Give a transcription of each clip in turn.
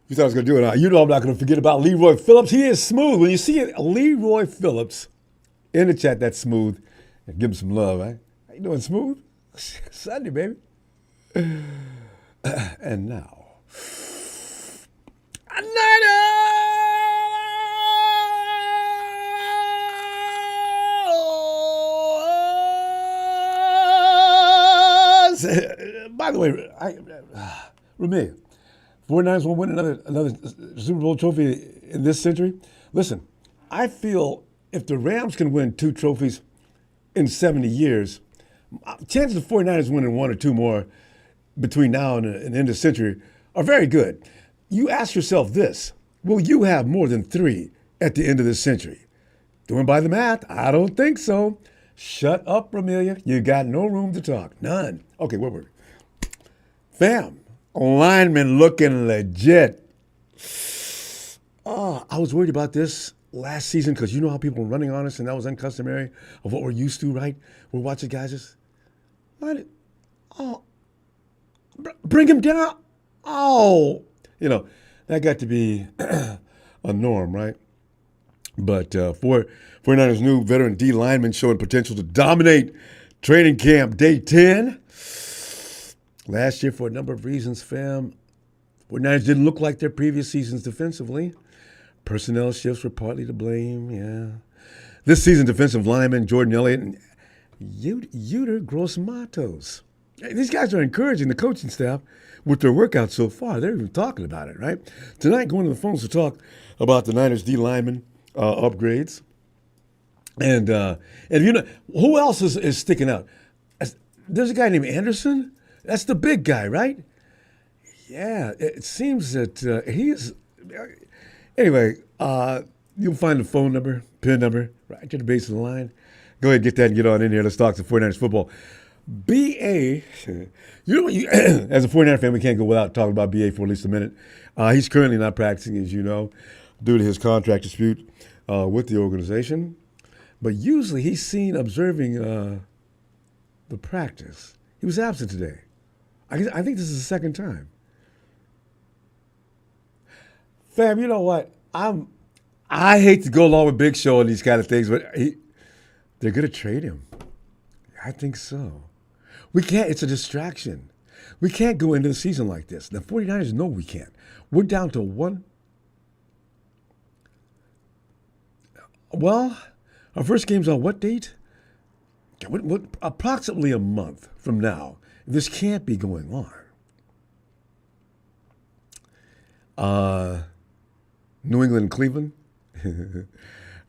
You thought I was going to do it. Huh? You know I'm not going to forget about Leroy Phillips. He is smooth. When you see it, Leroy Phillips in the chat, that's smooth. Give him some love, right? How you doing, smooth? Sunday, baby. And now, Niners! By the way, Ramey, 49ers will win another Super Bowl trophy in this century. Listen, I feel if the Rams can win 2 trophies in 70 years, chances of 49ers winning 1 or 2 more between now and the end of the century are very good. You ask yourself this, will you have more than 3 at the end of this century? Doing by the math, I don't think so. Shut up, Ramelia. You got no room to talk. None. Okay, where were we? Fam, lineman looking legit. Oh, I was worried about this last season because you know how people were running on us and that was uncustomary of what we're used to, right? We're watching guys just, bring him down. Oh, that got to be a norm, right? But 49ers new veteran D-lineman showing potential to dominate training camp day 10. Last year, for a number of reasons, fam, 49ers didn't look like their previous seasons defensively. Personnel shifts were partly to blame, yeah. This season, defensive lineman Jordan Elliott and Yetur Gross-Matos. These guys are encouraging the coaching staff with their workouts so far. They're even talking about it, right? Tonight, going to the phones to talk about the Niners D-lineman upgrades. And who else is sticking out? There's a guy named Anderson. That's the big guy, right? Yeah, it seems that he is. Anyway, you'll find the phone number, PIN number, right to the base of the line. Go ahead and get that and get on in here. Let's talk to 49ers football. BA, as a 49er fan, we can't go without talking about BA for at least a minute. He's currently not practicing, as you know, due to his contract dispute with the organization. But usually he's seen observing the practice. He was absent today. I think this is the second time. Fam, you know what? I hate to go along with Big Show and these kind of things, but they're going to trade him. I think so. We can't. It's a distraction. We can't go into the season like this. The 49ers know we can't. We're down to one. Well, our first game's on what date? Approximately a month from now. This can't be going on. New England and Cleveland.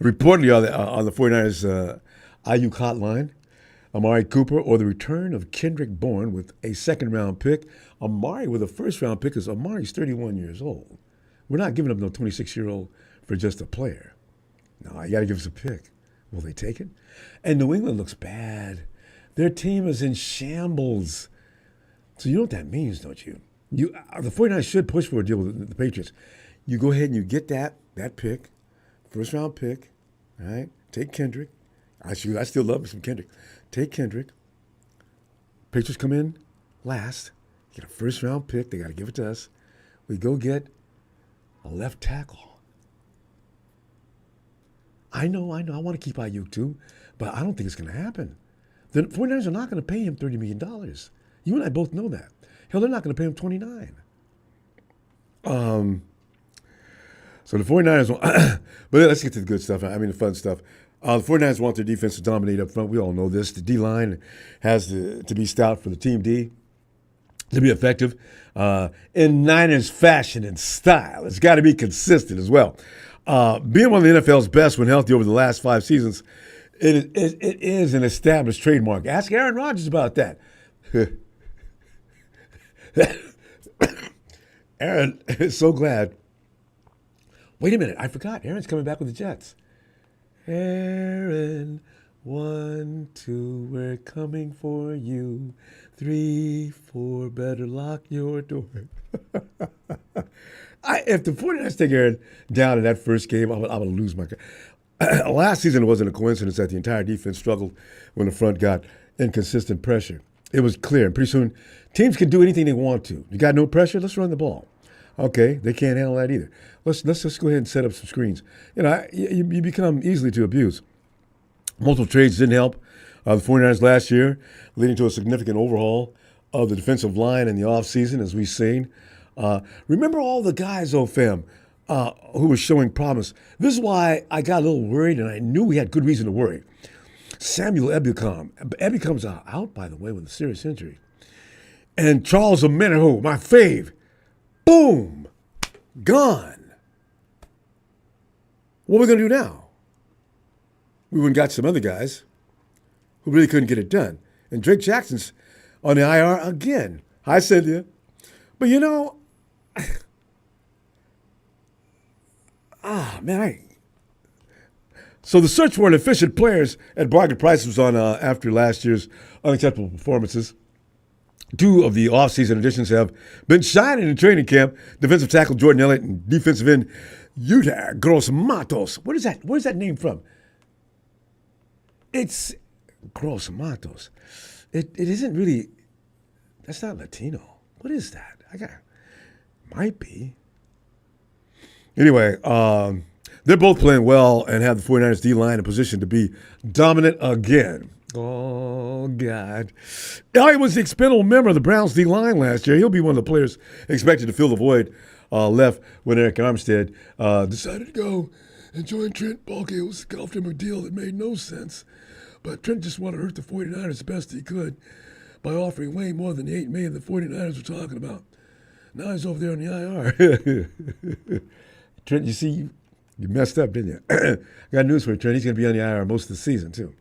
Reportedly on the 49ers Aiyuk hotline, Amari Cooper or the return of Kendrick Bourne with a second-round pick. Amari with a first-round pick because Amari's 31 years old. We're not giving up no 26-year-old for just a player. No, you got to give us a pick. Will they take it? And New England looks bad. Their team is in shambles. So you know what that means, don't you? The 49ers should push for a deal with the Patriots. You go ahead and you get that pick, first-round pick, all right? Take Kendrick. I still love me some Kendrick. Take Kendrick. Patriots come in last. Get a first-round pick. They got to give it to us. We go get a left tackle. I know. I want to keep Aiyuk too, but I don't think it's going to happen. The 49ers are not going to pay him $30 million. You and I both know that. Hell, they're not going to pay him $29 million. So the 49ers but let's get to the good stuff. I mean, the fun stuff. The 49ers want their defense to dominate up front. We all know this. The D-line has to be stout for the team D to be effective in Niners fashion and style. It's got to be consistent as well. Being one of the NFL's best when healthy over the last 5 seasons, it is an established trademark. Ask Aaron Rodgers about that. Aaron is so glad. Wait a minute, I forgot. Aaron's coming back with the Jets. Aaron, 1, 2, we're coming for you. 3, 4, better lock your door. If the 49ers take Aaron down in that first game, I'm going to lose my. Last season, it wasn't a coincidence that the entire defense struggled when the front got inconsistent pressure. It was clear, and pretty soon, teams can do anything they want to. You got no pressure? Let's run the ball. Okay, they can't handle that either. Let's just go ahead and set up some screens. You become easily to abuse. Multiple trades didn't help the 49ers last year, leading to a significant overhaul of the defensive line in the offseason, as we've seen. Remember all the guys, fam, who were showing promise. This is why I got a little worried, and I knew we had good reason to worry. Samuel Ebukam. Ebukam's out, by the way, with a serious injury. And Charles Omenihu, my fave, boom, gone. What are we going to do now? We went and got some other guys who really couldn't get it done. And Drake Jackson's on the IR again. Hi, Cynthia. But So the search for efficient players at bargain prices was on after last year's unacceptable performances. Two of the offseason additions have been shining in training camp. Defensive tackle Jordan Elliott and defensive end Yetur Gross-Matos. Where's that name from? It's Gross-Matos. It isn't really, that's not Latino. What is that? Might be. Anyway, they're both playing well and have the 49ers D-line in position to be dominant again. Oh, God. Elliott was the expendable member of the Browns D-line last year. He'll be one of the players expected to fill the void left when Eric Armstead decided to go and join Trent. Ballgate was golfed him a deal that made no sense. But Trent just wanted to hurt the 49ers as best he could by offering way more than the $8 million the 49ers were talking about. Now he's over there on the IR. Trent, you see, you messed up, didn't you? I got news for you, Trent. He's going to be on the IR most of the season, too.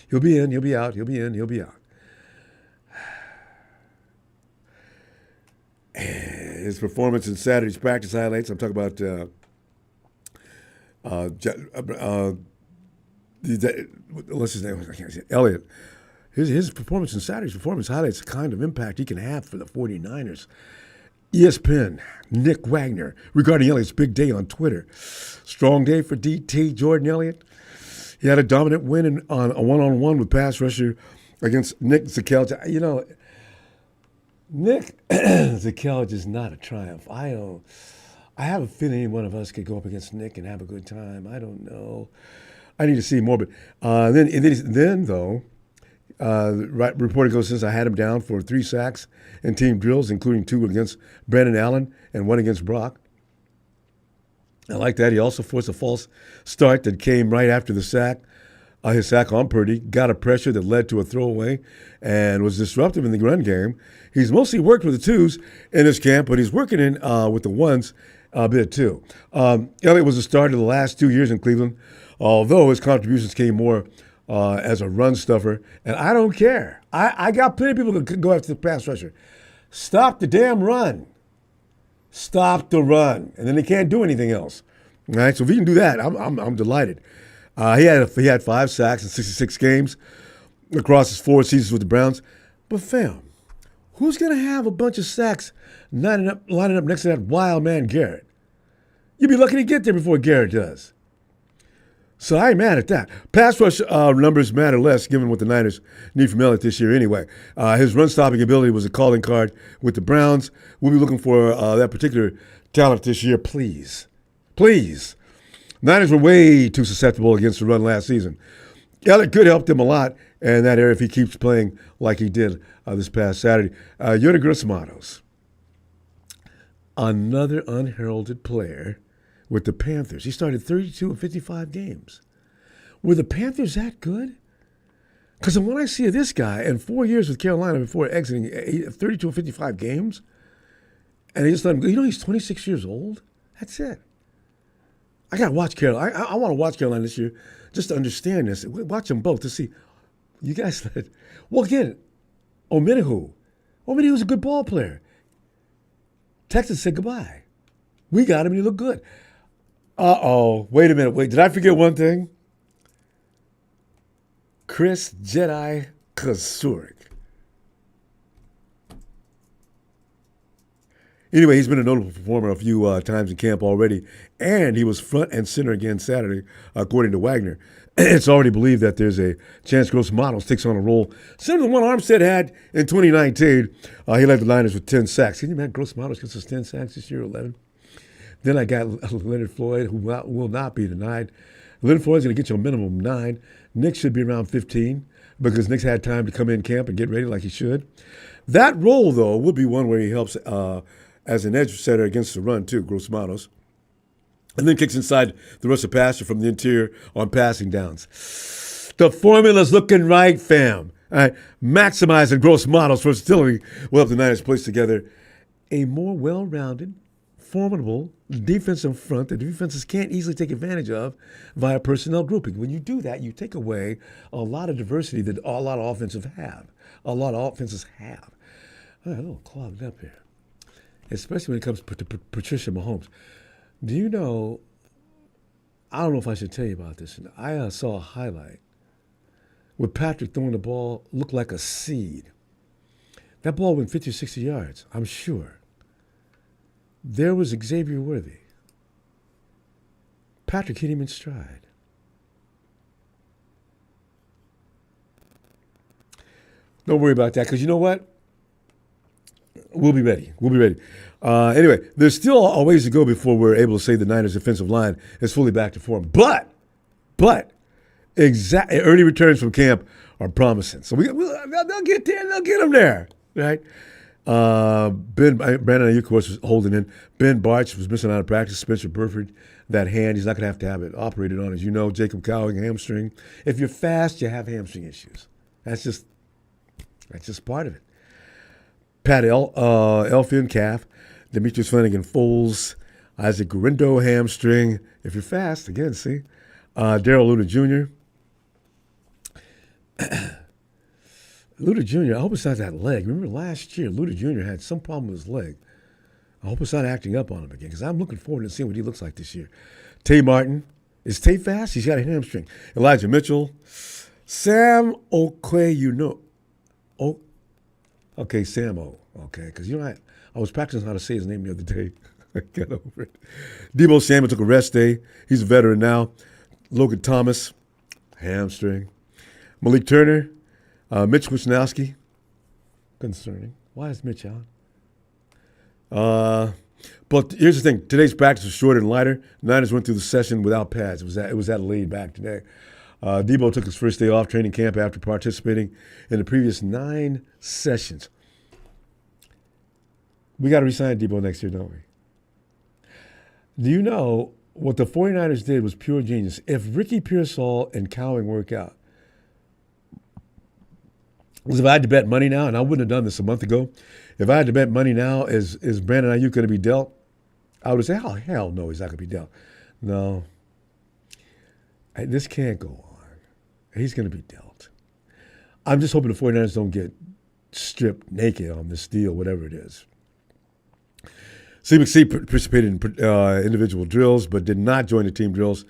He'll be in, he'll be out, he'll be in, he'll be out. His performance in Saturday's practice highlights, I'm talking about what's his name? I can't say Elliott. His performance in Saturday's performance highlights the kind of impact he can have for the 49ers. ESPN, Nick Wagner, regarding Elliott's big day on Twitter. Strong day for DT Jordan Elliott. He had a dominant win on a one-on-one with pass rusher against Nick Zakelj. Nick Zakelj is not a triumph. I have a feeling any one of us could go up against Nick and have a good time. I don't know. I need to see more. But then reporting goes, since I had him down for 3 sacks in team drills, including 2 against Brandon Allen and 1 against Brock. I like that. He also forced a false start that came right after the sack. His sack on Purdy got a pressure that led to a throwaway and was disruptive in the run game. He's mostly worked with the 2s in this camp, but he's working in with the 1s a bit too. Elliott was a starter the last 2 years in Cleveland, although his contributions came more as a run stuffer. And I don't care. I got plenty of people that could go after the pass rusher. Stop the damn run. Stop the run. And then they can't do anything else. All right, so if he can do that, I'm delighted. He had 5 sacks in 66 games across his 4 seasons with the Browns. But fam, who's going to have a bunch of sacks lining up next to that wild man Garrett? You'd be lucky to get there before Garrett does. So I ain't mad at that. Pass rush numbers matter less given what the Niners need from Elliott this year anyway. His run-stopping ability was a calling card with the Browns. We'll be looking for that particular talent this year, please. Please. Niners were way too susceptible against the run last season. Elliott could help them a lot in that area if he keeps playing like he did this past Saturday. Yetur Gross-Matos, another unheralded player with the Panthers. He started 32 of 55 games. Were the Panthers that good? Because when I see this guy in 4 years with Carolina before exiting 32 of 55 games, and they just let him go. He's 26 years old? That's it. I got to watch Carolina. I want to watch Carolina this year just to understand this. Watch them both to see. You guys, well, again, Omenihu. Omenihu's a good ball player. Texas said goodbye. We got him and he looked good. Uh-oh. Wait a minute. Wait, did I forget one thing? Chris Jedi Kasurik. Anyway, he's been a notable performer a few times in camp already, and he was front and center again Saturday, according to Wagner. It's already believed that there's a chance Gross-Matos takes on a role similar to the one Armstead had in 2019. He led the Niners with 10 sacks. Can you imagine Gross-Matos gets us 10 sacks this year, 11? Then I got Leonard Floyd, who will not be denied. Leonard Floyd's going to get you a minimum 9. Nick should be around 15 because Nick's had time to come in camp and get ready like he should. That role, though, would be one where he helps as an edge setter against the run, too, Gross-Matos. And then kicks inside the rush of passer from the interior on passing downs. The formula's looking right, fam. All right, maximizing Gross-Matos' versatility will help the Niners place together a more well-rounded, formidable defensive front that defenses can't easily take advantage of via personnel grouping. When you do that, you take away a lot of diversity that a lot of offenses have. I'm a little clogged up here, especially when it comes to Patricia Mahomes. Do you know, I don't know if I should tell you about this. I saw a highlight with Patrick throwing the ball, looked like a seed. That ball went 50 or 60 yards, I'm sure. There was Xavier Worthy. Patrick hit him in stride. Don't worry about that, because you know what? We'll be ready. Anyway, there's still a ways to go before we're able to say the Niners' defensive line is fully back to form. But early returns from camp are promising. So they'll get there. They'll get them there, right? Brandon Aiyuk, of course, was holding in. Ben Barch was missing out of practice. Spencer Burford, that hand, he's not going to have it operated on, as you know. Jacob Cowing, hamstring. If you're fast, you have hamstring issues. That's just part of it. Pat Elfin, calf. Demetrius Flanagan, Foles. Isaac Gurindo, hamstring. If you're fast, again, see. Darrell Luter Jr. Luter Jr., I hope it's not that leg. Remember last year, Luter Jr. had some problem with his leg. I hope it's not acting up on him again, because I'm looking forward to seeing what he looks like this year. Tay Martin. Is Tay fast? He's got a hamstring. Elijah Mitchell. Sam Okwe, okay, Samo. Okay, because I was practicing how to say his name the other day. I got over it. Deebo Samuel took a rest day. He's a veteran now. Logan Thomas, hamstring. Malik Turner, Mitch Wisnowski, concerning. Why is Mitch out? But here's the thing. Today's practice was shorter and lighter. The Niners went through the session without pads. It was that laid back today. Deebo took his first day off training camp after participating in the previous 9 sessions. We got to re-sign Deebo next year, don't we? Do you know what the 49ers did was pure genius? If Ricky Pearsall and Cowing work out, because if I had to bet money now, and I wouldn't have done this a month ago, if I had to bet money now, is Brandon Aiyuk going to be dealt? I would say, oh, hell no, he's not going to be dealt. No. This can't go on. He's going to be dealt. I'm just hoping the 49ers don't get stripped naked on this deal, whatever it is. CMC participated in individual drills, but did not join the team drills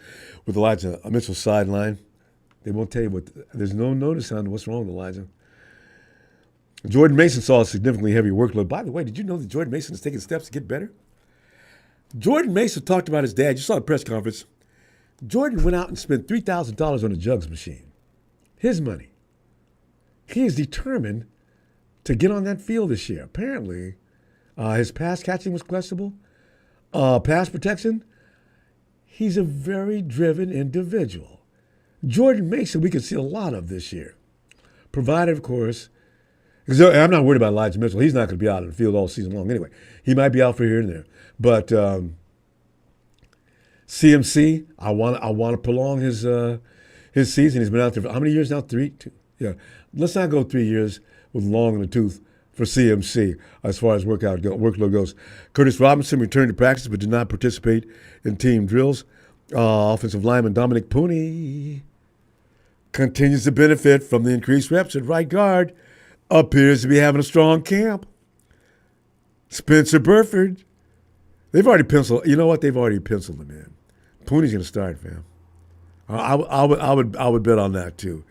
with Elijah Mitchell's sideline. They won't tell you there's no notice on what's wrong with Elijah. Jordan Mason saw a significantly heavy workload. By the way, did you know that Jordan Mason is taking steps to get better? Jordan Mason talked about his dad. You saw the press conference. Jordan went out and spent $3,000 on a jugs machine. His money. He is determined to get on that field this year. Apparently, his pass catching was questionable. Pass protection, he's a very driven individual. Jordan Mason, we could see a lot of this year. Provided, of course, because I'm not worried about Elijah Mitchell. He's not going to be out in the field all season long anyway. He might be out for here and there. But CMC, I want to prolong his season. He's been out there for how many years now? 3? 2. Yeah. Let's not go 3 years with long in the tooth for CMC as far as workload goes. Curtis Robinson returned to practice but did not participate in team drills. Offensive lineman Dominic Pooney continues to benefit from the increased reps at right guard. Appears to be having a strong camp. Spencer Burford. They've already penciled. You know what? They've already penciled him in. Pooney's going to start, fam. I would bet on that too.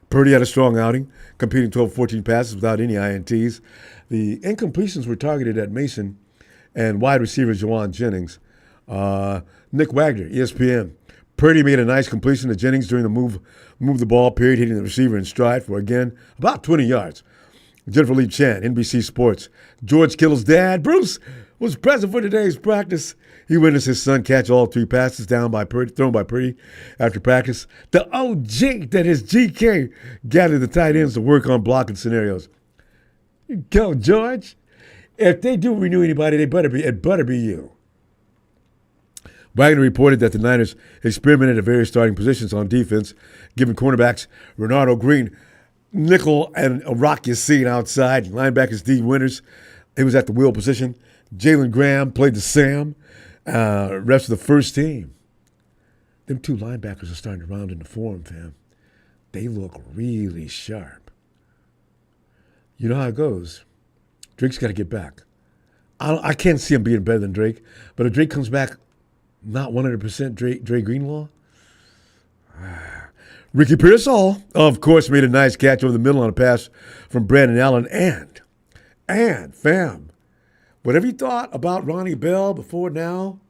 Purdy had a strong outing, completing 12-14 passes without any INTs. The incompletions were targeted at Mason and wide receiver Jawan Jennings. Nick Wagner, ESPN. Purdy made a nice completion to Jennings during the move the ball period, hitting the receiver in stride for, again, about 20 yards. Jennifer Lee Chan, NBC Sports. George Kittle's dad, Bruce, was present for today's practice. He witnessed his son catch all 3 passes thrown by Purdy after practice. The OG, that is GK, gathered the tight ends to work on blocking scenarios. Go, George. If they do renew anybody, it better be you. Wagner reported that the Niners experimented at various starting positions on defense, giving cornerbacks Renardo Green nickel and a rock scene outside. Linebackers D. Winters, he was at the wheel position. Jalen Graham played the Sam. Rest of the first team. Them 2 linebackers are starting to round into form, fam. They look really sharp. You know how it goes. Drake's got to get back. I can't see him being better than Drake, but if Drake comes back not 100% Dre Greenlaw. Ricky Pearsall, of course, made a nice catch over the middle on a pass from Brandon Allen. And, fam, whatever you thought about Ronnie Bell before now,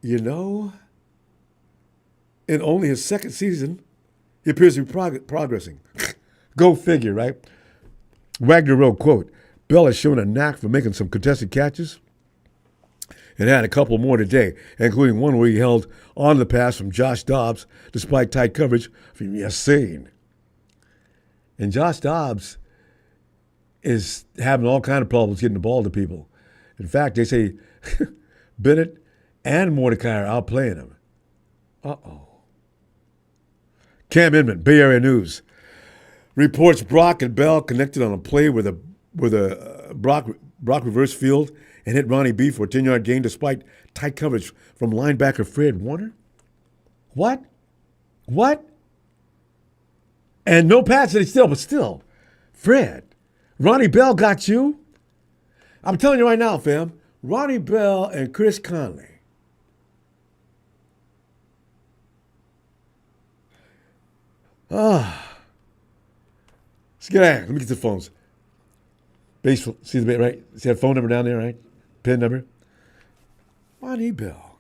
you know, in only his second season, he appears to be progressing. Go figure, right? Wagner wrote, quote, Bell has shown a knack for making some contested catches and had a couple more today, including one where he held on the pass from Josh Dobbs despite tight coverage from Yassine. And Josh Dobbs is having all kind of problems getting the ball to people. In fact, they say Bennett and Mordecai are outplaying him. Uh-oh. Cam Inman, Bay Area News, reports Brock and Bell connected on a play where Brock reversed field and hit Ronnie B for a 10-yard gain despite tight coverage from linebacker Fred Warner? What? And no pass but still. Fred, Ronnie Bell got you? I'm telling you right now, fam, Ronnie Bell and Chris Conley. Let's get out. Let me get the phones. Base, see the right? See that phone number down there, right? PIN number. Ronnie Bell.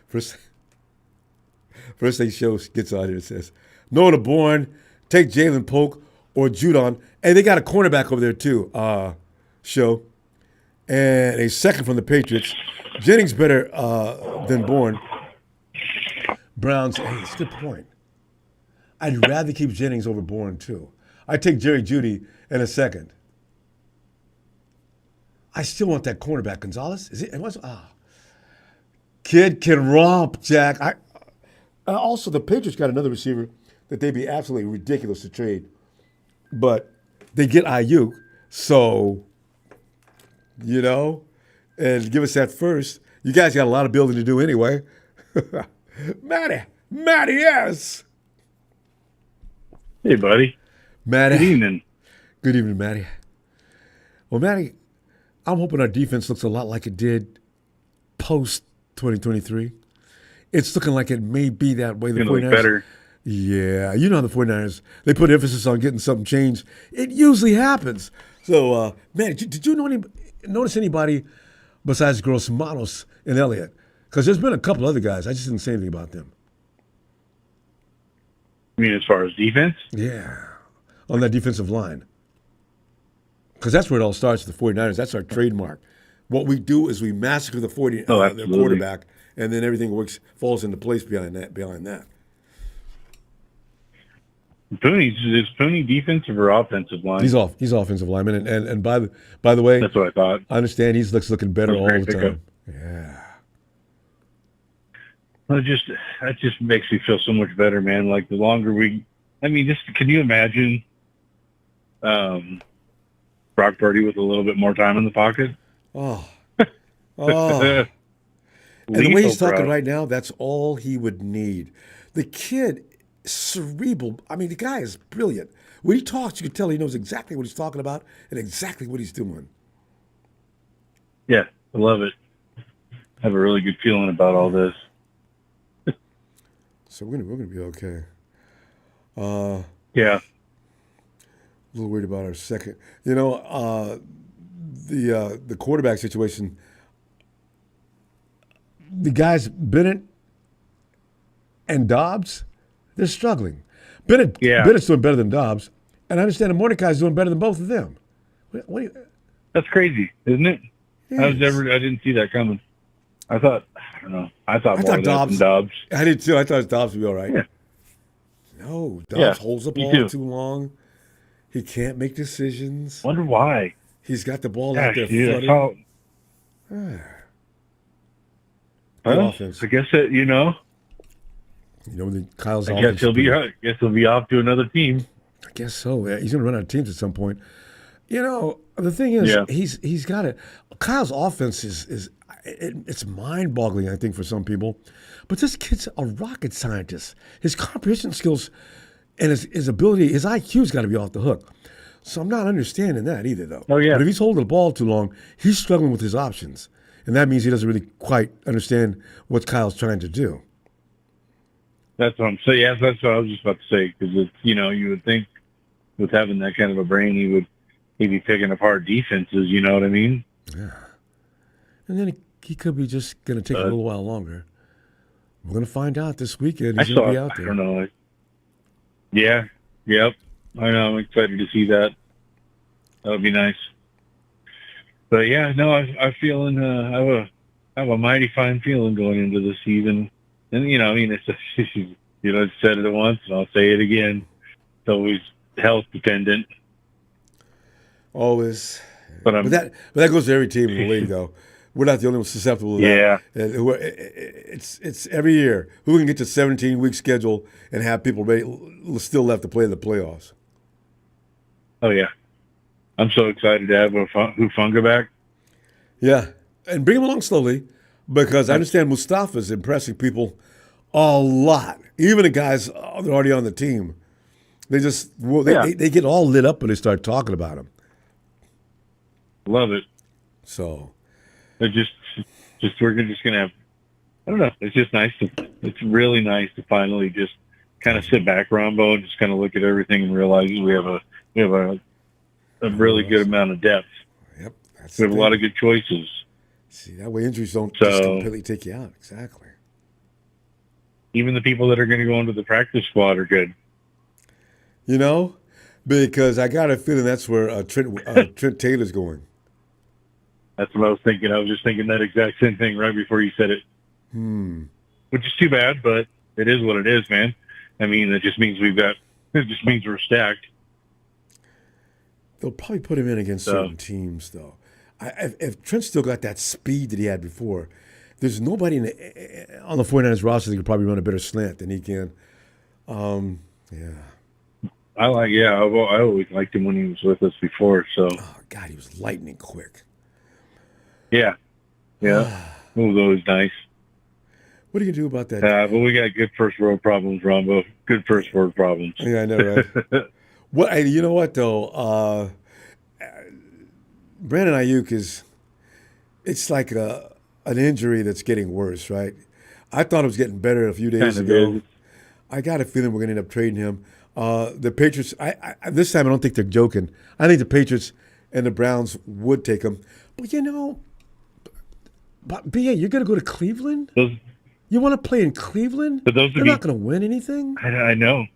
First thing show gets out here and says, Noah Bourne, take Jalen Polk or Judon. And they got a cornerback over there too, show. And a second from the Patriots. Jennings better than Bourne. Browns, hey, it's a good point. I'd rather keep Jennings over Bourne too. I'd take Jerry Jeudy in a second. I still want that cornerback, Gonzalez. Is it? Kid can romp, Jack. Also, the Patriots got another receiver that they'd be absolutely ridiculous to trade. But they get Aiyuk, so, you know, and give us that first. You guys got a lot of building to do anyway. Matty, yes. Hey, buddy. Matty. Good evening. Good evening, Matty. Well, Matty, I'm hoping our defense looks a lot like it did post-2023. It's looking like it may be that way. The 49ers, look better. Yeah, you know the 49ers, they put emphasis on getting something changed. It usually happens. So, man, did you notice anybody besides Gross-Matos and Elliott? Because there's been a couple other guys. I just didn't say anything about them. You mean as far as defense? Yeah, on that defensive line. Because that's where it all starts with the 49ers. That's our trademark. What we do is we massacre the their quarterback, and then everything falls into place behind that. Is Pooney defensive or offensive line? He's offensive lineman, and by the way, that's what I thought. I understand he's looking better all the time. Yeah. Well, that just makes me feel so much better, man. Like the longer can you imagine Brock Purdy with a little bit more time in the pocket? Oh. And the way he's talking right now, that's all he would need. The kid, cerebral. I mean, the guy is brilliant. When he talks, you can tell he knows exactly what he's talking about and exactly what he's doing. Yeah, I love it. I have a really good feeling about all this. So we're gonna be okay. Yeah. A little worried about our second. You know, the quarterback situation. The guys Bennett and Dobbs, they're struggling. Bennett's doing better than Dobbs. And I understand that Mordecai's doing better than both of them. What do you? That's crazy, isn't it? Yes. I didn't see that coming. I thought, I don't know. I thought more of that than Dobbs. I did too. I thought Dobbs would be all right. Yeah. No, Dobbs Yeah, holds the me ball too. too long. He can't make decisions. Wonder why. He's got the ball out Gosh, there dude, fluttering. The well, offense. I guess that Kyle's I offense. guess he'll be off to another team. I guess so. Yeah, he's going to run out of teams at some point. The thing is, Yeah. he's got it. Kyle's offense it's mind-boggling, I think, for some people. But this kid's a rocket scientist. His comprehension skills and his ability, his IQ's got to be off the hook. So I'm not understanding that either, though. Oh, yeah. But if he's holding the ball too long, he's struggling with his options. And that means he doesn't really quite understand what Kyle's trying to do. That's what I'm saying. Yeah, that's what I was just about to say. Because you would think with having that kind of a brain, he'd be picking apart defenses. You know what I mean? Yeah. And then he could be just going to take a little while longer. We're going to find out this weekend. He's going to be out there. I don't know. Yeah. Yep. I know. I'm excited to see that. That would be nice. But yeah, no, I'm feeling. I have a mighty fine feeling going into the season. And it's I've said it once, and I'll say it again. It's always health dependent. Always. But that goes to every team in the league, though. We're not the only ones susceptible to that. Yeah. It's every year. Who can get to 17-week schedule and have people still left to play in the playoffs? Oh, yeah. I'm so excited to have Hufunga back. Yeah. And bring him along slowly because I understand Mustafa's impressing people a lot. Even the guys that are already on the team. They just they get all lit up when they start talking about him. Love it. So we're just gonna have. I don't know. It's just nice it's really nice to finally just kind of sit back, Ronbo, and just kind of look at everything and realize we have a really good amount of depth. Yep. We have a lot of good choices. See, that way injuries don't just completely take you out. Exactly. Even the people that are going to go into the practice squad are good. Because I got a feeling that's where Trent Taylor's going. That's what I was thinking. I was just thinking that exact same thing right before you said it. Which is too bad, but it is what it is, man. I mean, it just means we're stacked. They'll probably put him in against certain teams, though. If Trent still got that speed that he had before, there's nobody on the 49ers roster that could probably run a better slant than he can. Yeah. I always liked him when he was with us before. So. Oh God, he was lightning quick. Yeah. Yeah. It was always nice. What are you gonna do about that? But we got good first world problems, Ronbo. Good first world problems. Yeah, I know, right? You know what though? Brandon Aiyuk it's like an injury that's getting worse, right? I thought it was getting better a few days ago. I got a feeling we're going to end up trading him. The Patriots, this time I don't think they're joking. I think the Patriots and the Browns would take him. But B.A., you're going to go to Cleveland? You want to play in Cleveland? But they're not going to win anything? I know.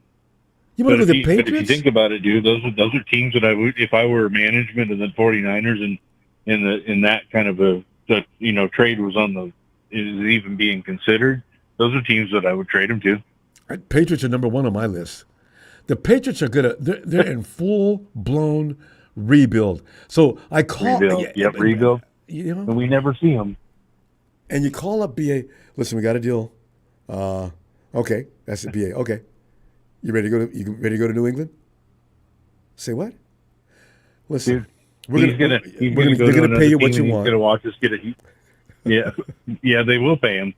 You want to go to the Patriots? But if you think about it, dude, those are teams that I would, if I were management of the 49ers and in that kind of trade was is even being considered, those are teams that I would trade them to. Patriots are number one on my list. The Patriots are good. They're in full-blown rebuild. So I call rebuild. And we never see them. And you call up BA. Listen, we got a deal. Okay, that's it. BA. Okay, you ready to go to New England? Say what? Listen, they're going to pay you what you want. He's going to watch us get a. Yeah, they will pay him.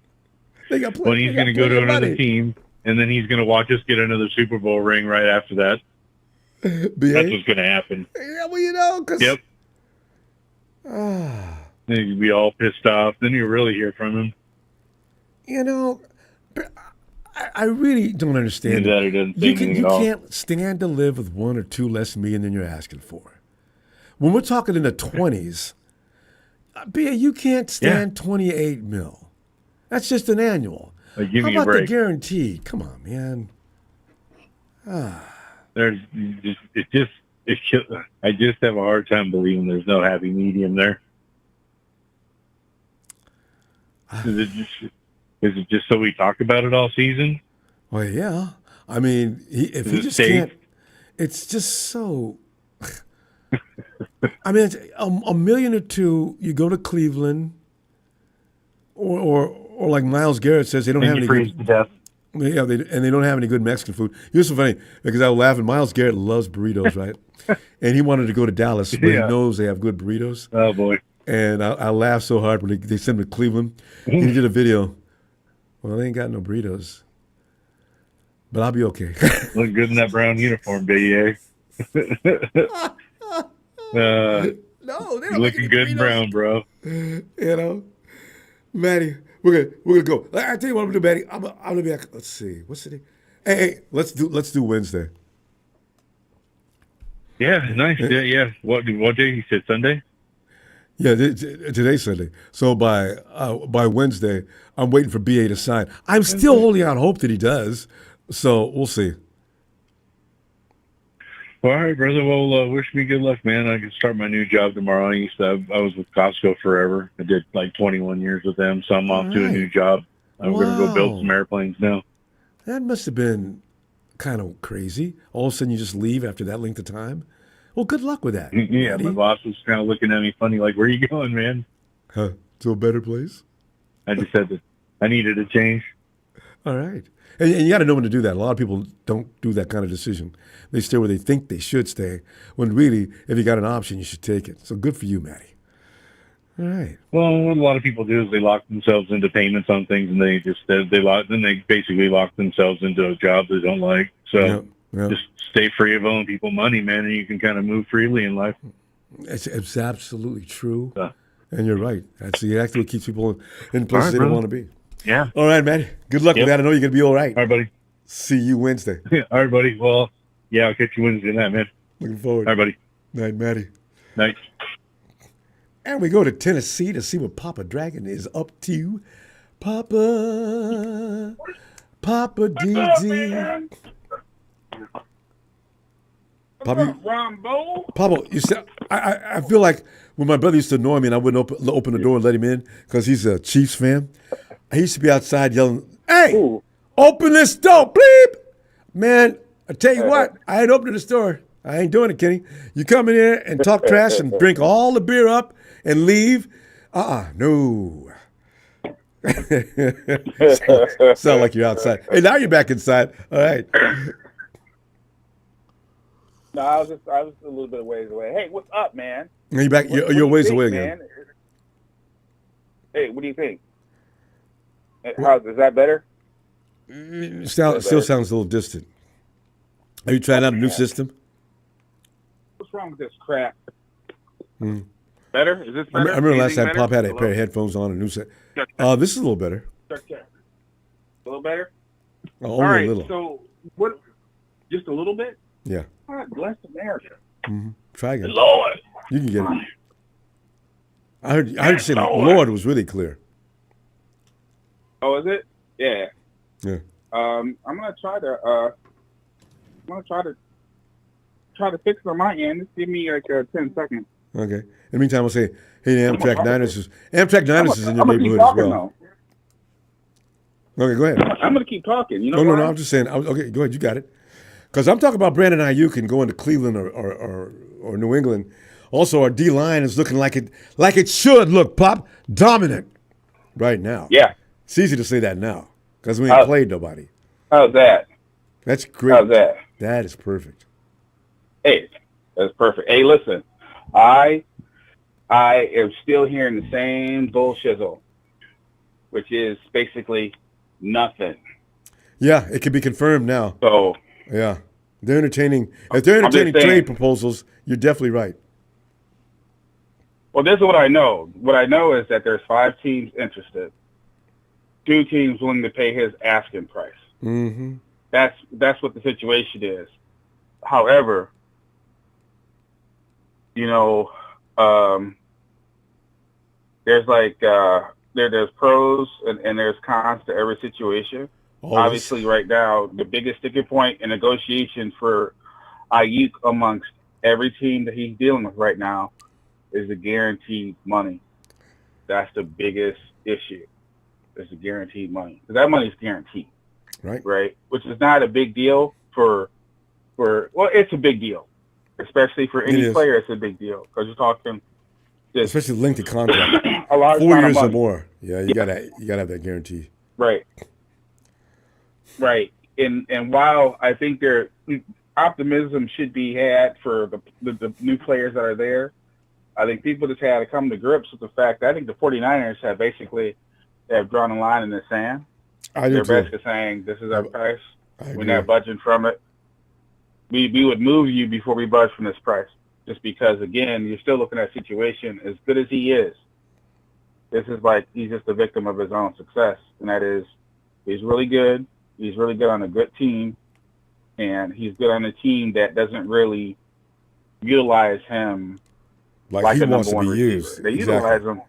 They got But he's going to go to another team, and then he's going to watch us get another Super Bowl ring right after that. BA? That's what's going to happen. Yeah, well, because. Yep. Then you'd be all pissed off. Then you really hear from him. I really don't understand. You can't stand to live with $1 or $2 less million than you're asking for. When we're talking in the 20s, you can't stand 28 mil. That's just an annual. Give How me a about break. the guarantee? Come on, man. there's I just have a hard time believing there's no happy medium there. Is it just so we talk about it all season? Well, yeah. I mean, if he just can't, it's just so. I mean, it's a million or two. You go to Cleveland, or like Miles Garrett says, they don't have any good. To death. Yeah, and they don't have any good Mexican food. It was so funny because I was laughing. Miles Garrett loves burritos, right? And he wanted to go to Dallas where he knows they have good burritos. Oh boy! And I laughed so hard when they sent him to Cleveland. And he did a video. Well, they ain't got no burritos, but I'll be okay. Look good in that brown uniform, baby. No, they're looking good in brown, bro. You know, Maddie, we're gonna go. I tell you what I'm gonna do, Maddie. I'm gonna be like, let's see, what's the day? Hey, let's do Wednesday. Yeah, nice. Yeah. What day? He said Sunday. Yeah, today's Sunday. So by Wednesday, I'm waiting for BA to sign. I'm still holding out hope that he does. So we'll see. All right, brother. Well, wish me good luck, man. I can start my new job tomorrow. I was with Costco forever. I did like 21 years with them, so I'm off to a new job. I'm going to go build some airplanes now. That must have been kind of crazy. All of a sudden, you just leave after that length of time. Well, good luck with that. Yeah, buddy. my boss was kind of looking at me funny, like, "Where are you going, man?" To a better place. I just said that I needed a change. All right. And you got to know when to do that. A lot of people don't do that kind of decision. They stay where they think they should stay, when really, if you got an option, you should take it. So good for you, Matty. All right. Well, what a lot of people do is they lock themselves into payments on things, and they basically lock themselves into a job they don't like. So just stay free of owing people money, man, and you can kind of move freely in life. It's absolutely true. And you're right. That's exactly what keeps people in places they don't want to be. Yeah. All right, Matty. Good luck with that. I know you're going to be all right. All right, buddy. See you Wednesday. All right, buddy. Well, yeah, I'll catch you Wednesday night, man. Looking forward. All right, buddy. Night, Matty. Night. And we go to Tennessee to see what Papa Dragon is up to. Papa DD. Papa, Papa, you said I feel like when my brother used to annoy me and I wouldn't open the door and let him in because he's a Chiefs fan. I used to be outside yelling, "Hey, open this door, bleep!" Man, I tell you what, I ain't opening this door. I ain't doing it, Kenny. You come in here and talk trash and drink all the beer up and leave. No. Sound like you're outside. Hey, now you're back inside. All right. No, I was a little bit of ways away. Hey, what's up, man? You're back. You're ways away again. Hey, what do you think? Is that better? Still sounds a little distant. Are you trying out a new system? What's wrong with this crap? Better? Is this better? I remember last time Pop had a pair of headphones on, a new set. This is a little better. A little better? Only all right, a little. So what? Just a little bit? Yeah. God bless America. Mm-hmm. Try again. Lord. You can get it. I heard you say Lord was really clear. Oh, is it? Yeah. Yeah. I'm gonna try to fix it on my end. Just give me like 10 seconds. Okay. In the meantime, I'll say, hey, Amtrak Niners is in your neighborhood as well. Okay, go ahead. I'm gonna keep talking. You know. No. I'm just saying. Okay, go ahead. You got it. Because I'm talking about Brandon Aiyuk and going to Cleveland or New England. Also, our D-line is looking like it should look, Pop, dominant right now. Yeah. It's easy to say that now because we ain't played nobody. How's that? That's great. How's that? That is perfect. Hey, that's perfect. Hey, listen, I am still hearing the same bullshizzle, which is basically nothing. Yeah, it can be confirmed now. So yeah, they're entertaining. If they're entertaining trade proposals, you're definitely right. Well, this is what I know. What I know is that there's 5 teams interested. 2 teams willing to pay his asking price. Mm-hmm. That's what the situation is. However, there's there's pros and there's cons to every situation. Always. Obviously, right now, the biggest sticking point in negotiation for Aiyuk amongst every team that he's dealing with right now is the guaranteed money. That's the biggest issue. Is the guaranteed money, because that money is guaranteed, right? Which is not a big deal for. Well, it's a big deal, especially for any player. It's a big deal because you're talking. Especially lengthy contract, a large 4 years or money. more. Yeah, you gotta have that guarantee. Right. And while I think there optimism should be had for the new players that are there, I think people just had to come to grips with the fact that I think the 49ers have drawn a line in the sand. They're basically saying, this is our price. We're not budging from it. We would move you before we budge from this price. Just because, again, you're still looking at a situation as good as he is. This is like he's just a victim of his own success. And that is, he's really good. He's really good on a good team. And he's good on a team that doesn't really utilize him like he a wants number one to be receiver. used. They utilize him.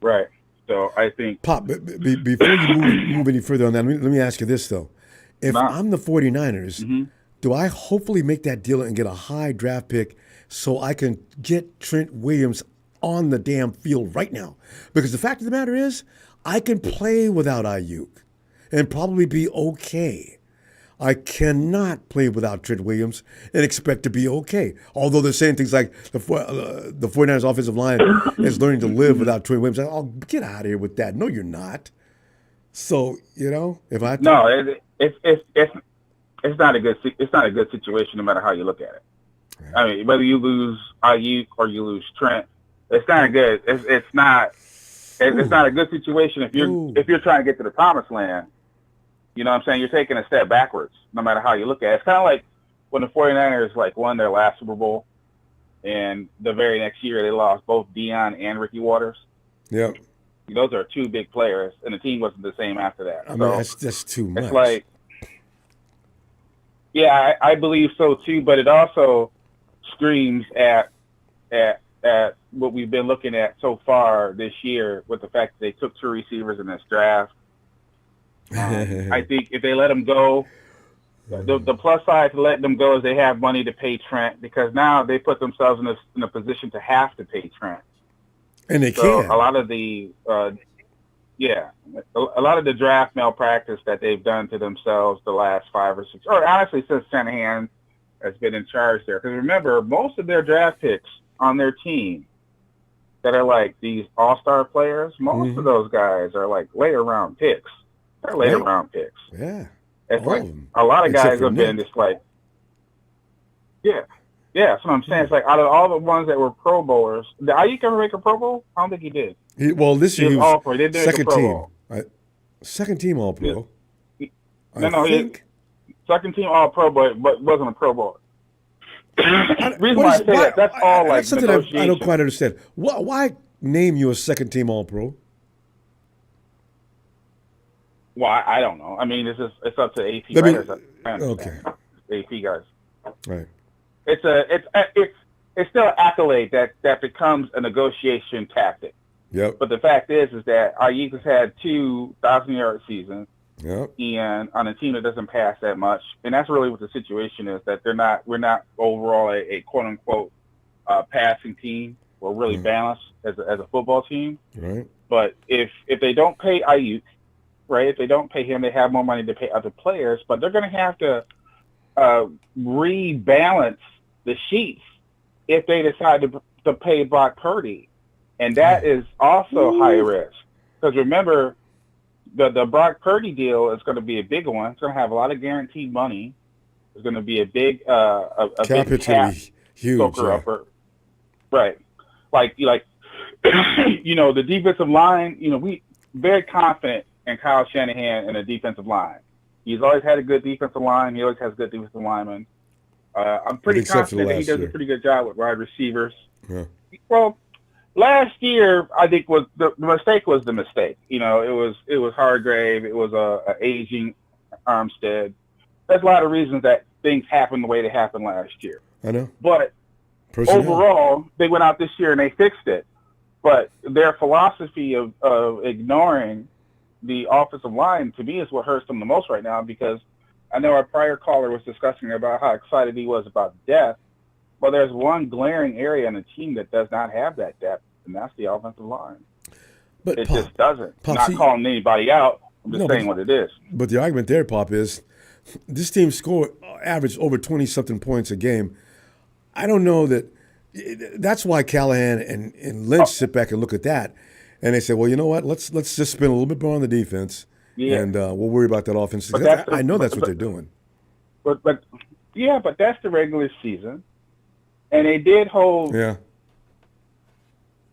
Right. So I think. Pop, before you move any further on that, let me ask you this, though. If I'm the 49ers, do I hopefully make that deal and get a high draft pick so I can get Trent Williams on the damn field right now? Because the fact of the matter is, I can play without Aiyuk and probably be okay. I cannot play without Trent Williams and expect to be okay. Although they're saying things like the 49ers offensive line is learning to live without Trent Williams. Oh, get out of here with that. No, you're not. So, if I... No, it's not a good situation no matter how you look at it. Yeah. I mean, whether you lose Aiyuk or you lose Trent, it's not good. It's not a good situation if you're trying to get to the promised land. You know what I'm saying? You're taking a step backwards no matter how you look at it. It's kind of like when the 49ers won their last Super Bowl, and the very next year they lost both Dion and Ricky Waters. Yeah. Those are two big players, and the team wasn't the same after that. I mean, that's too much. It's like, yeah, I believe so too, but it also screams at what we've been looking at so far this year with the fact that they took 2 receivers in this draft. I think if they let them go, the plus side to letting them go is they have money to pay Trent, because now they put themselves in a position to have to pay Trent. And they can. A lot of the a lot of the draft malpractice that they've done to themselves the last 5 or 6, or honestly since Shanahan has been in charge there. Because remember, most of their draft picks on their team that are like these all-star players, most of those guys are like later round picks. They're later round picks. Yeah. It's like a lot of guys have been just like, yeah, that's what I'm saying. It's like out of all the ones that were Pro Bowlers, did Aiyuk ever make a Pro Bowl? I don't think he did. This year he was All-Pro. They did second make a Pro team. Bowl. Right? Second team All-Pro. Second team All-Pro, but wasn't a Pro Bowler. Reason why I say that's all like that's something I don't quite understand. Why name you a second team All-Pro? Well, I don't know. I mean, it's up to AP writers. Okay. AP guys. Right. It's still an accolade that becomes a negotiation tactic. Yep. But the fact is that Aiyuk has had 2 1,000-yard seasons. Yep. And on a team that doesn't pass that much, and that's really what the situation is. That we're not overall a quote unquote passing team. We're really balanced as a football team. Right. But if they don't pay Aiyuk, right? If they don't pay him, they have more money to pay other players, but they're going to have to rebalance the sheets if they decide to pay Brock Purdy. And that is also high risk. Because remember, the Brock Purdy deal is going to be a big one. It's going to have a lot of guaranteed money. It's going to be a big big cap huge. Upper. Right. Like the defensive line, we very confident in Kyle Shanahan and the defensive line. He's always had a good defensive line. He always has good defensive linemen. I'm pretty confident that he does a pretty good job with wide receivers. Yeah. Well, last year, I think was the mistake was the mistake. It was Hargrave. It was a aging Armstead. There's a lot of reasons that things happened the way they happened last year. I know. But overall, they went out this year and they fixed it. But their philosophy of ignoring the offensive line, to me, is what hurts them the most right now, because I know our prior caller was discussing about how excited he was about depth. Well, there's one glaring area in the team that does not have that depth, and that's the offensive line. But It Pop, just doesn't. Pop, Not see, calling anybody out. I'm just no, saying what it is. but the argument there, Pop, is this team averaged over 20-something points a game. I don't know that. That's why Callahan and Lynch sit back and look at that, and they say, well, you know what? Let's just spend a little bit more on the defense, and we'll worry about that offense. I know that's what they're doing. But that's the regular season, and they did hold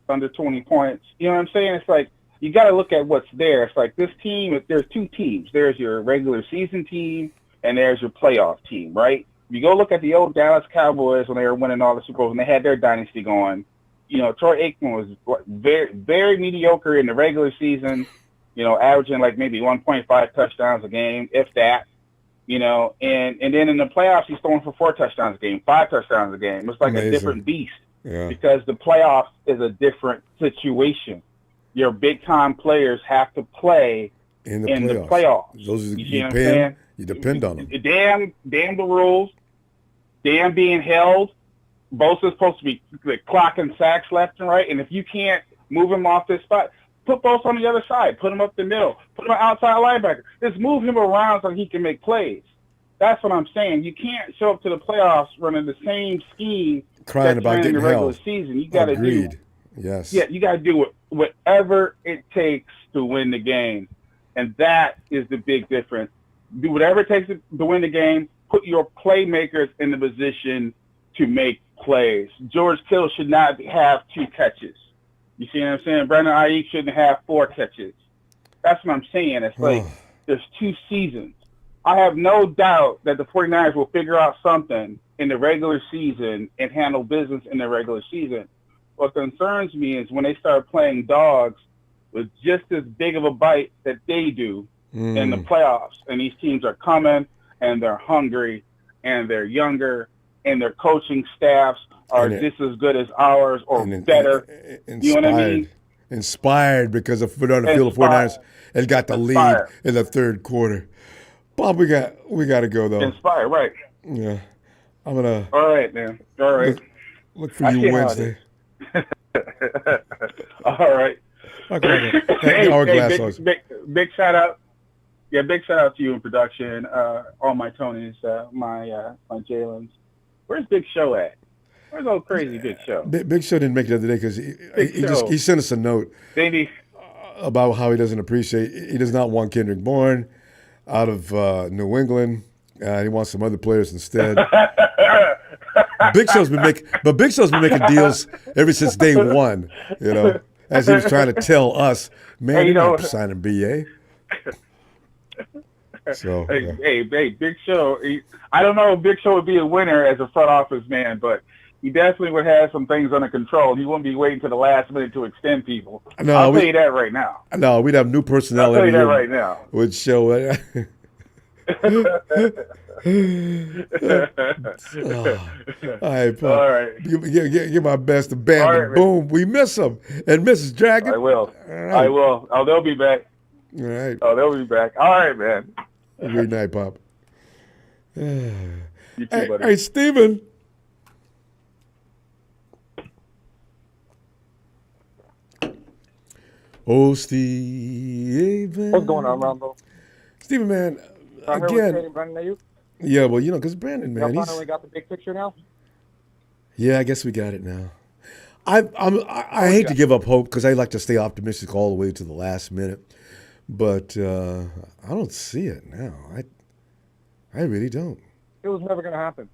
under 20 points. You know what I'm saying? It's like you got to look at what's there. It's like this team. There's two teams. There's your regular season team, and there's your playoff team, right? If you go look at the old Dallas Cowboys when they were winning all the Super Bowls and they had their dynasty going, you know, Troy Aikman was very, very mediocre in the regular season, you know, averaging like maybe 1.5 touchdowns a game, if that, you know, and then in the playoffs, he's throwing for 4 touchdowns a game, 5 touchdowns a game. It's like a different beast because the playoffs is a different situation. Your big-time players have to play in the playoffs. Those are, you know what I'm saying? You depend on them. Damn the rules. Damn being held. Both are supposed to be clocking sacks left and right. And if you can't move him off this spot, put both on the other side. Put him up the middle. Put him outside linebacker. Just move him around so he can make plays. That's what I'm saying. You can't show up to the playoffs running the same scheme crying about getting the regular held. season. You got to do. Yes. Yeah, you got to do whatever it takes to win the game, and that is the big difference. Do whatever it takes to win the game. Put your playmakers in the position to make plays. George Kittle should not have 2 catches. You see what I'm saying? Brandon Aiyuk shouldn't have 4 catches. That's what I'm saying. It's like there's 2 seasons. I have no doubt that the 49ers will figure out something in the regular season and handle business in the regular season. What concerns me is when they start playing dogs with just as big of a bite that they do in the playoffs. And these teams are coming, and they're hungry, and they're younger, and their coaching staffs are just as good as ours or better. You know what I mean? Inspired because of on the field of 49ers and got the lead in the third quarter. Bob, we got to go, though. Inspired, right. Yeah. I'm going to. All right, man. All right. Look for you Wednesday. All right. Okay. Big shout out. Yeah, big shout out to you in production. All my Tonys, my Jalen's. Where's Big Show at? Where's old crazy Big Show? Big Show didn't make it the other day because he sent us a note about how he does not want Kendrick Bourne out of New England. He wants some other players instead. Big Show's been making deals ever since day one, you know, as he was trying to tell us, man, you're not signing BA. So, hey, Big Show. I don't know if Big Show would be a winner as a front office man, but he definitely would have some things under control. He wouldn't be waiting to the last minute to extend people. No, I'll tell you that right now. No, we'd have new personnel every year. I'll tell you that right now. Would show it. All right, Paul. All right. Give my best to Bam. Right, boom, we miss him. And Mrs. Dragon. I will. Right. I will. Oh, they'll be back. All right. Oh, they'll be back. All right, man. Good night, Pop. You too, buddy. Hey, Steven. Oh, Steven. What's going on, Ronbo? Steven, man. I heard we're trading Brandon Aiyuk. Yeah, well, you know, because Brandon, man, you finally got the big picture now. Yeah, I guess we got it now. I hate to give up hope because I like to stay optimistic all the way to the last minute, but I don't see it now. I really don't. It was never going to happen.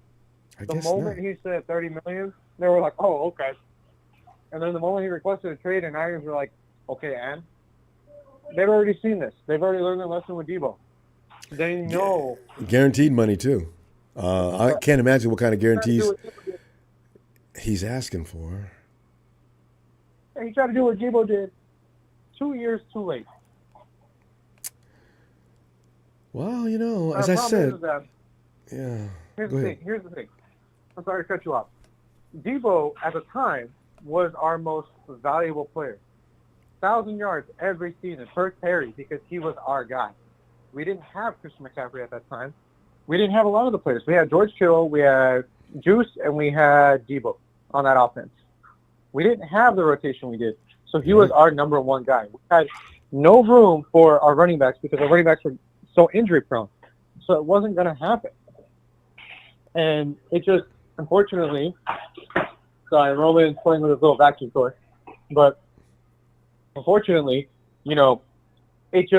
The moment he said $30 million, they were like, "Oh, okay." And then the moment he requested a trade, and Niners were like, "Okay," and they've already seen this. They've already learned their lesson with Deebo. They know. Guaranteed money, too. I can't imagine what kind of guarantees he's asking for. He tried to do what Deebo did 2 years too late. Well, you know, as I said. Yeah. Here's the thing. I'm sorry to cut you off. Deebo, at the time, was our most valuable player. 1,000 yards every season per carry because he was our guy. We didn't have Christian McCaffrey at that time. we didn't have a lot of the players. We had George Kittle, we had Juice, and we had Deebo on that offense. We didn't have the rotation we did. So he was our number one guy. We had no room for our running backs because our running backs were so injury prone. So it wasn't going to happen. And it just, unfortunately, sorry, Roman's playing with his little vacuum toy. But unfortunately, you know, it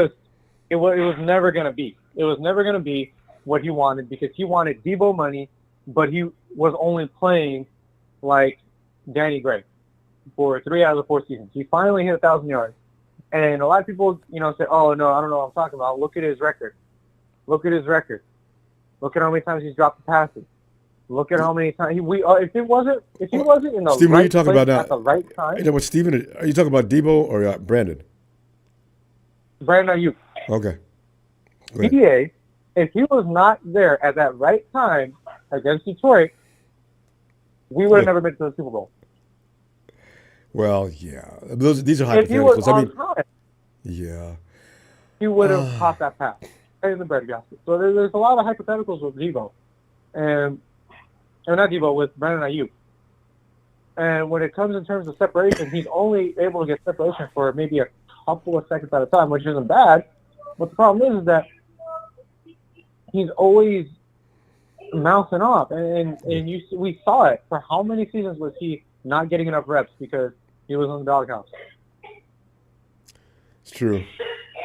was never going to be. It was never going to be what he wanted because he wanted Deebo money, but he was only playing like Danny Gray for 3 out of the 4 seasons. He finally hit 1,000 yards. And a lot of people, you know, say, oh, no, I don't know what I'm talking about. Look at his record. Look at his record. Look at how many times he's dropped the passes. Look at how many times if he wasn't in the Steven, right what are you talking place about now? at the right time. You know what, Steven? Are you talking about Deebo or Brandon? Brandon Aiyuk. Okay. BA, if he was not there at that right time against Detroit, we would have never been to the Super Bowl. Well, yeah. These are hypotheticals. If he was on time, yeah. he would have caught that pass in the bread basket. So there's a lot of hypotheticals with Deebo. Or not Deebo, with Brandon Aiyuk. And when it comes in terms of separation, he's only able to get separation for maybe a couple of seconds at a time, which isn't bad. But the problem is that he's always mouthing off. And we saw it. For how many seasons was he not getting enough reps because he was on the doghouse? It's true.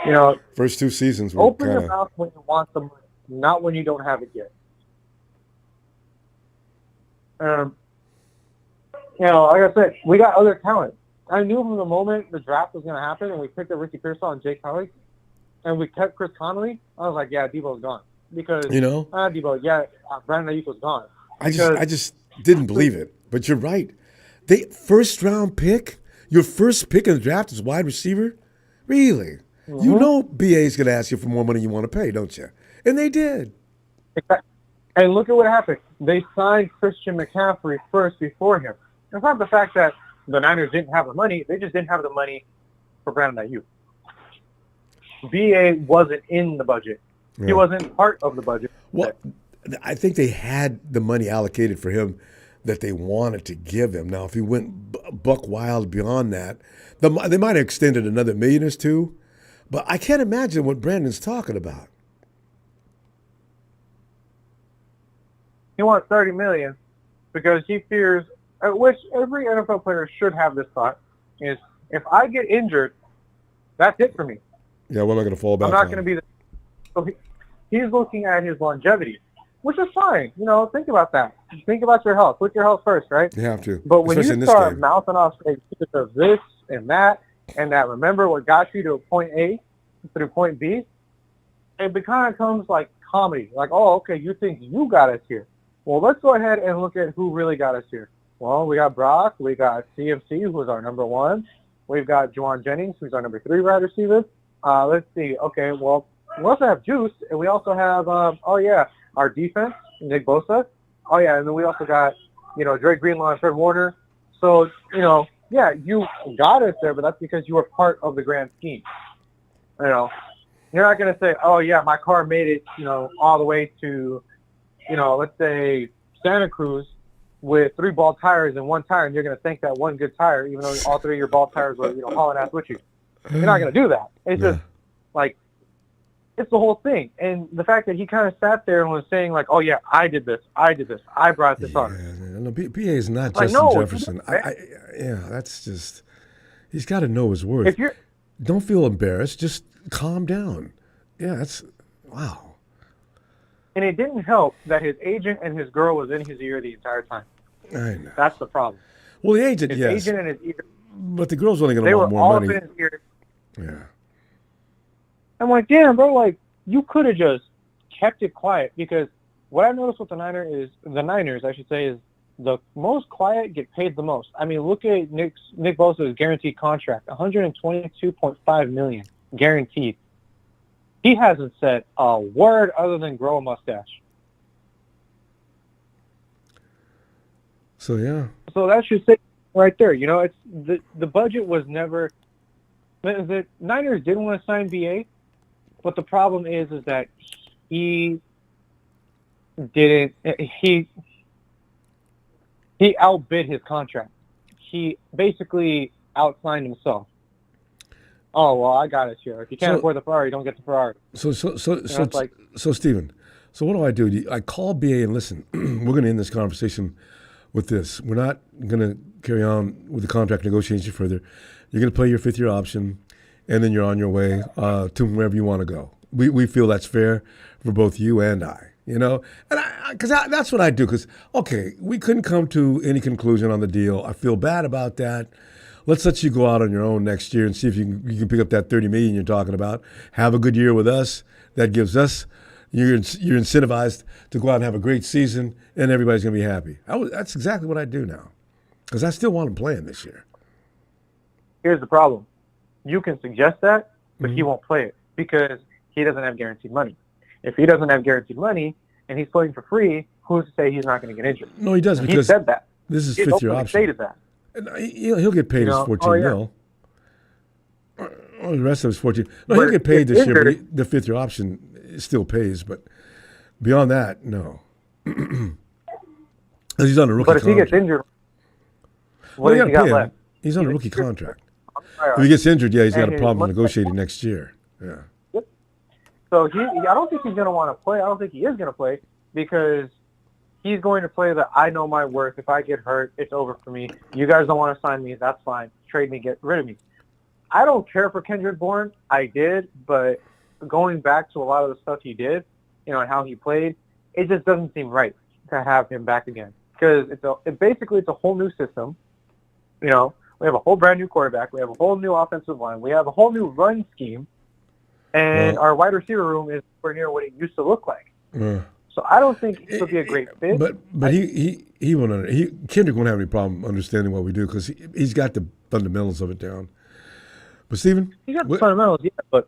You know, first 2 seasons were open your mouth when you want the money, not when you don't have it yet. You know, like I said, we got other talent. I knew from the moment the draft was going to happen and we picked up Ricky Pearsall and Jake Kelly and we kept Chris Connolly, I was like, yeah, Debo's gone. Because, Brandon Aiyuk was gone. I just didn't believe it. But you're right. First round pick? Your first pick in the draft is wide receiver? Really? Mm-hmm. You know BA's going to ask you for more money you want to pay, don't you? And they did. Exactly. And look at what happened. They signed Christian McCaffrey first before him. It's not the fact that the Niners didn't have the money. They just didn't have the money for Brandon Aiyuk. BA wasn't in the budget. Yeah. He wasn't part of the budget. Well, I think they had the money allocated for him that they wanted to give him. Now, if he went buck wild beyond that, they might have extended another $1 million or $2 million. But I can't imagine what Brandon's talking about. He wants $30 million because he fears, which every NFL player should have this thought, is if I get injured, that's it for me. Yeah, what am I going to fall back I'm not going to be so he's looking at his longevity, which is fine. You know, think about that. Think about your health. Put your health first, right? You have to. But when you start mouthing off of this and that, remember what got you to point A through point B, it kind of comes like comedy. Like, oh, okay, you think you got us here. Well, let's go ahead and look at who really got us here. Well, we got Brock. We got CMC, who's our number 1. We've got Juwan Jennings, who's our number 3 wide receiver. Let's see. Okay, well, we also have Juice, and we also have, our defense, Nick Bosa. Oh, yeah, and then we also got, Drake Greenlaw and Fred Warner. So, yeah, you got us there, but that's because you were part of the grand scheme. You're not going to say, oh, yeah, my car made it, all the way to, let's say Santa Cruz with 3 bald tires and 1 tire, and you're going to thank that 1 good tire, even though all 3 of your bald tires were, hauling ass with you. You're not going to do that. It's just, like, it's the whole thing. And the fact that he kind of sat there and was saying, like, oh, yeah, I did this, I brought this on. No, BA is not Justin Jefferson. That's just, he's got to know his worth. Don't feel embarrassed. Just calm down. Yeah, that's, wow. And it didn't help that his agent and his girl was in his ear the entire time. I know. That's the problem. Well, the agent, his yes. agent and his ear. But the girl's only going to want more money. They were all in his ear. Yeah. I'm like, damn, bro, like, you could have just kept it quiet, because what I noticed with the Niners, is the most quiet get paid the most. I mean, look at Nick Bosa's guaranteed contract, $122.5 million guaranteed. He hasn't said a word other than grow a mustache. So, yeah. So that should say right there. It's the budget was never. The Niners didn't want to sign BA, but the problem is that he didn't he outbid his contract. He basically outsigned himself. Oh well, I got it here. If you can't afford the Ferrari, don't get the Ferrari. So it's like, Steven, so what do? I call BA and listen. We're going to end this conversation with this. We're not going to carry on with the contract negotiation further. You're going to play your 5th-year option, and then you're on your way to wherever you want to go. We feel that's fair for both you and I. You know, and because that's what I do. Because okay, we couldn't come to any conclusion on the deal. I feel bad about that. Let's let you go out on your own next year and see if you can pick up that $30 million you're talking about. Have a good year with us. That gives us you're incentivized to go out and have a great season, and everybody's going to be happy. That's exactly what I do now, because I still want him playing this year. Here's the problem: you can suggest that, but he won't play it because he doesn't have guaranteed money. If he doesn't have guaranteed money and he's playing for free, who's to say he's not going to get injured? No, he doesn't. Because he said that. This is 5th-year option. Stated that. And he'll get paid his 14 mil. Or the rest of his 14. No, he'll get paid this year, but the 5th-year option still pays. But beyond that, no. He's on a rookie contract. But if he gets injured, what does he got left? He's on a rookie contract. If he gets injured, he's got a problem negotiating next year. Yeah. Yep. So I don't think he's going to want to play. I don't think he is going to play because he's going to play the I know my worth. If I get hurt, it's over for me. You guys don't want to sign me. That's fine. Trade me. Get rid of me. I don't care for Kendrick Bourne. I did, but going back to a lot of the stuff he did, and how he played, it just doesn't seem right to have him back again because it's a whole new system. We have a whole brand new quarterback. We have a whole new offensive line. We have a whole new run scheme, and our wide receiver room is nowhere near what it used to look like. So I don't think it would be a great fit. But he won't. Kendrick won't have any problem understanding what we do because he's got the fundamentals of it down. But Steven, he got the fundamentals, yeah. But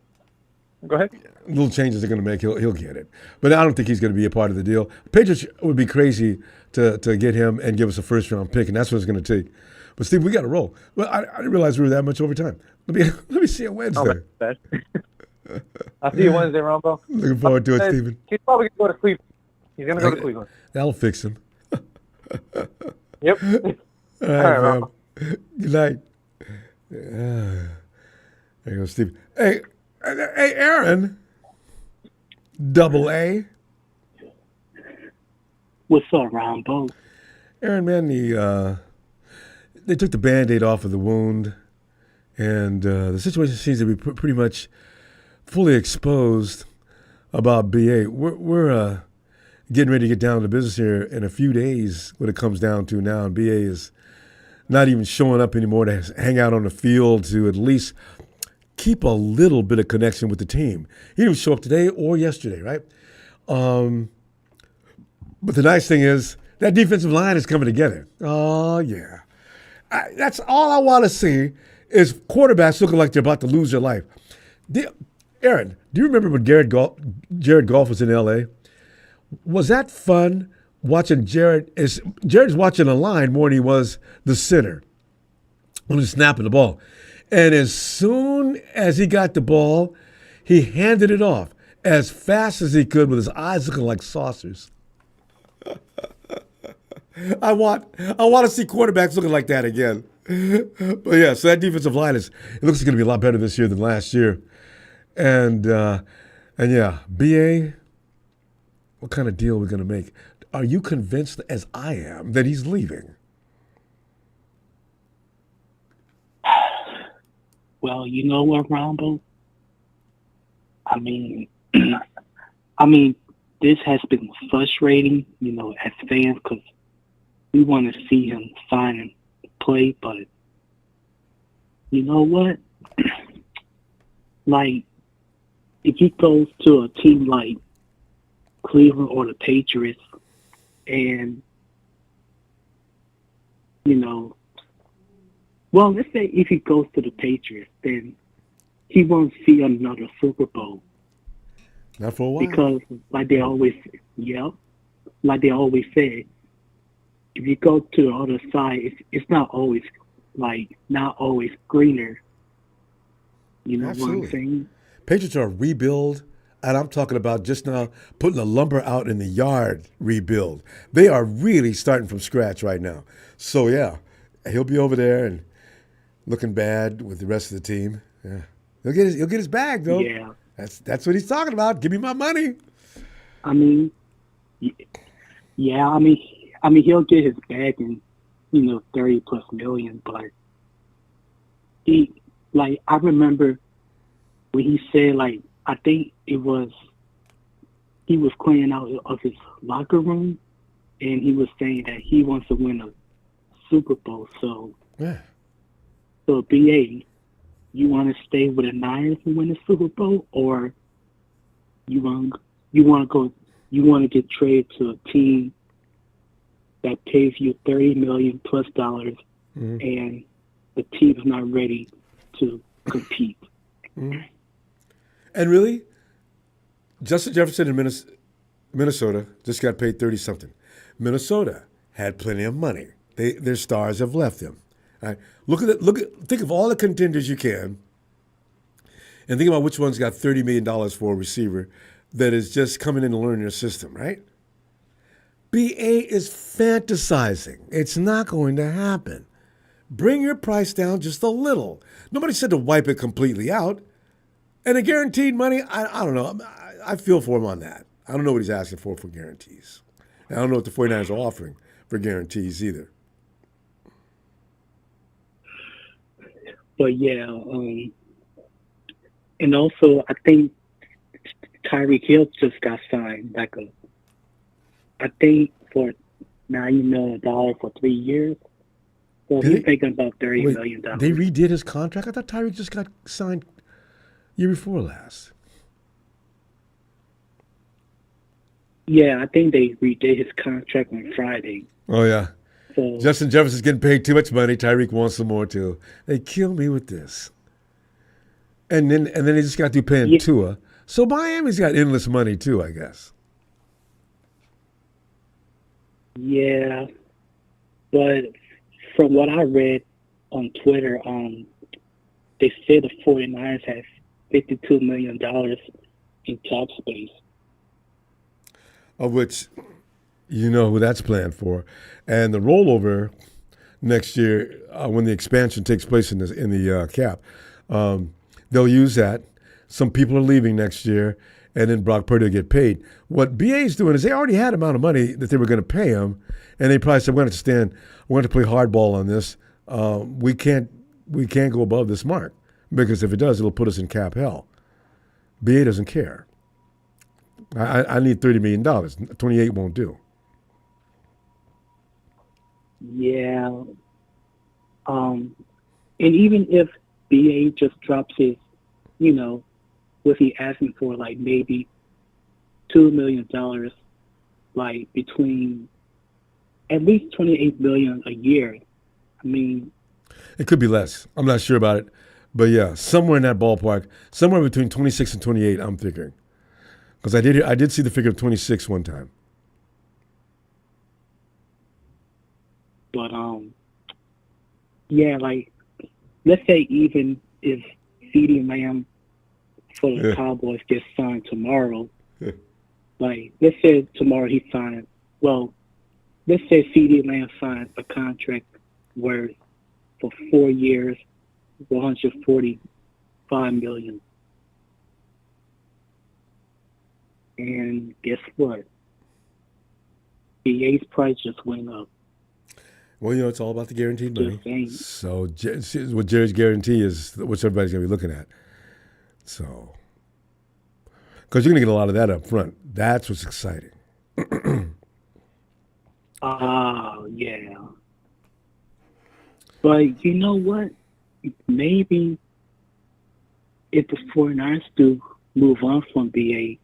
go ahead. Little changes they're going to make, he'll get it. But I don't think he's going to be a part of the deal. Patriots would be crazy to get him and give us a 1st-round pick, and that's what it's going to take. But Steve, we got to roll. Well, I didn't realize we were that much overtime. Let me see you Wednesday. I'll see you Wednesday, Ronbo. Looking forward to it, Steven. He's probably going to go to Cleveland. He's going to go to Cleveland. That'll fix him. Yep. All right, man. Good night. There you go, Steve. Hey, Aaron. Double A. What's up, Ronbo? Aaron, man, they took the Band-Aid off of the wound, and the situation seems to be pretty much fully exposed about BA. We're getting ready to get down to business here in a few days, what it comes down to now, and BA is not even showing up anymore to hang out on the field to at least keep a little bit of connection with the team. He didn't show up today or yesterday, right? But the nice thing is that defensive line is coming together. Oh, yeah. That's all I want to see is quarterbacks looking like they're about to lose their life. Aaron, do you remember when Jared Goff was in L.A.? Was that fun watching Jared? Jared's watching a line more than he was the center when he's snapping the ball. And as soon as he got the ball, he handed it off as fast as he could with his eyes looking like saucers. I want to see quarterbacks looking like that again. But yeah, so that defensive line looks like it's going to be a lot better this year than last year. And yeah, BA, what kind of deal are we going to make? Are you convinced, as I am, that he's leaving? Well, you know what, Ronbo? I mean, this has been frustrating, as fans, because we want to see him sign and play, but you know what? Like, if he goes to a team like Cleveland or the Patriots, and well, let's say if he goes to the Patriots, then he won't see another Super Bowl. Not for a while. Because, like they always say, if you go to the other side, it's not always greener. You know Absolutely. what I'm saying? Patriots are a rebuild And I'm talking about just now putting the lumber out in the yard rebuild. They are really starting from scratch right now. So, yeah, he'll be over there and looking bad with the rest of the team. Yeah. He'll get his bag, though. Yeah. That's what he's talking about. Give me my money. I mean, yeah. I mean, he'll get his bag in, 30+ million. But I remember when he said, I think it was he was cleaning out of his locker room, and he was saying that he wants to win a Super Bowl. So, Yeah. so BA, you want to stay with the Niners and win the Super Bowl, or you want to get traded to a team that pays you $30 million plus dollars, and the team's not ready to compete. And really, Justin Jefferson in Minnesota just got paid 30-something. Minnesota had plenty of money. Their stars have left them. All right? Think of all the contenders you can, and think about which one's got $30 million for a receiver that is just coming in to learn your system, right? BA is fantasizing. It's not going to happen. Bring your price down just a little. Nobody said to wipe it completely out. And the guaranteed money, I don't know. I feel for him on that. I don't know what he's asking for guarantees. And I don't know what the 49ers are offering for guarantees either. But yeah, and also I think Tyreek Hill just got signed I think for $90 million for 3 years. So he's making about $30 million. They redid his contract? I thought Tyreek just got signed year before last. Yeah, I think they redid his contract on Friday. Oh, yeah. So, Justin Jefferson's getting paid too much money. Tyreek wants some more, too. They kill me with this. And then they just got through paying Tua. So Miami's got endless money, too, I guess. yeah, but from what I read on Twitter, they said the 49ers have $52 million in cap space. Of which you know who that's planned for. And the rollover next year, when the expansion takes place in the cap, they'll use that. Some people are leaving next year, and then Brock Purdy will get paid. What BA's doing is they already had amount of money that they were going to pay him, and they probably said, we're going to play hardball on this. We can't go above this mark, because if it does, it'll put us in cap hell. BA doesn't care. I need $30 million. 28 won't do. Yeah. And even if BA just drops his, what's he asking for, maybe $2 million, between at least $28 million a year. I mean, it could be less. I'm not sure about it, but yeah, somewhere in that ballpark, somewhere between 26 and 28, I'm figuring. Because I did see the figure of 26 one time. But yeah, let's say even if CeeDee Lamb for the Cowboys gets signed tomorrow, let's say tomorrow he signed. Well, let's say CeeDee Lamb signs a contract worth for 4 years, $145 million. And guess what? BA's price just went up. Well, it's all about the guaranteed money. Just saying. So what Jerry's guarantee is what everybody's going to be looking at. So, because you're going to get a lot of that up front. That's what's exciting. Yeah. But you know what? Maybe if the 49ers do move on from BA,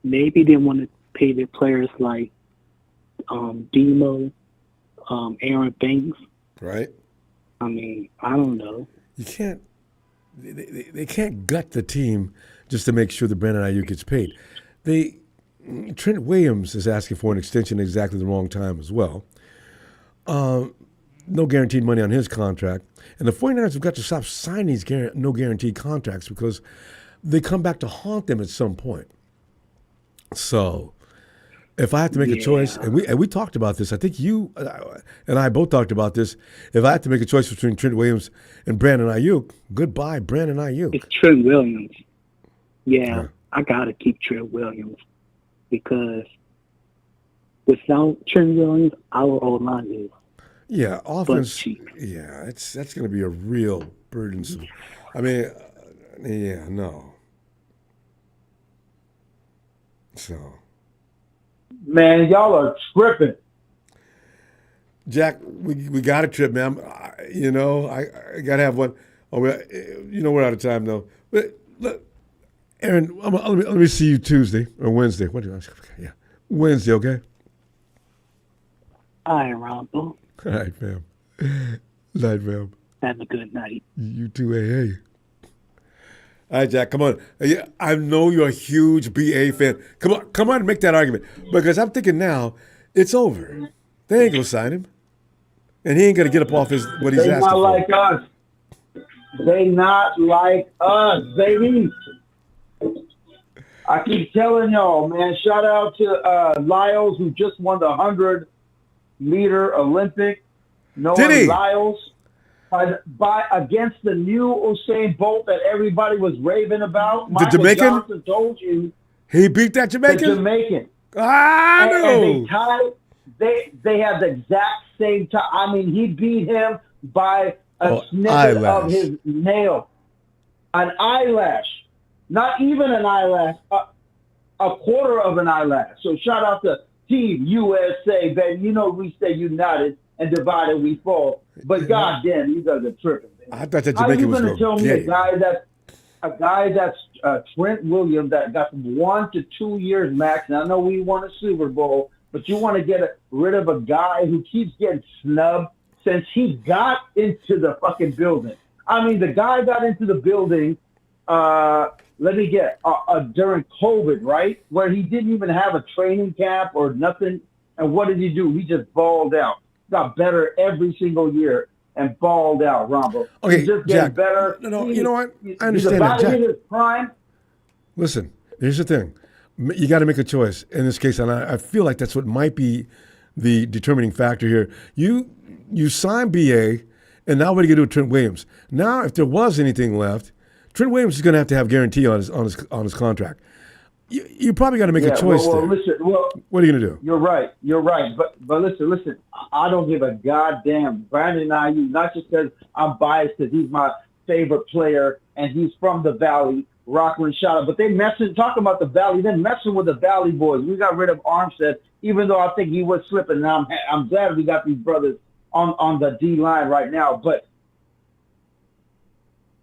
maybe they want to pay their players like Deebo, Aaron Banks. Right. I mean, I don't know. You can't. They can't gut the team just to make sure that Brandon Aiyuk gets paid. Trent Williams is asking for an extension at exactly the wrong time as well. No guaranteed money on his contract. And the 49ers have got to stop signing these no guaranteed contracts because they come back to haunt them at some point. So if I have to make a choice, and we talked about this, I think you and I both talked about this. If I have to make a choice between Trent Williams and Brandon Aiyuk, goodbye, Brandon Aiyuk. It's Trent Williams. Yeah, I gotta keep Trent Williams because without Trent Williams, our O-line is offense. cheap. Yeah, that's going to be a real burdensome. I mean, no. So, Man, y'all are tripping. Jack, we got a trip, man. I got to have one. Oh, we're out of time though. But look, Aaron, let me see you Tuesday or Wednesday. What do you? Yeah, Wednesday, okay. All right, Ronbo. All right, fam. Night, fam. Have a good night. You too, hey. All right, Jack, come on. I know you're a huge BA fan. Come on and make that argument. Because I'm thinking now, it's over. They ain't going to sign him. And he ain't going to get up off what he's They asking not for. like us. They not like us, baby. I keep telling y'all, man, shout out to Lyles, who just won the 100-meter Olympic. Did he? Lyles. Against the new Usain Bolt that everybody was raving about. The Michael Jamaican? Johnson told you. He beat that The Jamaican? Jamaican. I know. And they tied. They had the exact same time. I mean, he beat him by a snippet eyelash. of his nail. An eyelash. Not even an eyelash. A quarter of an eyelash. So shout out to Team USA, baby. You know we stay united and divided we fall. But goddamn, you guys are tripping, man. I thought that How you Jamaican was going to going tell to me get a guy that's Trent Williams that got 1 to 2 years max? And I know we won a Super Bowl, but you want to get rid of a guy who keeps getting snubbed since he got into the fucking building. I mean, the guy got into the building, during COVID, right? Where he didn't even have a training camp or nothing. And what did he do? He just balled out. Got better every single year and balled out, Ronbo. Okay, He's just Jack. getting better. No, you know what? I understand he's about that, to Jack. hit his prime. Listen, here's the thing. You got to make a choice in this case, and I feel like that's what might be the determining factor here. You sign BA, and now what are you going to do with Trent Williams? Now, if there was anything left, Trent Williams is going to have guarantee on his contract. You probably got to make a choice there. Listen, What are you going to do? You're right. But listen. I don't give a goddamn. Brandon Aiyuk, not just because I'm biased because he's my favorite player and he's from the Valley, Rockland shout out. But they talking about the Valley, then messing with the Valley boys. We got rid of Armstead, even though I think he was slipping. And I'm glad we got these brothers on the D-line right now. But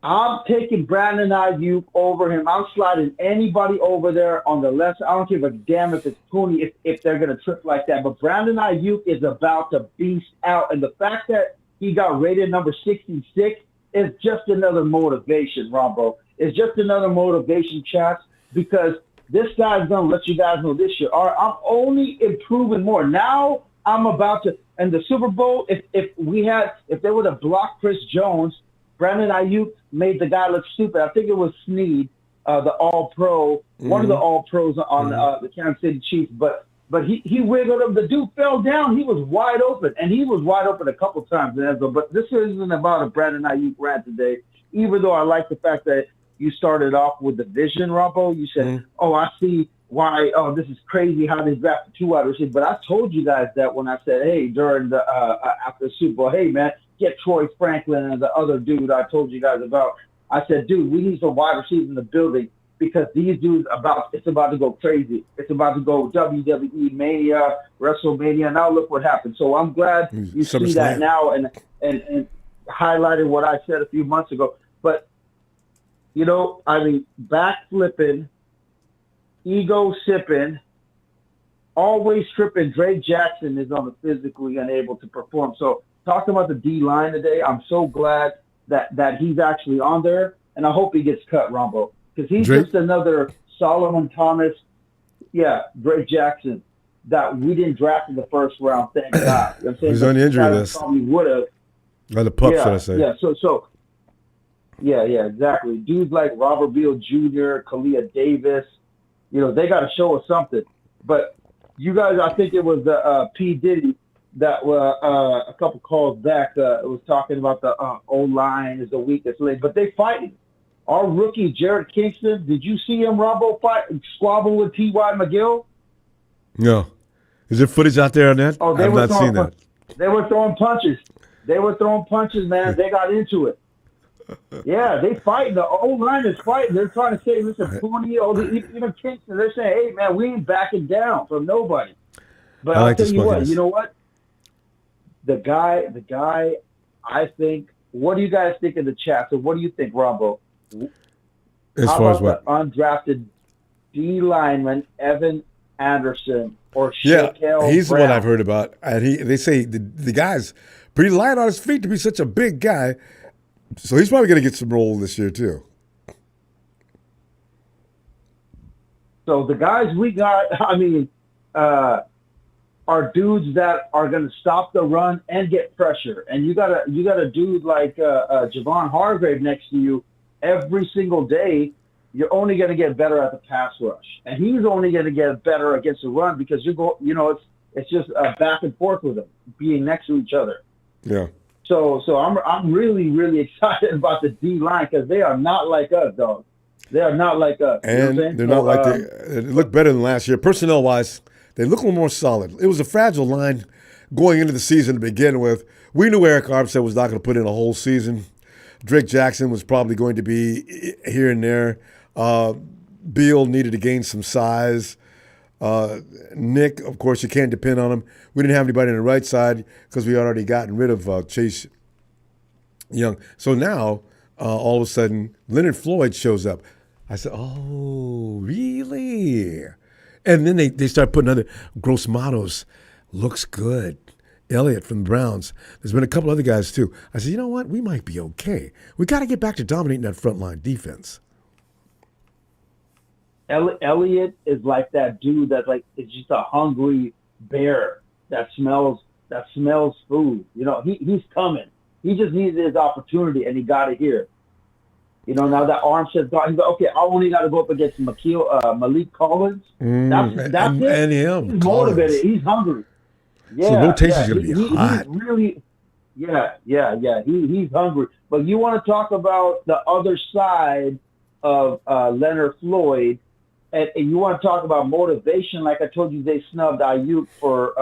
I'm taking Brandon Aiyuk over him. I'm sliding anybody over there on the left. I don't give a damn if it's Cooney, if they're going to trip like that. But Brandon Aiyuk is about to beast out. And the fact that he got rated number 66 is just another motivation, Ronbo. It's just another motivation, chats, because this guy's going to let you guys know this year. I'm only improving more. Now I'm about to – and the Super Bowl, if they would have blocked Chris Jones – Brandon Aiyuk made the guy look stupid. I think it was Snead, the All-Pro, one of the All-Pros on the Kansas City Chiefs. But he wiggled him. The dude fell down. He was wide open, and he was wide open a couple times. But this isn't about a Brandon Aiyuk rant today, even though I like the fact that you started off with the vision, Ronbo. You said, I see why, this is crazy how they drafted 2 wide receivers. But I told you guys that when I said, hey, during the after the Super Bowl, hey, man, get Troy Franklin and the other dude I told you guys about. I said, dude, we need some wide receivers in the building because these dudes it's about to go crazy. It's about to go WWE Mania, WrestleMania. Now look what happened. So I'm glad you see that now and highlighted what I said a few months ago. But, backflipping, ego sipping, always tripping. Drake Jackson is on the physically unable to perform. So talking about the D-line today, I'm so glad that he's actually on there, and I hope he gets cut, Ronbo, because he's just another Solomon Thomas, Drake Jackson, that we didn't draft in the first round, thank God. You know what I'm saying? He's on the injury list. Probably would have. Or the pup, should I say. Yeah, exactly. Dudes like Robert Beal Jr., Kalia Davis, They got to show us something. But you guys, I think it was P. Diddy that a couple calls back was talking about the O-line is the weakest link. But they fighting. Our rookie, Jared Kingston, did you see him, Ronbo, squabble with T.Y. McGill? No. Is there footage out there on that? Oh, I've not seen that. They were throwing punches. Man. They got into it. Yeah, they fighting. The old line is fighting. They're trying to say, listen, even Kingston, they're saying, hey, man, we ain't backing down from nobody. But I'll tell you what, you know what? The guy, I think, what do you guys think in the chat? So what do you think, Ronbo? As far as what? The undrafted D-lineman, Evan Anderson, or Shaquille he's Brown? the one I've heard about. And they say the guy's pretty light on his feet to be such a big guy. So he's probably going to get some role this year, too. So the guys we got, are dudes that are going to stop the run and get pressure. And you got a dude like Javon Hargrave next to you every single day. You're only going to get better at the pass rush, and he's only going to get better against the run because it's just back and forth with them being next to each other. Yeah. So I'm really, really excited about the D line because they are not like us, dog. They are not like us. And they're not like they look better than last year. Personnel wise, they look a little more solid. It was a fragile line going into the season to begin with. We knew Eric Armstead was not going to put in a whole season. Drake Jackson was probably going to be here and there. Beal needed to gain some size. Nick, of course, you can't depend on him. We didn't have anybody on the right side because we had already gotten rid of Chase Young. So now, all of a sudden, Leonard Floyd shows up. I said, oh, really? And then they start putting other Gross-Matos. Looks good. Elliott from the Browns. There's been a couple other guys, too. I said, you know what? We might be okay. We got to get back to dominating that front line defense. Elliott is like that dude that's like it's just a hungry bear that smells food. He's coming. He just needed his opportunity and he got it here. Now that Armstead's gone, he's like, okay, I only got to go up against Malik Collins. That's it. And him. He's motivated. He's hungry. Yeah, so rotation's going to be hot. He's really, he's hungry. But you want to talk about the other side of Leonard Floyd. And you want to talk about motivation, like I told you, they snubbed Aiyuk for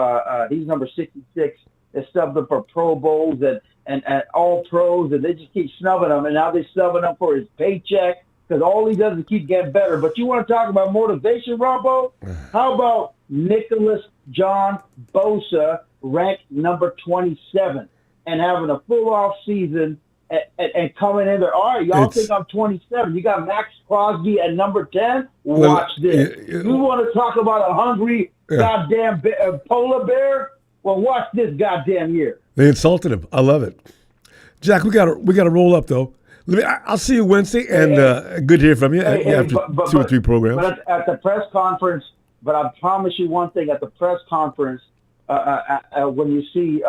he's number 66. They snubbed him for Pro Bowls and all pros, and they just keep snubbing him. And now they're snubbing him for his paycheck because all he does is keep getting better. But you want to talk about motivation, Ronbo? How about Nicholas John Bosa, ranked number 27, and having a full off season and coming in there? All right, y'all think I'm 27. You got Max Crosby at number 10? Watch this. You want to talk about a hungry goddamn polar bear? Well, watch this goddamn year. They insulted him. I love it. Jack, we got to roll up, though. I'll see you Wednesday, and good to hear from you after 2 or 3 programs. But at the press conference, but I promise you one thing, at the press conference, when you see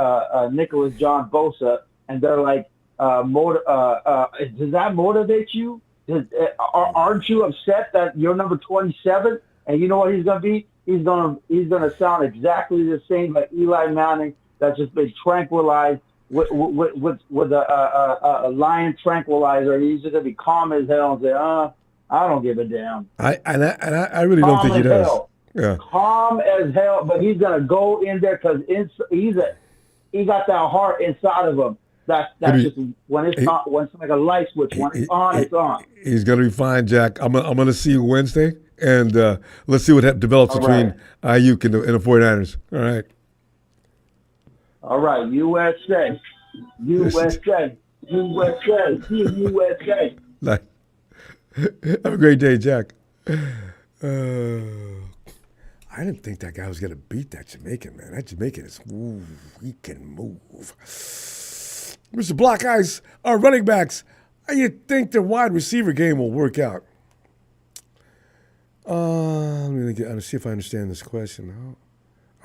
Nicholas John Bosa, and they're like, does that motivate you? Aren't you upset that you're number 27? And you know what he's going to be? He's going to sound exactly the same like Eli Manning, that's just been tranquilized with a lion tranquilizer. He's just going to be calm as hell and say, I don't give a damn. I really don't think he does. Hell. Yeah. Calm as hell, but he's going to go in there because he got that heart inside of him. That's just when it's like a light switch. When it's on, it's on. He's going to be fine, Jack. I'm going to see you Wednesday, and let's see what develops between Aiyuk and the 49ers. All right. All right, USA. Have a great day, Jack. I didn't think that guy was going to beat that Jamaican, man. That Jamaican is, he can move. Mr. Block Ice, our running backs, how do you think their wide receiver game will work out? Let me see if I understand this question.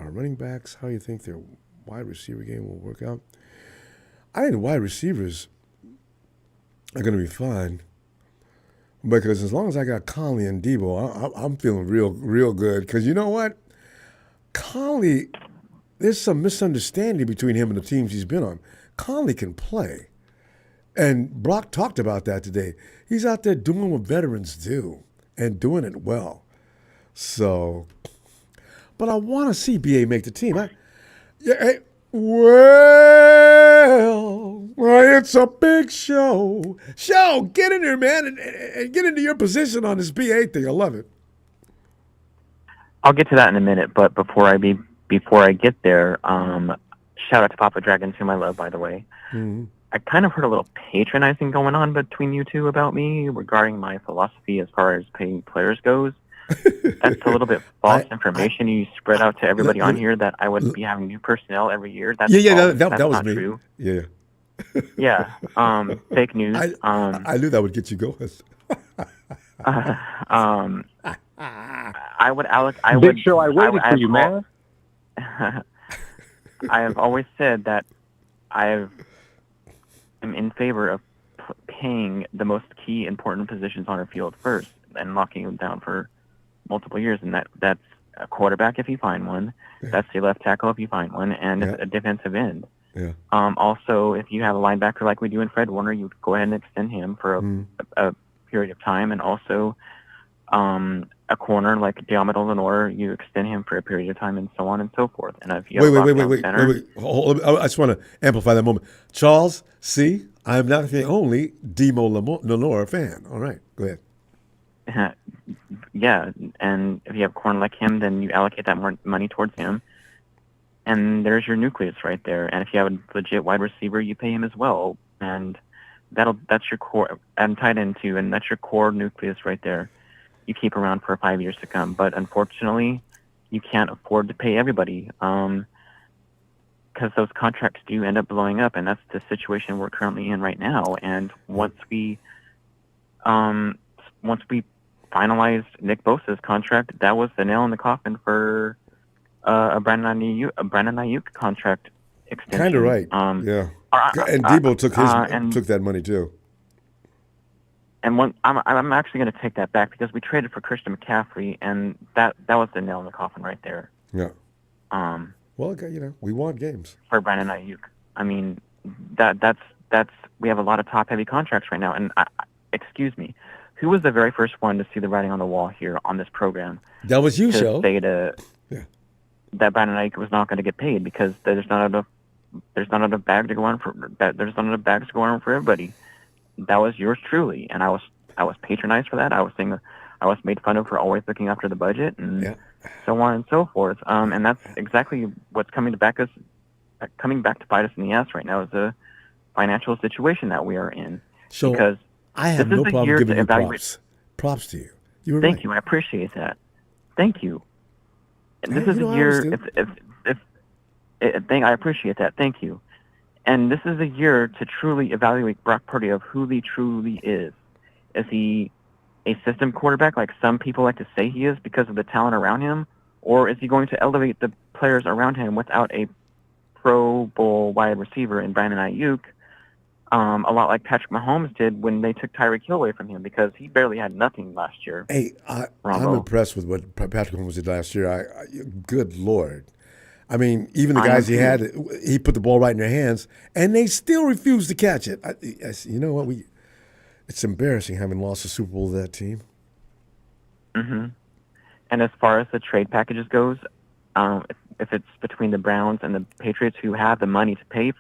Our running backs, how do you think their wide receiver game will work out? I think the wide receivers are going to be fine. Because as long as I got Conley and Deebo, I'm feeling real good. Because you know what? Conley, there's some misunderstanding between him and the teams he's been on. Conley can play. And Brock talked about that today. He's out there doing what veterans do and doing it well. So, but I want to see BA make the team. It's a big show. Get in there, man, and get into your position on this BA thing. I love it. I'll get to that in a minute, but before I get there, shout out to Papa Dragon, whom I love, by the way. Mm-hmm. I kind of heard a little patronizing going on between you two about me regarding my philosophy as far as paying players goes. That's a little bit false information you spread out to everybody on here that I would be having new personnel every year. That's false. That was not me. True. Yeah. Yeah. Fake news. I knew that would get you going. I would Big Show, I waited for you, man. I have always said that I am in favor of paying the most key important positions on our field first and locking them down for multiple years, and that's a quarterback if you find one, that's a left tackle if you find one, and a defensive end. Yeah. Also, if you have a linebacker like we do in Fred Warner, you go ahead and extend him for a period of time, and also a corner like Diamond Lenore, you extend him for a period of time, and so on and so forth. And if you wait. Hold on. I just want to amplify that moment. Charles, see, I'm not the only Deebo Lenore fan. All right, go ahead. Yeah, and if you have a corner like him, then you allocate that more money towards him. And there's your nucleus right there. And if you have a legit wide receiver, you pay him as well. And that's your core. And tied into, and that's your core nucleus right there. You keep around for 5 years to come. But unfortunately, you can't afford to pay everybody because those contracts do end up blowing up, and that's the situation we're currently in right now. And once we finalized Nick Bosa's contract, that was the nail in the coffin for a Brandon Aiyuk contract extension. Kind of right. Yeah. And Deebo took that money too. And I'm actually going to take that back because we traded for Christian McCaffrey, and that was the nail in the coffin right there. Yeah. Well, we want games for Brandon Aiyuk. I mean, that's we have a lot of top-heavy contracts right now. And excuse me, who was the very first one to see the writing on the wall here on this program? That was you, Show. Say that Brandon Aiyuk was not going to get paid because there's not enough bags to go around for everybody. That was yours truly, and I was patronized for that. I was made fun of for always looking after the budget and so on and so forth. And that's exactly what's coming back to bite us in the ass right now is the financial situation that we are in. So because I have no problem giving you props. Props to you. You were right. Thank you. I appreciate that. Thank you. And this is a year. I appreciate that. Thank you. And this is a year to truly evaluate Brock Purdy of who he truly is. Is he a system quarterback like some people like to say he is because of the talent around him? Or is he going to elevate the players around him without a Pro Bowl wide receiver in Brandon Aiyuk? A lot like Patrick Mahomes did when they took Tyreek Hill away from him because he barely had nothing last year. Hey, I'm impressed with what Patrick Mahomes did last year. Good Lord. I mean, even the guys he had, he put the ball right in their hands, and they still refused to catch it. You know what? It's embarrassing having lost the Super Bowl to that team. Mm-hmm. And as far as the trade packages goes, if it's between the Browns and the Patriots who have the money to pay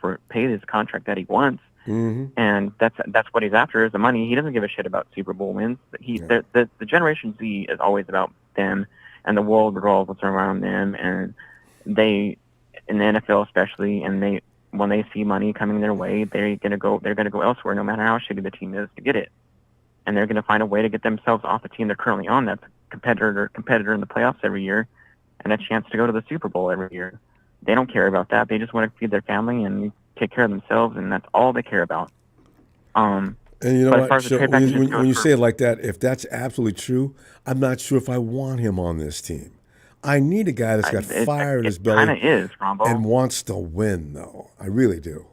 his contract that he wants, and that's what he's after is the money. He doesn't give a shit about Super Bowl wins. The Generation Z is always about them, and the world revolves around them, and they, in the NFL especially, and when they see money coming their way, they're gonna go elsewhere, no matter how shitty the team is, to get it, and they're gonna find a way to get themselves off the team they're currently on, that's a competitor in the playoffs every year, and a chance to go to the Super Bowl every year. They don't care about that. They just want to feed their family and take care of themselves, and that's all they care about. And you know what? So when you say it like that, if that's absolutely true, I'm not sure if I want him on this team. I need a guy that's got fire in his belly. It kind of is, Ronbo. And wants to win, though. I really do.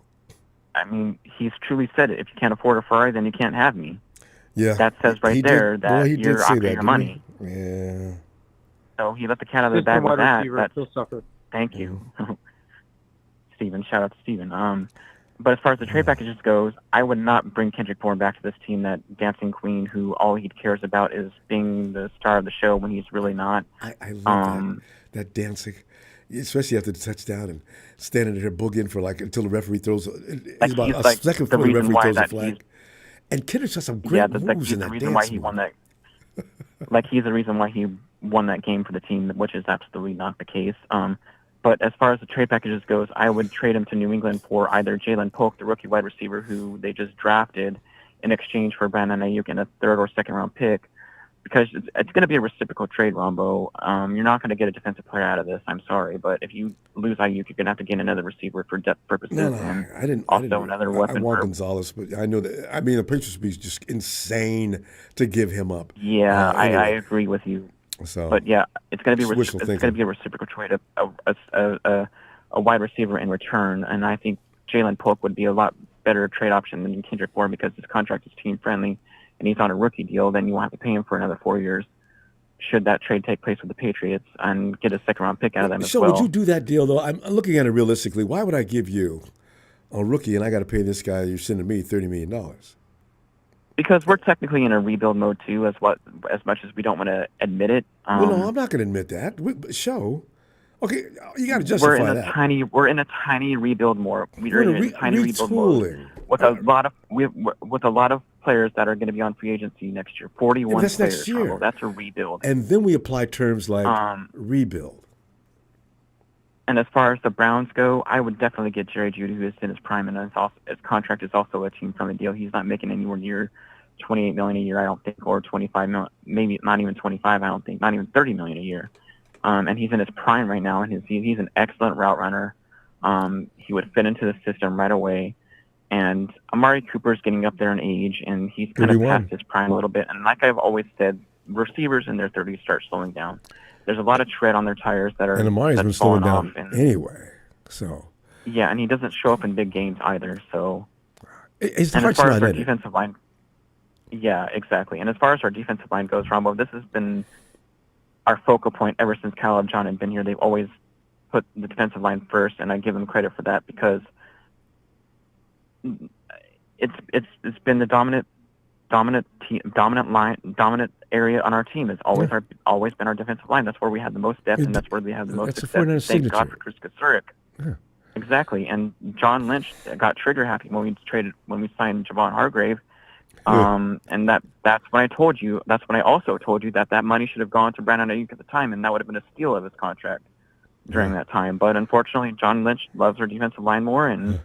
I mean, he's truly said it. If you can't afford a Ferrari, then you can't have me. Yeah. That says right He there did, that boy, he did you're say after that, your didn't money. he? Yeah. So he let the cat out of the System bag with wide that. receiver, That's, still sucker. thank you. Steven, shout out to Steven. But as far as the trade packages goes, I would not bring Kendrick Bourne back to this team, that dancing queen who all he cares about is being the star of the show when he's really not. I love that dancing, especially after the touchdown and standing there boogieing for until the referee throws. It's about a second the before the reason referee why throws a that flag. And Kendrick's got some yeah, great moves he's in the that reason why dance he move. won that. He's the reason why he won that game for the team, which is absolutely not the case. But as far as the trade packages goes, I would trade him to New England for either Jalen Polk, the rookie wide receiver who they just drafted, in exchange for Brandon Aiyuk and a third or second round pick, because it's going to be a reciprocal trade, Ronbo. You're not going to get a defensive player out of this. I'm sorry, but if you lose Aiyuk, you're going to have to get another receiver for depth purposes. No, and I didn't. another weapon. I want Gonzalez, but I know that. I mean, the Patriots would be just insane to give him up. Yeah, Anyway. I agree with you. So, but yeah, it's going to be wishful thinking. it's going to be a reciprocal trade, a wide receiver in return, and I think Jalen Polk would be a lot better trade option than Kendrick Bourne because his contract is team friendly, and he's on a rookie deal. Then you won't have to pay him for another 4 years. Should that trade take place with the Patriots and get a second round pick out of them as well? Would you do that deal though? I'm looking at it realistically. Why would I give you a rookie and I got to pay this guy you're sending me $30 million? Because we're technically in a rebuild mode too, as much as we don't want to admit it. Well, no, I'm not going to admit that. Okay, you got to justify that. We're in a tiny rebuild mode. We're in a tiny rebuild mode with a lot of players that are going to be on free agency next year. 41 that's players. Next year. That's a rebuild. And then we apply terms like rebuild. And as far as the Browns go, I would definitely get Jerry Jeudy, who is in his prime, and his contract is also a team-friendly deal. He's not making anywhere near $28 million a year, I don't think, or $25 million, maybe not even $25, I don't think, not even $30 million a year. And he's in his prime right now, and he's an excellent route runner. He would fit into the system right away. And Amari Cooper's getting up there in age, and he's kind of past his prime a little bit. And like I've always said, receivers in their 30s start slowing down. There's a lot of tread on their tires that are and Amari's been slowing down anyway. So yeah, and he doesn't show up in big games either. So and as far as our defensive line, yeah, exactly. And as far as our defensive line goes, Ronbo, this has been our focal point ever since Kyle and John have been here. They've always put the defensive line first, and I give them credit for that because it's been the dominant area on our team. It's always been our defensive line. That's where we had the most depth, and that's where we had the most success. Thank God for Chris Kasurek. Yeah. Exactly. And John Lynch got trigger happy when we signed Javon Hargrave. And that's when I told you. That's when I also told you that money should have gone to Brandon Aiyuk at the time, and that would have been a steal of his contract during that time. But unfortunately, John Lynch loves our defensive line more, and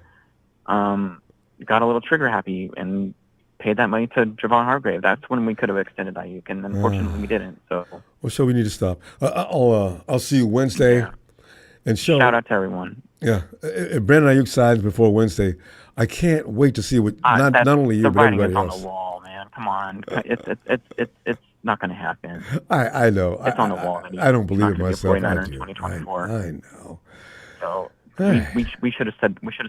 got a little trigger happy and paid that money to Javon Hargrave. That's when we could have extended Aiyuk, and unfortunately we didn't. So we need to stop. I'll see you Wednesday. Yeah. And shout out to everyone. Yeah, if Brandon Aiyuk signs before Wednesday, I can't wait to see what not only you but everybody else. The writing is on the wall, man. Come on, it's not going to happen. I know. It's on the wall. I don't believe it myself. I do. 2024. I know. So we should have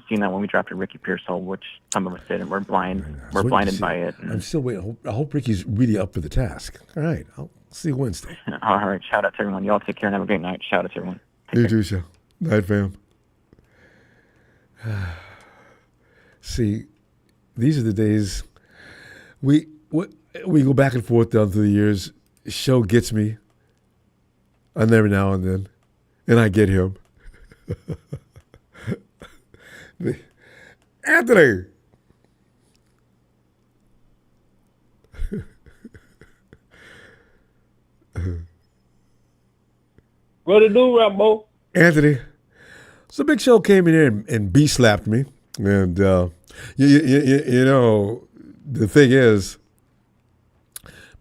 seen that when we drafted Ricky Pearsall, which some of us did, and we're blinded by it. I'm still waiting. I hope Ricky's really up for the task. All right, I'll see you Wednesday. All right, shout out to everyone. Y'all take care and have a great night. Shout out to everyone. You too, Show. Night, fam. See, these are the days we go back and forth down through the years. Show gets me, and every now and then, and I get him. Anthony. What to do, Ronbo? Anthony. So Big Show came in here and B-slapped me. And, you know, the thing is,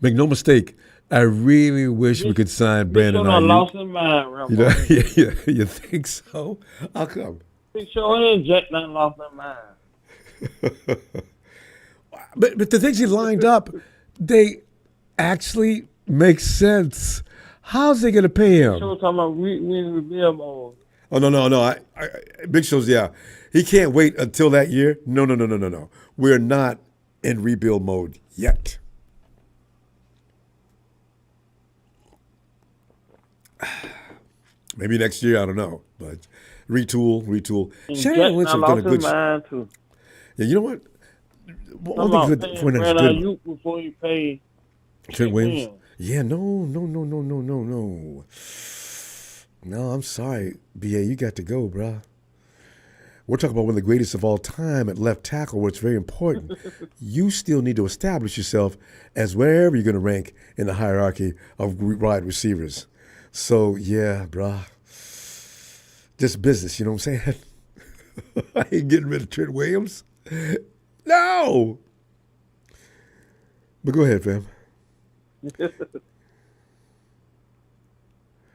make no mistake, I really wish we could sign Brandon Aiyuk. Lost his mind, Ronbo. You think so? How come? Big Show ain't Jack done lost his mind. But the things he lined up, they actually make sense. How's they going to pay him? Show talking about we in rebuild mode. Oh, no. Big Show's, yeah. He can't wait until that year. No. We're not in rebuild mode yet. Maybe next year, I don't know. But retool. And Shannon Jackson Lynch has done a lost his good. mind too. Yeah, you know what? One Talking thing about good paying 49ers Brandon good. Aiyuk before you pay Trent Williams. Williams. Yeah, no. No, I'm sorry, BA. You got to go, bruh. We're talking about one of the greatest of all time at left tackle, where it's very important. You still need to establish yourself as wherever you're going to rank in the hierarchy of wide receivers. So, yeah, bruh. Just business, you know what I'm saying? I ain't getting rid of Trent Williams. No! But go ahead, fam.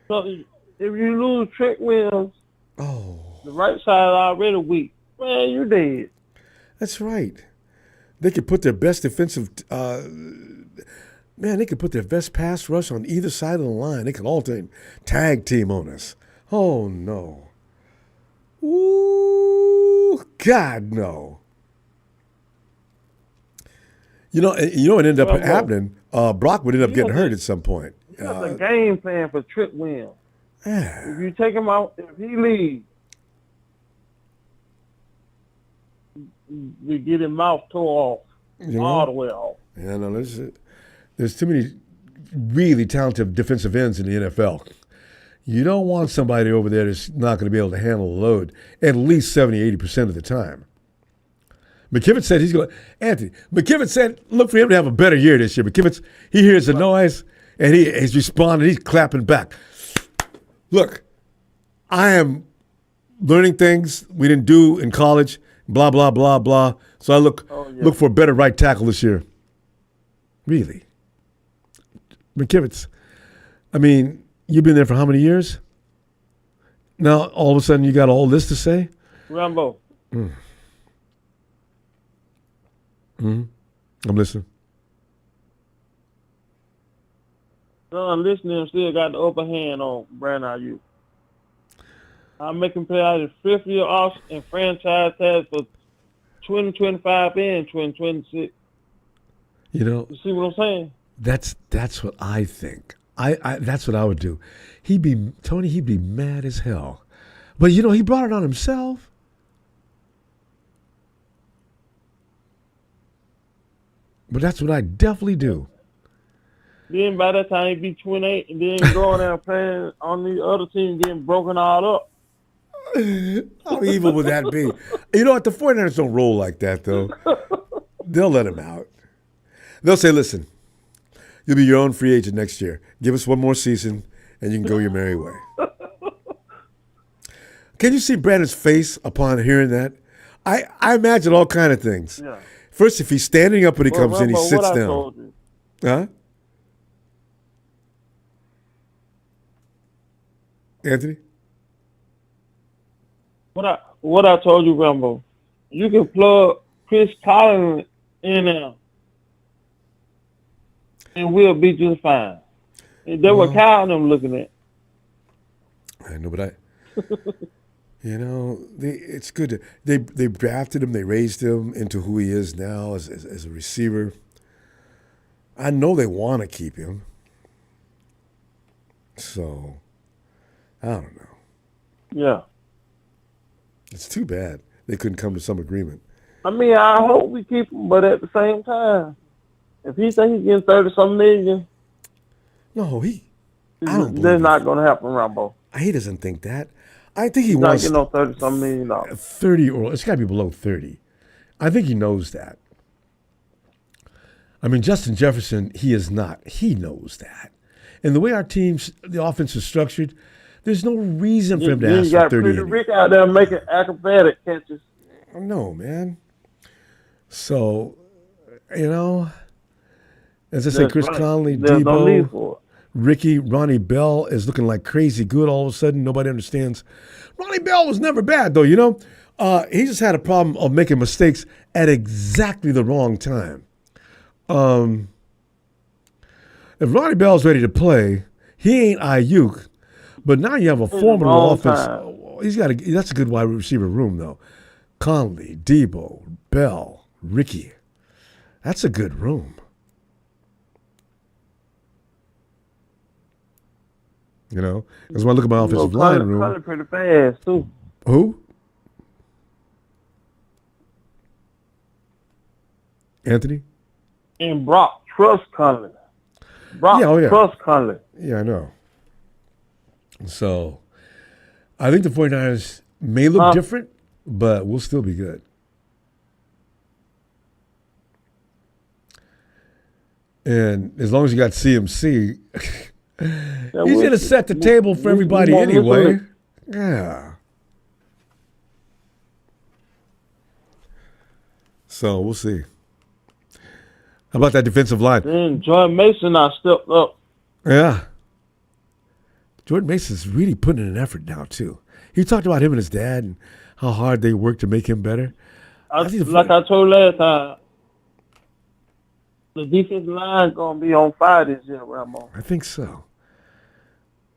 So if you lose Trent Williams, Oh, the right side already weak. Man, you dead. that's right. They could put their best defensive, they could put their best pass rush on either side of the line. They could all tag team on us. Oh, no. Ooh, God, no. You know what ended up happening? Brock would end up getting hurt at some point. That's a game plan for Trent Williams. Yeah. If you take him out, if he leaves, we get his mouth tore off, all the way off. Yeah, no, there's too many really talented defensive ends in the NFL. You don't want somebody over there that's not going to be able to handle the load at least 70, 80% of the time. McKivitz said he's going to, Anthony, McKivitz said, look for him to have a better year this year. McKivitz, he hears the noise and he's responding, he's clapping back. Look, I am learning things we didn't do in college, blah, blah, blah, blah. So I look for a better right tackle this year. Really? McKivitz, I mean, you've been there for how many years? Now, all of a sudden, you got all this to say? Ronbo. I'm listening. Son, listening still got the upper hand on Brandon Aiyuk. I'm making play out his fifth year off and franchise tag for 2025 and 2026. You know, You see what I'm saying? that's what I think. I that's what I would do. He'd be mad as hell. But you know, he brought it on himself. But that's what I definitely do. Then by that time he'd be 28 and then going out playing on the other team getting broken all up. How evil would that be? You know what? The 49ers don't roll like that, though. They'll let him out. They'll say, listen, you'll be your own free agent next year. Give us one more season, and you can go your merry way. Can you see Brandon's face upon hearing that? I imagine all kind of things. Yeah. First, if he's standing up when he comes in, he Ronbo, sits what I down. told you. Huh? Anthony? What I told you, Ronbo, you can plug Chris Collins in there, and we'll be just fine. And that's what Kyle and them looking at. I know, but you know, it's good. They drafted him, they raised him into who he is now as a receiver. I know they want to keep him. So, I don't know. Yeah. It's too bad they couldn't come to some agreement. I mean, I hope we keep him, but at the same time, if he thinks he's getting 30-something million, No, I don't believe that's not going to happen, Ronbo. He doesn't think that. I think he He's not wants getting no $30-something million. 30 or it's got to be below 30. I think he knows that. I mean, Justin Jefferson, he is not. He knows that. And the way our teams, the offense is structured, there's no reason for him to ask You got for 30. Pretty Rick out there making acrobatic catches. No, man. So, you know, as I say, That's Chris right. Conley, There's no need Deebo, for it. Ricky, Ronnie Bell is looking like crazy good all of a sudden. Nobody understands. Ronnie Bell was never bad, though, you know. He just had a problem of making mistakes at exactly the wrong time. If Ronnie Bell's ready to play, he ain't Aiyuk. But now you have a formidable offense. That's a good wide receiver room, though. Conley, Deebo, Bell, Ricky. That's a good room. You know, that's why I look at my offensive Color, line room. Color pretty fast too. Who? Anthony? And Brock trust Color. Brock trust Color. Yeah, I know. So, I think the 49ers may look different, but we'll still be good. And as long as you got CMC, he's going to set the table for everybody anyway. Yeah. So, we'll see. How about that defensive line? Then Jordan Mason I stepped up. Yeah. Jordan Mason's really putting in an effort now, too. He talked about him and his dad and how hard they work to make him better. Like I told last time, the defensive line going to be on fire this year, Rambo. I think so.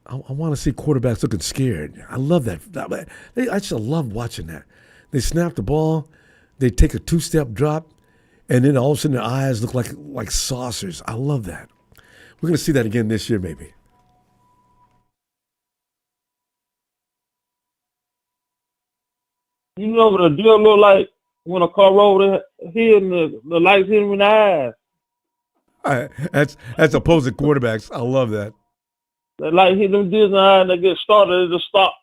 I want to see quarterbacks looking scared. I love that. I just love watching that. They snap the ball, they take a two-step drop, and then all of a sudden their eyes look like saucers. I love that. We're going to see that again this year, maybe. You know what a deal look like when a car roll the hill and the lights hit him in the eyes? That's opposing quarterbacks. I love that. The light hit them deals in the eye and they get started, they just stop.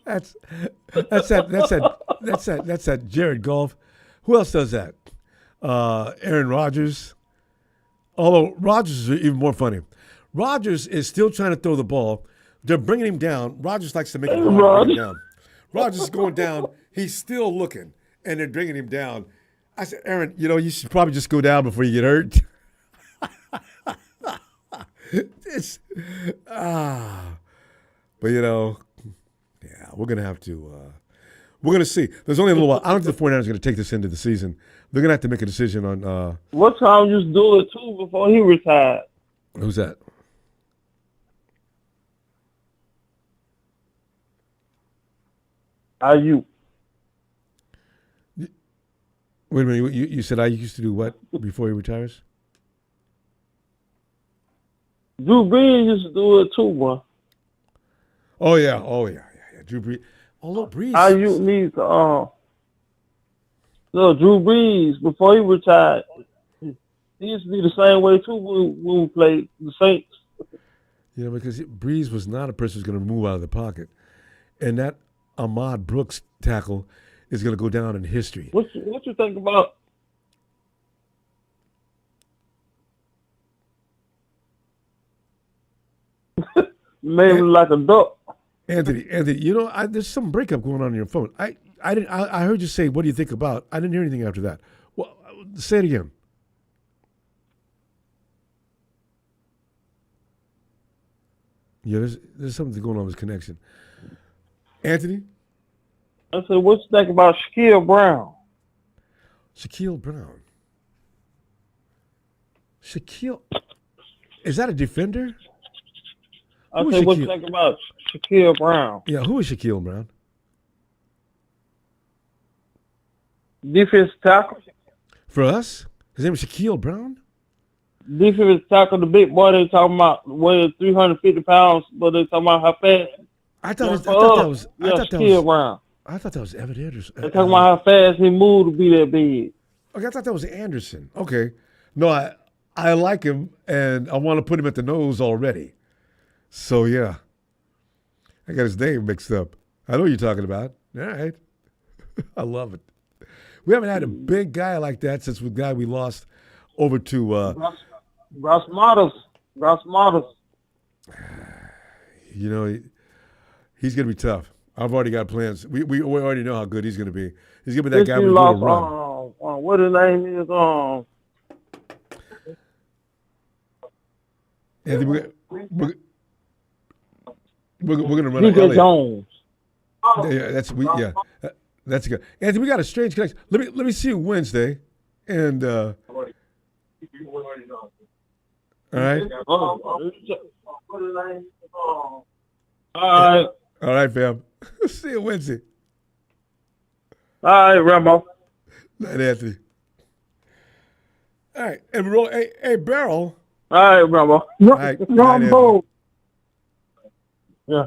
That's that Jared Goff. Who else does that? Aaron Rodgers. Although Rodgers is even more funny. Rodgers is still trying to throw the ball. They're bringing him down. Rodgers likes to make him down. Rodgers is going down. He's still looking, and they're bringing him down. I said, Aaron, you should probably just go down before you get hurt. But yeah, we're gonna have to. We're gonna see. There's only a little while. I don't think the 49ers are gonna take this into the season. They're gonna have to make a decision on. What time used to do it too before he retired? Who's that? Aiyuk. Wait a minute. You said Aiyuk used to do what before he retires? Drew Brees used to do it too, boy. Oh yeah. Drew Brees. Although Brees. Aiyuk needs to. No, Drew Brees before he retired, he used to be the same way too when we played the Saints. Because Brees was not a person who's going to move out of the pocket, and that Ahmad Brooks tackle is going to go down in history. What you think about? Made him like a duck. Anthony, there's some breakup going on your phone. I heard you say, "What do you think about?" I didn't hear anything after that. Well, say it again. Yeah, there's something going on with connection. Anthony? I said, what you think about Shaquille Brown? Shaquille Brown. Is that a defender? I said, what you think about Shaquille Brown? Yeah, who is Shaquille Brown? Defensive tackle. For us? His name is Shaquille Brown? Defensive tackle, the big boy they talking about weighing 350 pounds, but they talking about how fast. I thought that was Brown. I thought that was Evan Anderson. They talking about how fast he moved to be that big. Okay, I thought that was Anderson. Okay. No, I like him, and I want to put him at the nose already. So, yeah. I got his name mixed up. I know what you're talking about. All right. I love it. We haven't had a big guy like that since the guy we lost over to Gross-Matos. He's going to be tough. I've already got plans. We already know how good he's going to be. He's going to be that guy who's going to run. What his name is? Anthony, we're going to run Elliott. Jones. Yeah, that's good. Anthony, we got a strange connection. Let me see you Wednesday, and all right. All right, fam. See you Wednesday. All right, Rambo. Night, Anthony. All right, and roll. Hey, Beryl. All right, Ronbo. right, Ronbo, Yeah.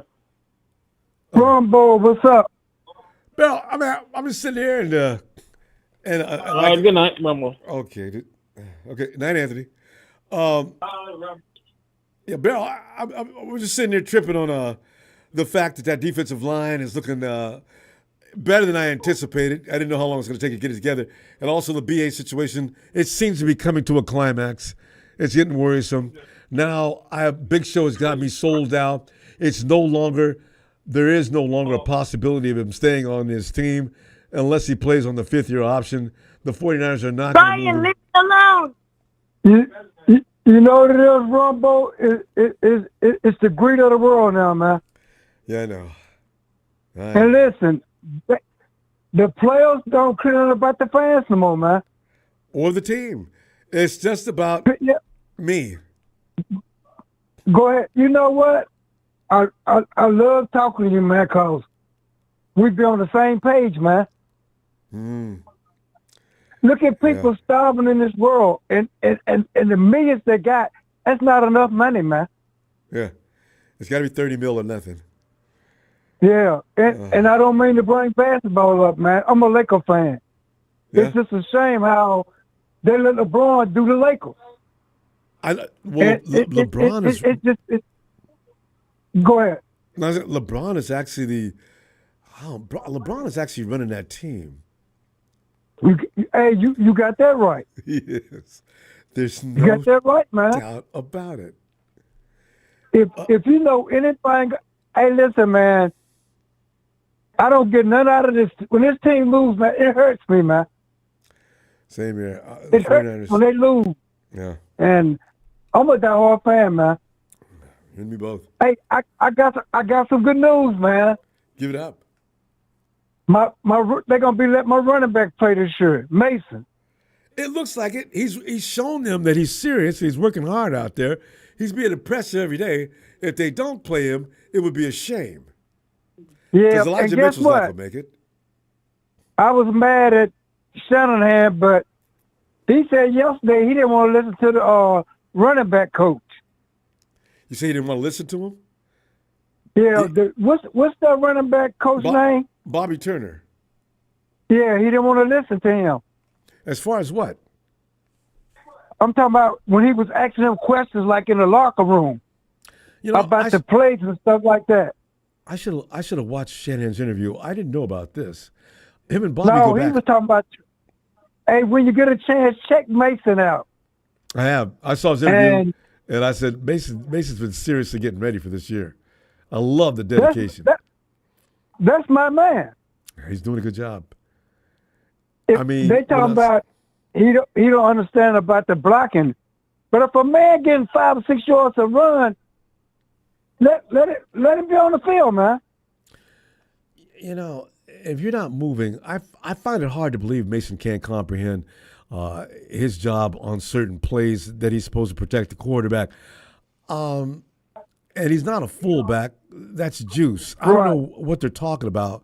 Ronbo, what's up? Bill, I mean, I'm just sitting here All right, good night, Ronbo. Okay. Night, Anthony. Yeah, Bill, I was just sitting there tripping on the fact that defensive line is looking better than I anticipated. I didn't know how long it was going to take to get it together. And also the BA situation, it seems to be coming to a climax. It's getting worrisome. Now, Big Show has got me sold out. There is no longer a possibility of him staying on this team unless he plays on the fifth-year option. The 49ers are not going to move him. Leave it alone. You know what it is, Ronbo? It's the greed of the world now, man. Yeah, I know. And listen, the players don't care about the fans no more, man. Or the team. It's just about me. Go ahead. You know what? I love talking to you, man, because we be on the same page, man. Look at people starving in this world, and the millions they got, that's not enough money, man. Yeah. It's got to be 30 mil or nothing. Yeah, and I don't mean to bring basketball up, man. I'm a Laker fan. Yeah. It's just a shame how they let LeBron do the Lakers. LeBron is... Go ahead. No, LeBron is actually LeBron is actually running that team. You got that right. Yes. There's You got that right, man. doubt about it. If you know anything, hey, listen, man, I don't get none out of this. When this team loses, man, it hurts me, man. Same here. It hurts when they lose. Yeah. And I'm a diehard fan, man. You and me both. Hey, I got some good news, man. Give it up. They're gonna be letting my running back play this year, Mason. It looks like it. He's shown them that he's serious. He's working hard out there. He's being impressive every day. If they don't play him, it would be a shame. Yeah, because Elijah and guess Mitchell's what? not gonna make it. I was mad at Shanahan, but he said yesterday he didn't want to listen to the running back coach. You say you didn't want to listen to him? Yeah, what's that running back coach name? Bobby Turner. Yeah, he didn't want to listen to him. As far as what? I'm talking about when he was asking him questions like in the locker room about the plays and stuff like that. I should have watched Shanahan's interview. I didn't know about this. Him and Bobby No, go he back. was talking about, hey, when you get a chance, check Mason out. I have. I saw his interview, and I said, Mason's been seriously getting ready for this year. I love the dedication. That's my man. He's doing a good job. They talking about he don't understand about the blocking, but if a man getting 5 or 6 yards to run, let him be on the field, man. You know, if you're not moving, I find it hard to believe Mason can't comprehend his job on certain plays that he's supposed to protect the quarterback. And he's not a fullback. That's juice. I don't know what they're talking about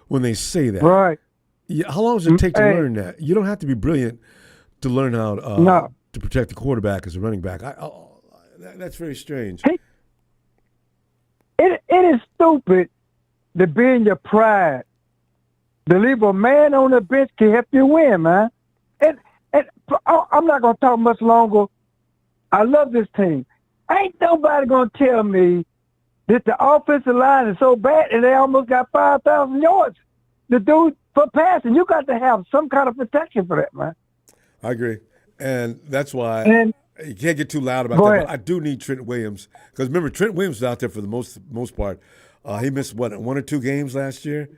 when they say that. Right. Yeah, how long does it take to learn that? You don't have to be brilliant to learn how to protect the quarterback as a running back. That's very strange. It is stupid to be in your pride. To leave a man on the bench can help you win, man. And I'm not going to talk much longer. I love this team. Ain't nobody going to tell me that the offensive line is so bad and they almost got 5,000 yards to do for passing. You got to have some kind of protection for that, man. I agree. And that's why you can't get too loud about that. But I do need Trent Williams. Because remember, Trent Williams was out there for the most part. He missed, 1 or 2 games last year?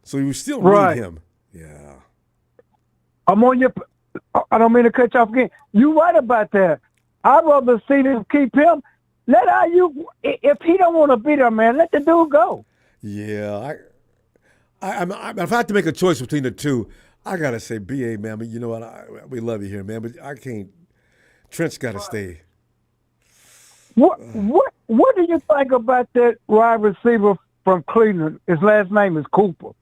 So you still need him. Yeah. I'm on your – I don't mean to cut you off again. You right about that. I'd rather see them keep him. Let Aiyuk – if he don't want to be there, man, let the dude go. Yeah. If I have to make a choice between the two, I got to say B.A., man. But you know what? We love you here, man. But I can't – Trent's got to stay. What do you think about that wide receiver from Cleveland? His last name is Cooper.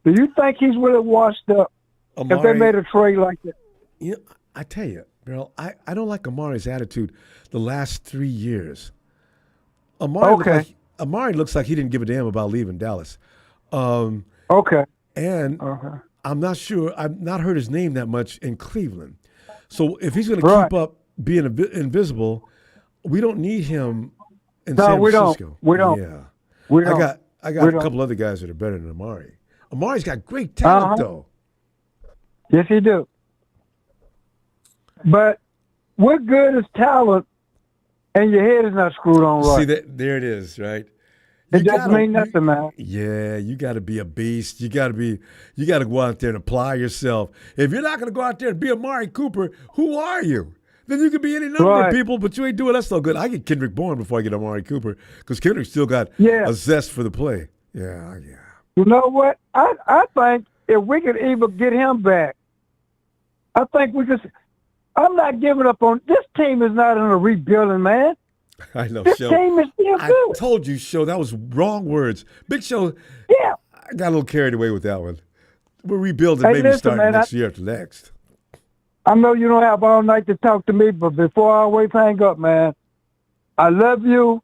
Do you think he's really washed up if they made a trade like that? You know, I tell you, Bro, I don't like Amari's attitude the last 3 years. Amari looks like he didn't give a damn about leaving Dallas. Okay. And Uh-huh. I'm not sure. I've not heard his name that much in Cleveland. So if he's going to Right. keep up being invisible, we don't need him in No, San we don't. Francisco. We don't. Yeah. We don't. I got We a don't. couple other guys that are better than Amari. Amari's got great talent, though. Yes, he do. But what good is talent and your head is not screwed on right? See, there it is, right? It doesn't mean nothing, man. Yeah, you got to be a beast. You got to go out there and apply yourself. If you're not going to go out there and be Amari Cooper, who are you? Then you could be any number of people, but you ain't doing that so good. I get Kendrick Bourne before I get Amari Cooper because Kendrick still got a zest for the play. Yeah. You know what? I think if we could even get him back, I think we just. I'm not giving up on this team. Is not in a rebuilding, man. I know, this Show. team is still good. I told you, Show. That was wrong words. Big Show. Yeah. I got a little carried away with that one. We're rebuilding, maybe starting next year after next. I know you don't have all night to talk to me, but before I always hang up, man, I love you,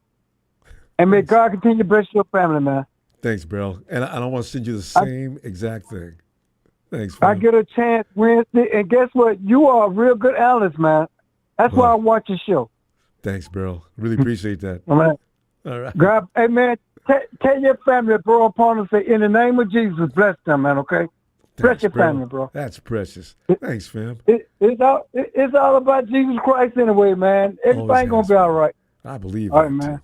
and may God continue to bless your family, man. Thanks, bro. And I want to send you the same exact thing. Thanks, man. I get a chance Wednesday, and guess what? You are a real good analyst, man. That's why I watch your show. Thanks, bro. Really appreciate that. All right. All right. God, hey, man, tell your family to grow upon and say, in the name of Jesus, bless them, man, okay? Bless your family, bro. That's precious. Thanks, fam. It's all about Jesus Christ anyway, man. Everything's going to be all right. I believe all that. right, man.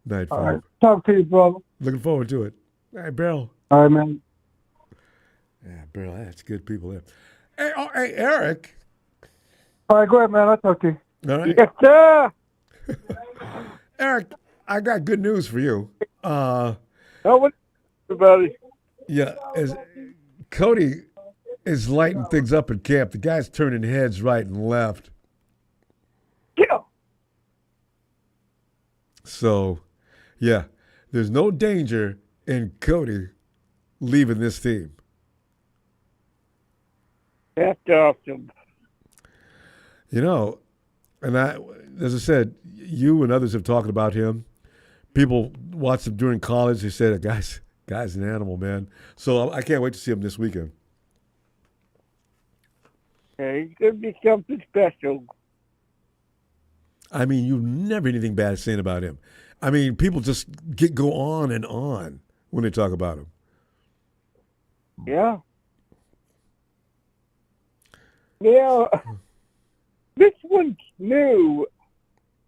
Night, all fam. right. Talk to you, brother. Looking forward to it. All right, Beryl. All right, man. Yeah, Beryl, that's good people there. Hey, Eric. All right, go ahead, man. I'll talk to you. All right. Yes, sir. Eric, I got good news for you. What, everybody? Yeah, as Cody is lighting things up in camp. The guy's turning heads right and left. Yeah. So, yeah, there's no danger in Cody leaving this team. That's awesome. You know, and as I said, you and others have talked about him. People watched him during college. They said, guy's an animal, man. So I can't wait to see him this weekend. Yeah, he's going to be something special. I mean, you never hear anything bad saying about him. I mean, people just go on and on when they talk about him. Yeah. Yeah. This one's new.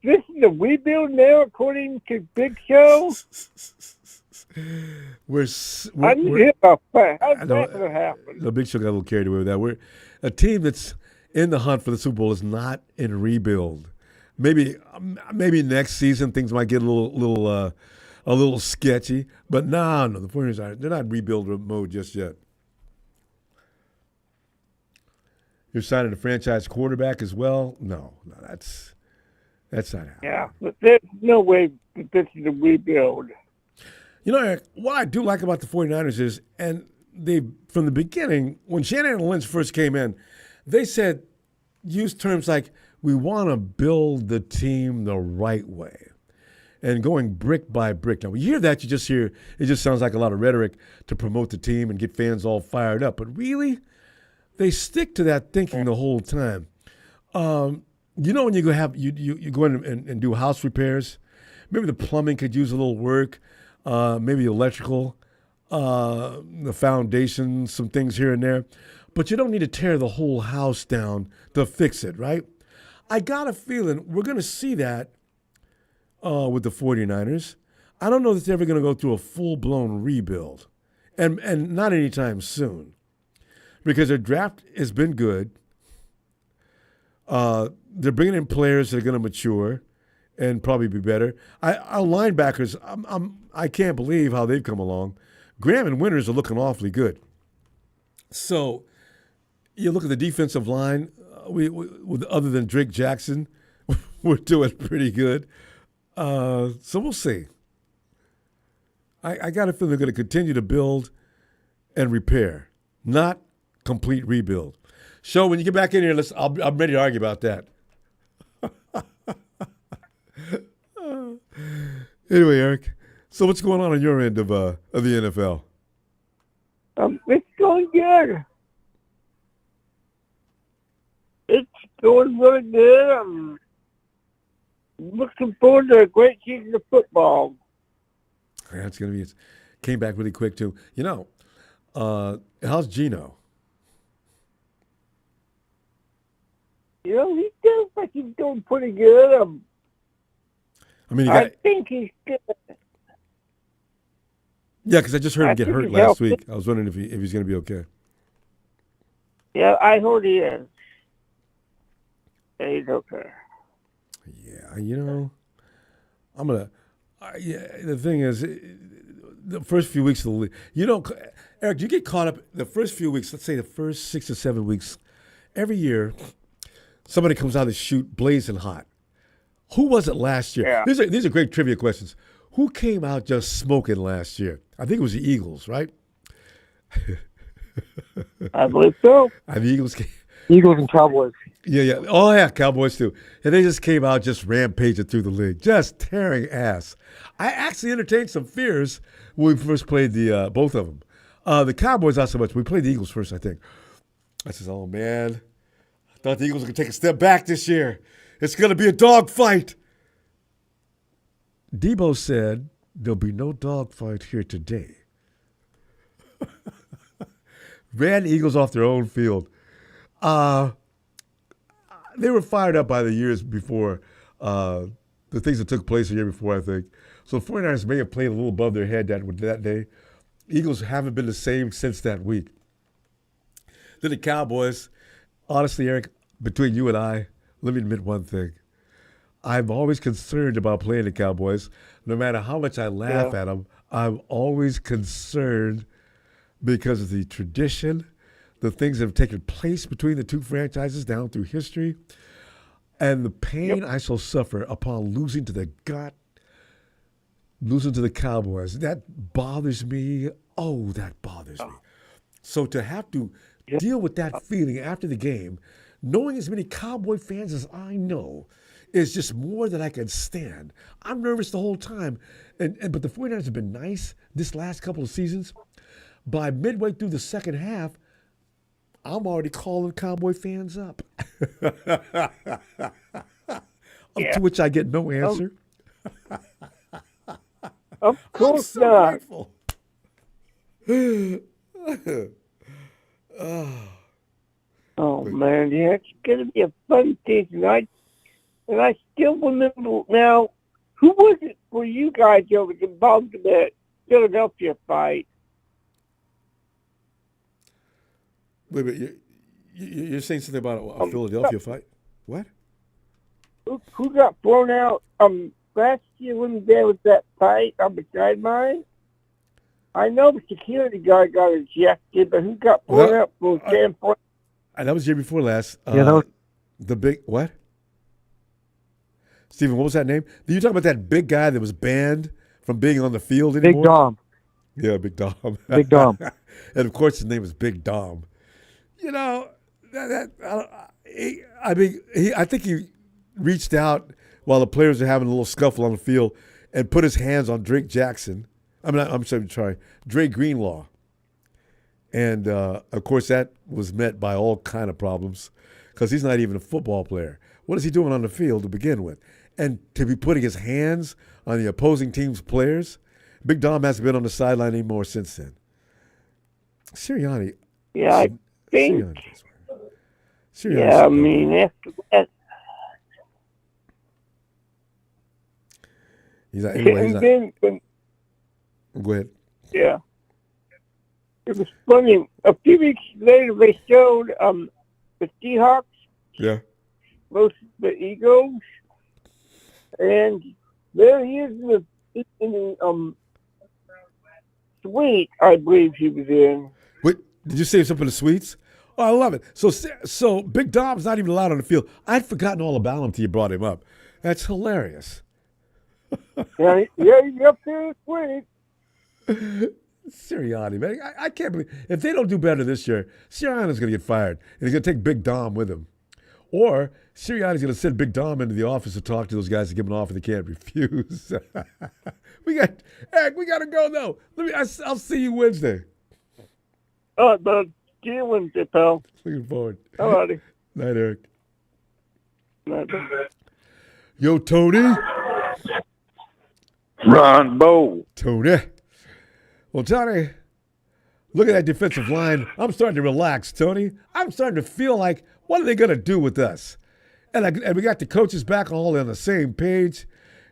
This is a rebuild now, according to Big Show. I need to hear about that. How's that going to happen? The Big Show got a little carried away with that. We're a team that's in the hunt for the Super Bowl is not in rebuild. Maybe next season things might get a little sketchy, but no, the 49ers they're not in rebuild mode just yet. You're signing a franchise quarterback as well? No, that's not happening. Yeah, but there's no way that this is a rebuild. You know, Eric, what I do like about the 49ers is, and they from the beginning, when Shanahan and Lynch first came in, they use terms like, we want to build the team the right way and going brick by brick. Now, when you hear that, you just hear, it just sounds like a lot of rhetoric to promote the team and get fans all fired up. But really, they stick to that thinking the whole time. You know, when you go in and do house repairs, maybe the plumbing could use a little work, maybe electrical, the foundation, some things here and there. But you don't need to tear the whole house down to fix it, right? I got a feeling we're going to see that with the 49ers. I don't know that they're ever going to go through a full-blown rebuild, and not anytime soon, because their draft has been good. They're bringing in players that are going to mature and probably be better. Our linebackers, I can't believe how they've come along. Graham and Winters are looking awfully good. So you look at the defensive line. We other than Drake Jackson, we're doing pretty good. So we'll see. I got a feeling they're going to continue to build and repair, not complete rebuild. Show, when you get back in here, I'm ready to argue about that. Anyway, Eric, so what's going on your end of the NFL? It's going good. It's going really good. I'm looking forward to a great season of football. Yeah, it's going to be. It came back really quick too. How's Gino? He feels like he's doing pretty good. I think he's good. Yeah, because I just heard him get hurt last week. I was wondering if he's going to be okay. Yeah, I heard he is. Yeah, he's okay. Yeah, I'm gonna. The thing is, the first few weeks of the league, Eric, you get caught up the first few weeks. Let's say the first 6 or 7 weeks. Every year, somebody comes out of the chute blazing hot. Who was it last year? Yeah. These are great trivia questions. Who came out just smoking last year? I think it was the Eagles, right? I believe so. And the Eagles came. Eagles and Cowboys. Yeah. Oh, yeah, Cowboys too. And they just came out just rampaging through the league, just tearing ass. I actually entertained some fears when we first played the both of them. The Cowboys, not so much. We played the Eagles first, I think. I said, oh, man, I thought the Eagles were going to take a step back this year. It's going to be a dogfight. Deebo said, there'll be no dogfight here today. Ran Eagles off their own field. They were fired up by the years before, the things that took place the year before, I think. So 49ers may have played a little above their head that day. Eagles haven't been the same since that week. Then the Cowboys, honestly, Eric, between you and I, let me admit one thing. I'm always concerned about playing the Cowboys. No matter how much I laugh at them, I'm always concerned because of the tradition, the things that have taken place between the two franchises down through history, and the pain I shall suffer upon losing to the Cowboys. That bothers me. Oh, that bothers me. So to have to deal with that feeling after the game, knowing as many Cowboy fans as I know, is just more than I can stand. I'm nervous the whole time. But the 49ers have been nice this last couple of seasons. By midway through the second half, I'm already calling Cowboy fans up. To which I get no answer. Of course I'm so not. grateful. Oh, man, yeah, it's going to be a fun season. And I still remember now, who was it for you guys that was involved in that Philadelphia fight? Wait, you're saying something about a Philadelphia fight? What? Who got blown out last year when there was that fight on the sideline? I know the security guard got ejected, but who got blown out for 10 points? That was the year before last. Yeah, the big, what? Steven, what was that name? Did you talk about that big guy that was banned from being on the field anymore? Big Dom. Yeah, Big Dom. Big Dom. And, of course, his name was Big Dom. I think he reached out while the players were having a little scuffle on the field and put his hands on Drake Jackson. Dre Greenlaw. And, of course, that was met by all kind of problems because he's not even a football player. What is he doing on the field to begin with? And to be putting his hands on the opposing team's players, Big Dom hasn't been on the sideline anymore since then. Sirianni. Yeah, I think. Sirianni, Yeah, I mean, after that. He's not. Anyway, go ahead. Yeah. It was funny. A few weeks later, they showed the Seahawks versus the Eagles, and there he is in the suite, I believe he was in. Wait, did you say something in the suites? Oh, I love it. So Big Dom's not even allowed on the field. I'd forgotten all about him until you brought him up. That's hilarious. Yeah, he's up there this week. Sirianni, man. I can't believe if they don't do better this year, Sirianni's going to get fired, and he's going to take Big Dom with him. Or Sirianni's going to send Big Dom into the office to talk to those guys to give them an offer they can't refuse. Eric, we got to go, though. I'll see you Wednesday. All right, bud. See you Wednesday, pal. Looking forward. All righty. Night, Eric. Night. Yo, Tony. Ronbo. Tony. Well, Tony, look at that defensive line. I'm starting to relax, Tony. I'm starting to feel like, what are they going to do with us? And we got the coaches back all on the same page.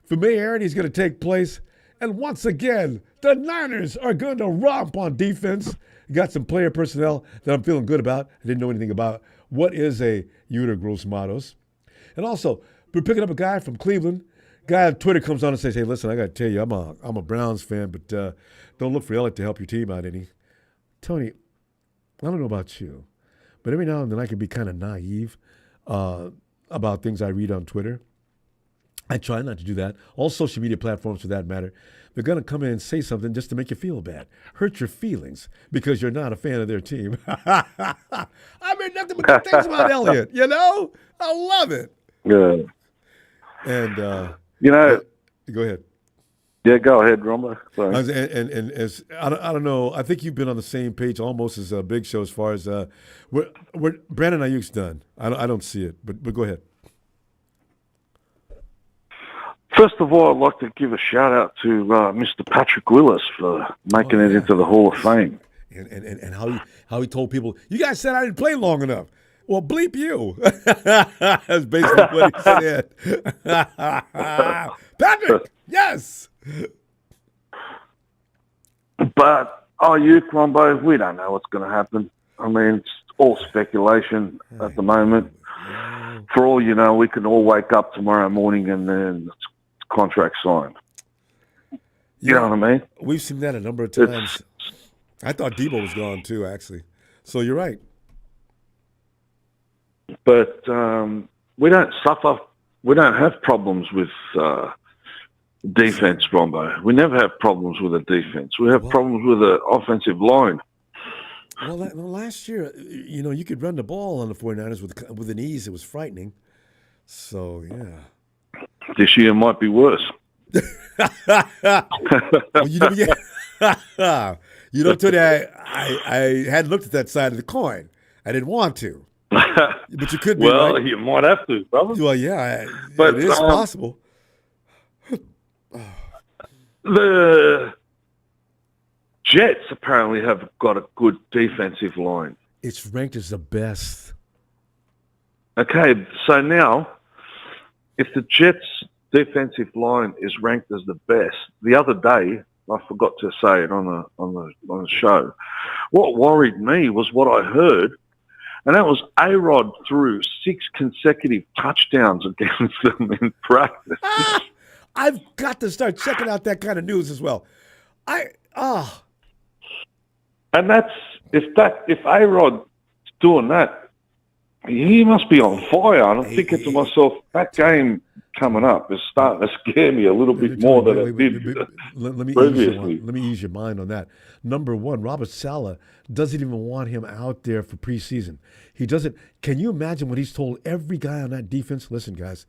Familiarity's going to take place. And once again, the Niners are going to romp on defense. You got some player personnel that I'm feeling good about. I didn't know anything about. What is a Yetur Gross-Matos? And also, we're picking up a guy from Cleveland. Guy on Twitter comes on and says, hey, listen, I got to tell you, I'm a Browns fan, but don't look for Elliott to help your team out any. Tony, I don't know about you, but every now and then I can be kind of naive about things I read on Twitter. I try not to do that. All social media platforms, for that matter, they're going to come in and say something just to make you feel bad, hurt your feelings because you're not a fan of their team. I mean, nothing but good things about Elliott, you know? I love it. Yeah. And, go ahead. Yeah, go ahead, Ronbo. Sorry. And as I don't know, I think you've been on the same page almost as Big Show as far as Brandon Aiyuk's done. I don't see it, but go ahead. First of all, I'd like to give a shout out to Mr. Patrick Willis for making it into the Hall of Fame. And how he told people, you guys said I didn't play long enough. Well, bleep you. That's basically what he said. Patrick, yes. But Aiyuk, Ronbo, we don't know what's going to happen. I mean, it's all speculation at the moment. For all you know, we can all wake up tomorrow morning and then it's contract signed. You know what I mean? We've seen that a number of times. I thought Deebo was gone too, actually. So you're right. But we don't suffer. We don't have problems with defense, Ronbo. We never have problems with a defense. We have problems with an offensive line. Well, last year, you could run the ball on the 49ers with an ease. It was frightening. So, yeah. This year might be worse. Tony, I hadn't looked at that side of the coin. I didn't want to. But you could be, well, right? You might have to, brother. Well, yeah, but it is possible. The Jets apparently have got a good defensive line. It's ranked as the best. Okay, so now, if the Jets' defensive line is ranked as the best, the other day, I forgot to say it on the show, what worried me was what I heard, and that was A-Rod threw 6 consecutive touchdowns against them in practice. I've got to start checking out that kind of news as well. And that's if A-Rod's doing that, he must be on fire. And I'm thinking to myself, that game coming up is starting to scare me a little bit more than it did previously. Let me ease your mind on that. Number one, Robert Saleh doesn't even want him out there for preseason. He doesn't. Can you imagine what he's told every guy on that defense? Listen, guys,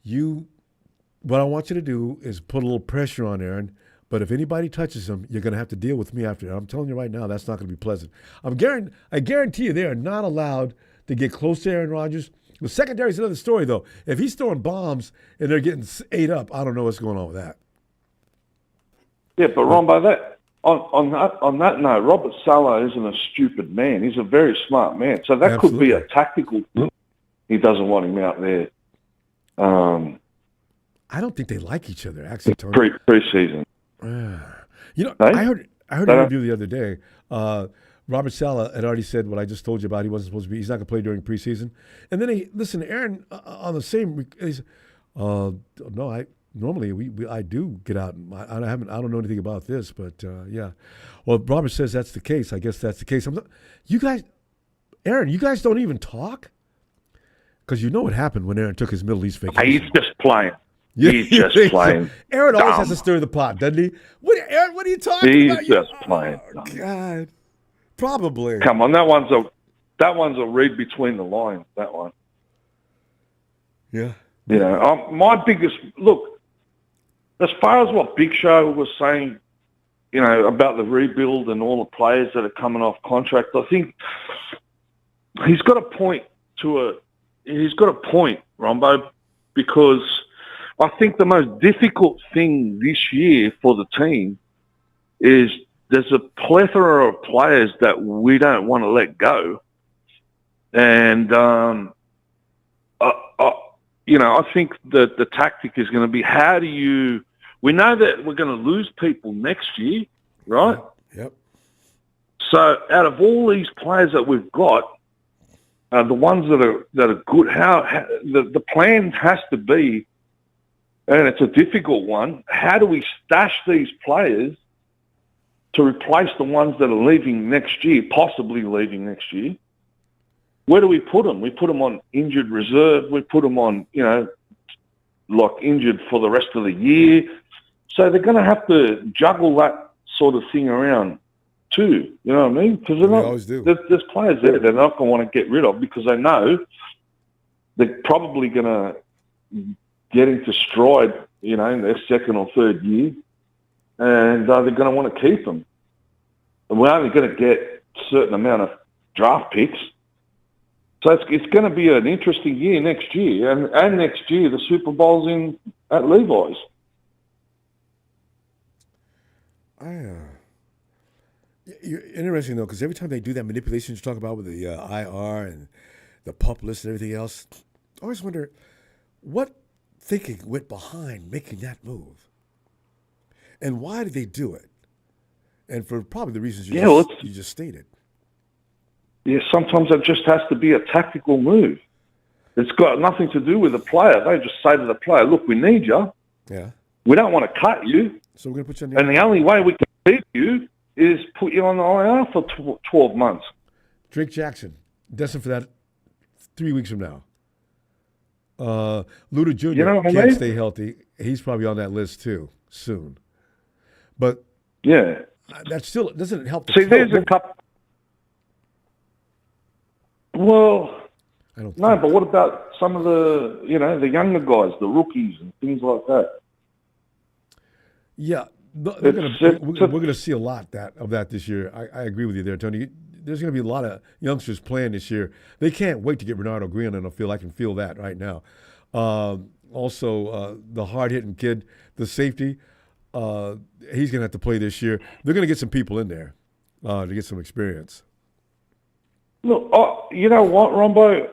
what I want you to do is put a little pressure on Aaron. But if anybody touches him, you're going to have to deal with me after that. I'm telling you right now, that's not going to be pleasant. I guarantee you they are not allowed to get close to Aaron Rodgers. The secondary is another story, though. If he's throwing bombs and they're getting ate up, I don't know what's going on with that. Yeah, but Ron, by that, on that note, Robert Saleh isn't a stupid man. He's a very smart man. So that could be a tactical thing. He doesn't want him out there. I don't think they like each other, actually, Tony. Preseason. I heard an interview the other day. Robert Saleh had already said what I just told you about. He wasn't supposed to be. He's not going to play during preseason. And then Aaron on the same. No, I do get out. I don't know anything about this, but yeah. Well, Robert says that's the case. I guess that's the case. Aaron, you guys don't even talk because you know what happened when Aaron took his Middle East vacation. He's just playing. He's just playing. Aaron always dumb. has to stir the pot, doesn't he? Aaron, what are you talking He's about? just playing. Oh, dumb. God. Probably. Come on, that one's a read between the lines. That one. Yeah. You know, my biggest look, as far as what Big Show was saying, you know, about the rebuild and all the players that are coming off contract, I think he's got a point, Ronbo, because I think the most difficult thing this year for the team is there's a plethora of players that we don't want to let go. And, you know, I think that the tactic is going to be we know that we're going to lose people next year, right? Yep. So out of all these players that we've got, the ones that are good, the plan has to be, and it's a difficult one, how do we stash these players to replace the ones that are leaving next year, possibly leaving next year? Where do we put them? We put them on injured reserve. We put them on, you know, like injured for the rest of the year. So they're going to have to juggle that sort of thing around too. You know what I mean? Because always do. There's players there they're not going to want to get rid of because they know they're probably going to get into stride, you know, in their second or third year, and they're going to want to keep them. And we're only going to get a certain amount of draft picks. So it's going to be an interesting year next year. And next year, the Super Bowl's at Levi's. You're interesting, though, because every time they do that manipulation you talk about with the IR and the pup list and everything else, I always wonder what thinking went behind making that move. And why did they do it? And for probably the reasons you just stated. Yeah, sometimes it just has to be a tactical move. It's got nothing to do with the player. They just say to the player, look, we need you. Yeah. We don't want to cut you. So we're going to put you on the And the only way we can keep you is put you on the IR for 12 months. Drake Jackson, destined for that 3 weeks from now. Luda Jr. Can't stay healthy. He's probably on that list too soon. But yeah, that still doesn't help. There's a couple. Well, but what about some of the, you know, the younger guys, the rookies and things like that? Yeah, we're going to see a lot of that this year. I agree with you there, Tony. There's going to be a lot of youngsters playing this year. They can't wait to get Bernardo Green on the field. I can feel that right now. Also, the hard-hitting kid, the safety, he's going to have to play this year. They're going to get some people in there to get some experience. Look, you know what, Ronbo?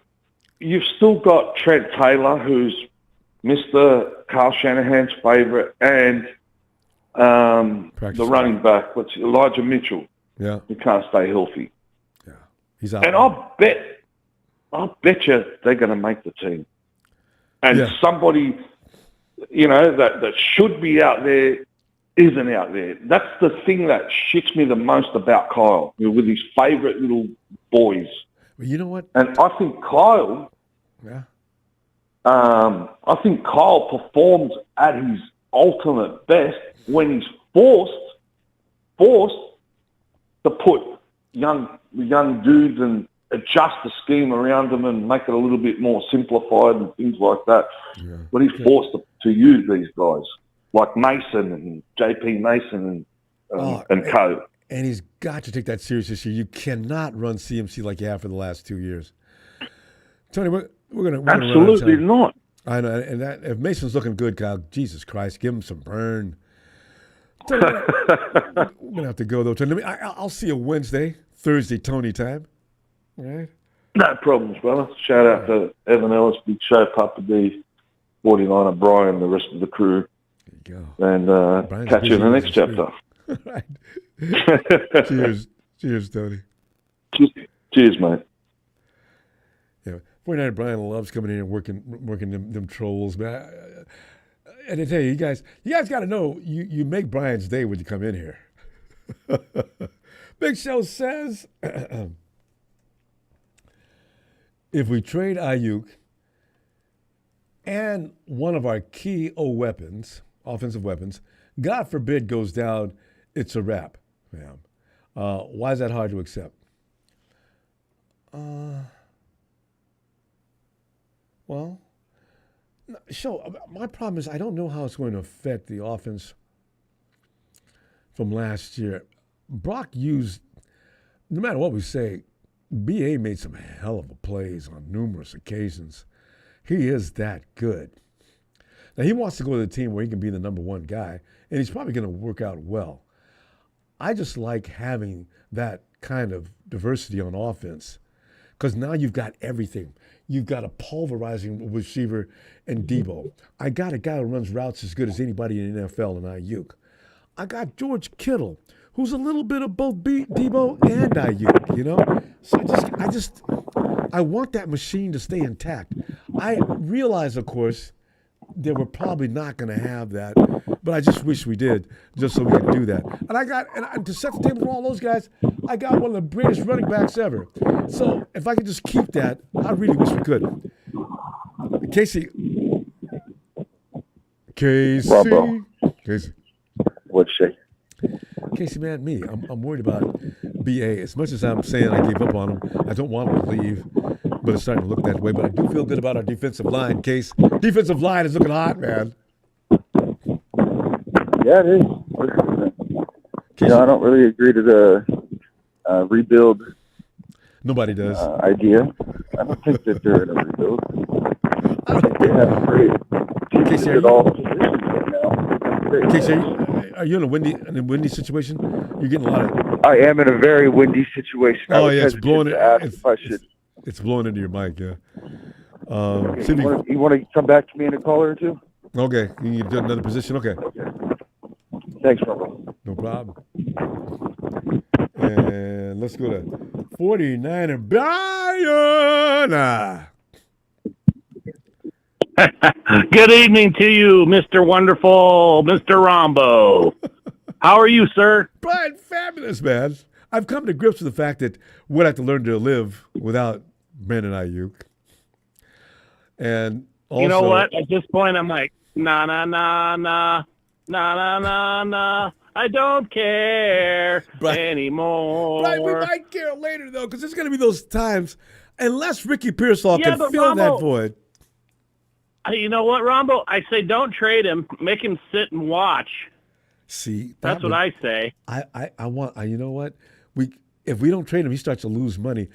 You've still got Trent Taylor, who's Mr. Carl Shanahan's favourite, and the running back, Elijah Mitchell. Yeah, who can't stay healthy. Yeah, he's out. And I bet you they're going to make the team. And somebody, you know, that should be out there isn't out there. That's the thing that shits me the most about Kyle, with his favourite little boys. Well, you know what? And I think Kyle, I think Kyle performs at his ultimate best when he's forced to put young dudes and adjust the scheme around them and make it a little bit more simplified and things like that. Yeah. But he's forced to use these guys like Mason and JP Mason and co. And he's got to take that serious this year. You cannot run CMC like you have for the last 2 years. Tony, we're going to absolutely not. I know, and that if Mason's looking good, Kyle, Jesus Christ, give him some burn. Tony, we're going to have to go though. Tony, I'll see you Wednesday, Thursday, Tony time. All right. No problems, brother. Shout out to Evan Ellis, Big Show, Papa D, 49er Brian, the rest of the crew. There you go. And catch you in the next chapter. Right. Cheers, Tony. Cheers, mate. Yeah, 49er Brian loves coming in and working them trolls, man. And I tell you, you guys got to know you make Brian's day when you come in here. Big Show says, if we trade Aiyuk, and one of our key weapons, offensive weapons, God forbid, goes down, it's a wrap, man. Why is that hard to accept? Well, my problem is I don't know how it's going to affect the offense from last year. Brock used, no matter what we say, BA made some hell of a plays on numerous occasions. He is that good. Now, he wants to go to the team where he can be the number one guy, and he's probably going to work out well. I just like having that kind of diversity on offense because now you've got everything. You've got a pulverizing receiver in Deebo. I got a guy who runs routes as good as anybody in the NFL in Aiyuk. I got George Kittle, who's a little bit of both Deebo and Aiyuk, you know? So I want that machine to stay intact. I realize, of course, that we're probably not going to have that, but I just wish we did, just so we could do that. And to set the table for all those guys, I got one of the greatest running backs ever. So if I could just keep that, I really wish we could. Casey. Ronbo. Casey. What'd you say? Casey, man, I'm worried about BA. As much as I'm saying I gave up on him, I don't want him to leave, but it's starting to look that way. But I do feel good about our defensive line, Case. Defensive line is looking hot, man. Yeah, it is. You know, I don't really agree to the rebuild. Nobody does. Idea. I don't think that they're in a rebuild. I think they have a great Casey, at all positions right now. Casey, are you in a windy situation? You're getting a lot of. I am in a very windy situation. Oh yeah, it's blowing. It's blowing into your mic. Yeah. Okay, you want to come back to me in a call or two? Okay, you can do another position. Okay. Thanks, Ronbo. No problem. And let's go to 49er Brian. Good evening to you, Mr. Wonderful, Mr. Ronbo. How are you, sir? Brian, fabulous, man. I've come to grips with the fact that we'll have to learn to live without Brandon Aiyuk. And also, you know what? At this point, I'm like, nah, nah, nah, nah, nah, nah, nah, nah. I don't care anymore. Brian, we might care later, though, because there's going to be those times, unless Ricky Pearsall can fill that void. You know what, Ronbo? I say don't trade him. Make him sit and watch. See, that's what I say. I want. You know what? If we don't trade him, he starts to lose money.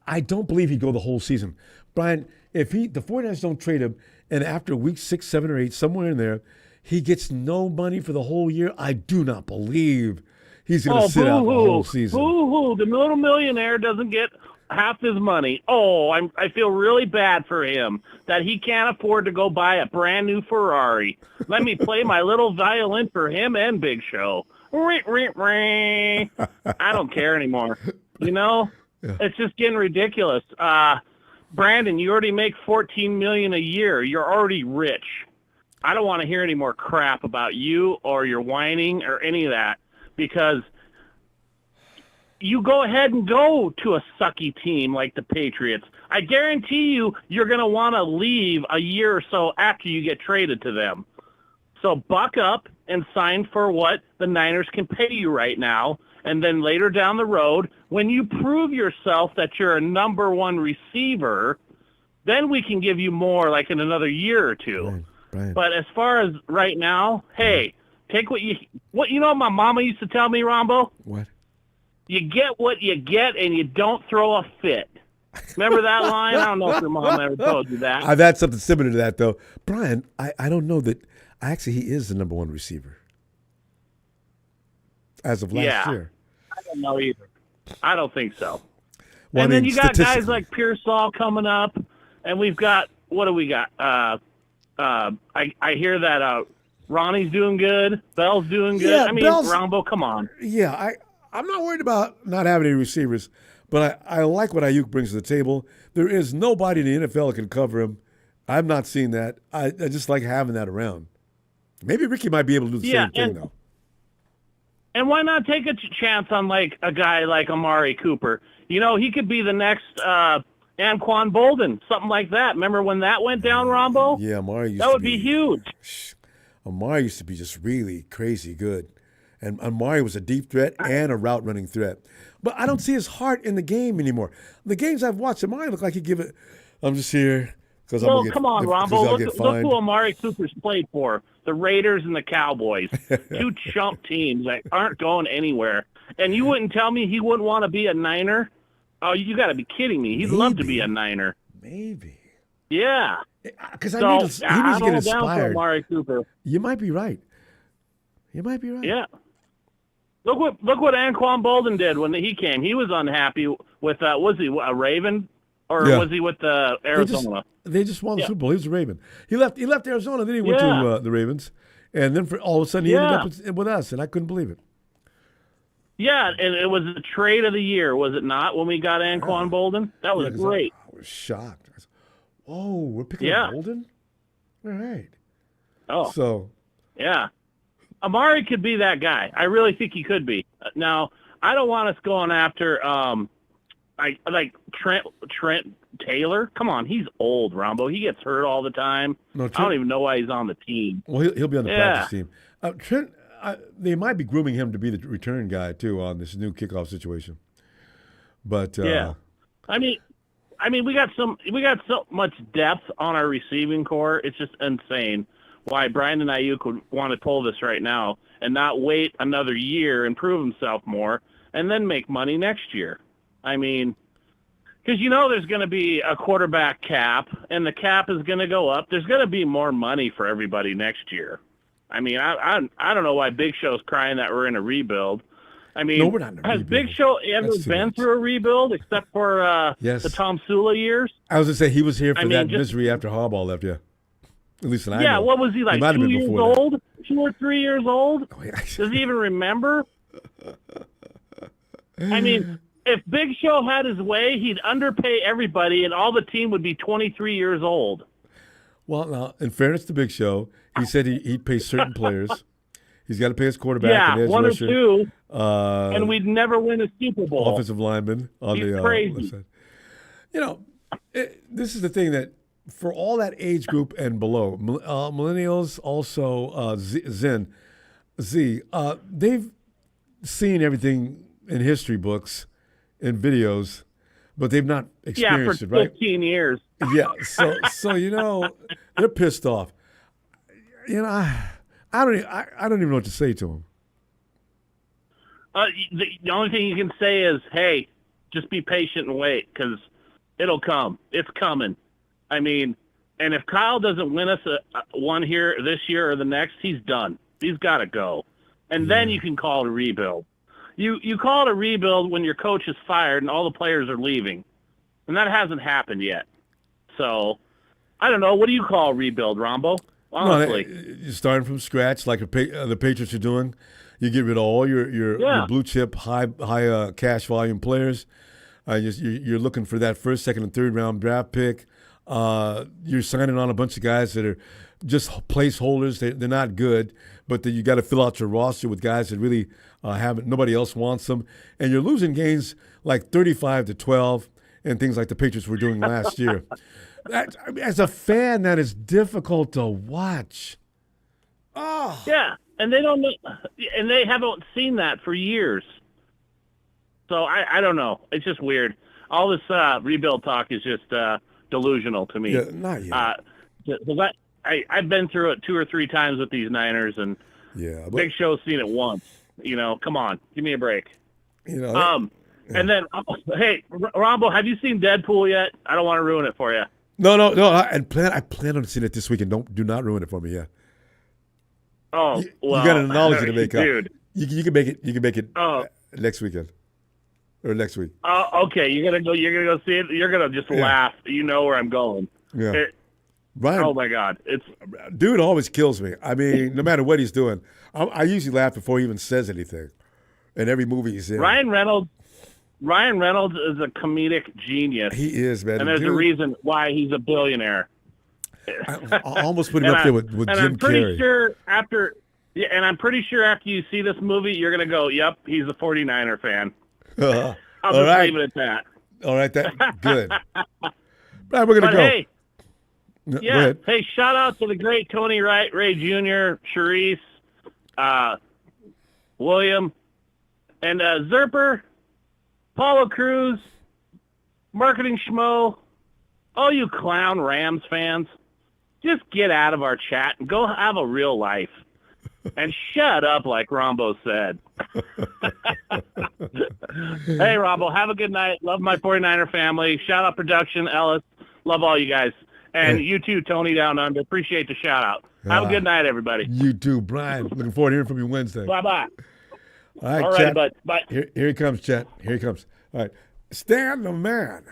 I don't believe he'd go the whole season, Brian. If the 49ers don't trade him, and after week 6, 7, or 8, somewhere in there, he gets no money for the whole year, I do not believe he's going to sit out the whole season. Boo-hoo. The little millionaire doesn't get half his money. I feel really bad for him that he can't afford to go buy a brand new Ferrari. Let me play my little violin for him and Big Show. I don't care anymore. You know, It's just getting ridiculous. Brandon, you already make $14 million a year. You're already rich. I don't want to hear any more crap about you or your whining or any of that, because you go ahead and go to a sucky team like the Patriots. I guarantee you're going to want to leave a year or so after you get traded to them. So buck up and sign for what the Niners can pay you right now. And then later down the road, when you prove yourself that you're a number one receiver, then we can give you more like in another year or two. Brian. But as far as right now, hey, take what you know what my mama used to tell me, Ronbo? What? You get what you get and you don't throw a fit. Remember that line? I don't know if your mom ever told you that. I've had something similar to that, though. Brian, I don't know that. Actually, he is the number one receiver as of last year. I don't know either. I don't think so. Well, and then you got guys like Pearsall coming up, and we've got, what do we got? I hear that Ronnie's doing good, Bell's doing good. Yeah, I mean, Ronbo, come on. Yeah, I'm not worried about not having any receivers, but I like what Aiyuk brings to the table. There is nobody in the NFL that can cover him. I've not seen that. I just like having that around. Maybe Ricky might be able to do the same thing, though. And why not take a chance on like a guy like Amari Cooper? You know, he could be the next Anquan Bolden, something like that. Remember when that went down, Ronbo? Yeah, Amari used That to would be huge. Amari used to be just really crazy good. And Amari was a deep threat and a route running threat. But I don't see his heart in the game anymore. The games I've watched, Amari look like he'd give it, I'm just here because I'm going to get come on, Ronbo. Look fined. who Amari Cooper's played for. The Raiders and the Cowboys. Two chump teams that aren't going anywhere. And you wouldn't tell me he wouldn't want to be a Niner? Oh, you got to be kidding me. He'd love to be a Niner. Maybe. Yeah. Because So, he needs to get down for inspired. Amari Cooper. You might be right. Yeah. Look what Anquan Bolden did when he came. He was unhappy with was he a Raven or was he with Arizona? They just won the Super Bowl. He was a Raven. He left Arizona, then he went to the Ravens, and then all of a sudden he ended up with us, and I couldn't believe it. Yeah, and it was the trade of the year, was it not? When we got Anquan Bolden, that was great. I was shocked. I said, "Whoa, we're picking up Bolden." All right. Oh. So. Yeah. Amari could be that guy. I really think he could be. Now, I don't want us going after like Trent Taylor. Come on, he's old, Ronbo. He gets hurt all the time. No, I don't even know why he's on the team. Well, he'll be on the practice team. Trent, they might be grooming him to be the return guy too on this new kickoff situation. But I mean, we got so much depth on our receiving core. It's just insane why Brandon Aiyuk would want to pull this right now and not wait another year and prove himself more and then make money next year. I mean, because there's going to be a quarterback cap, and the cap is going to go up. There's going to be more money for everybody next year. I mean, I don't know why Big Show's crying that we're in a rebuild. I mean, we're not in a has rebuild. Big Show ever been through a rebuild except for the Tom Sula years? I was going to say he was here for that misery after Harbaugh left, At least I know. Yeah, what was he like, 2 years old? 2 or 3 years old? Does he even remember? I mean, if Big Show had his way, he'd underpay everybody, and all the team would be 23 years old. Well, now, in fairness to Big Show, he said he'd pay certain players. He's got to pay his quarterback and edge one rusher, or two, and we'd never win a Super Bowl. Offensive lineman on He's the crazy. left side. This is the thing that for all that age group and below, millennials also they've seen everything in history books and videos, but they've not experienced for it, right? 15 years. Yeah, so they're pissed off. I don't even know what to say to them. The only thing you can say is, hey, just be patient and wait, because it'll come. It's coming. I mean, and if Kyle doesn't win us one here this year or the next, he's done. He's got to go. And then you can call it a rebuild. You call it a rebuild when your coach is fired and all the players are leaving. And that hasn't happened yet. So, I don't know. What do you call a rebuild, Ronbo? Honestly. You're starting from scratch like the Patriots are doing. You get rid of all your blue chip, high cash volume players. You're looking for that first, second, and third round draft pick. You're signing on a bunch of guys that are just placeholders. They're not good, but then you got to fill out your roster with guys that really haven't. Nobody else wants them, and you're losing games like 35-12 and things like the Patriots were doing last year. As a fan, that is difficult to watch. Oh, yeah, and they don't know, and they haven't seen that for years. So I don't know. It's just weird. All this rebuild talk is just delusional to me. Yeah, not yet. I've been through it 2 or 3 times with these Niners, and Big Show's seen it once. Come on, give me a break. And then, hey, Ronbo, have you seen Deadpool yet? I don't want to ruin it for you. No. I plan on seeing it this weekend. Do not ruin it for me. Yeah. Oh, well, you got an analogy to make dude. up. You can make it. You can make it next weekend or next week. Okay. You're gonna go see it. You're gonna just laugh. You know where I'm going. Yeah. Ryan, oh my God, dude always kills me. I mean, no matter what he's doing, I usually laugh before he even says anything. In every movie he's in. Ryan Reynolds is a comedic genius. He is, man. And there's a reason why he's a billionaire. I almost put him up there with Jim Carrey. I'm pretty sure after you see this movie, you're going to go, yep, he's a 49er fan. All I'll just right. leave it at that. All right, that good. Brian, we're gonna go. Hey, Go yeah. ahead. Hey, shout out to the great Tony Wright, Ray Jr., Charisse, William, and Zerper, Paulo Cruz, Marketing Schmo, all you clown Rams fans, just get out of our chat and go have a real life. And shut up, like Ronbo said. Hey, Ronbo, have a good night. Love my 49er family. Shout out production, Ellis. Love all you guys. And you too, Tony Down Under. Appreciate the shout out. Have a good night, everybody. You too, Brian. Looking forward to hearing from you Wednesday. Bye-bye. All right, all right, chat. bud. Bye. Here he comes, chat. Here he comes. All right. Stan the man.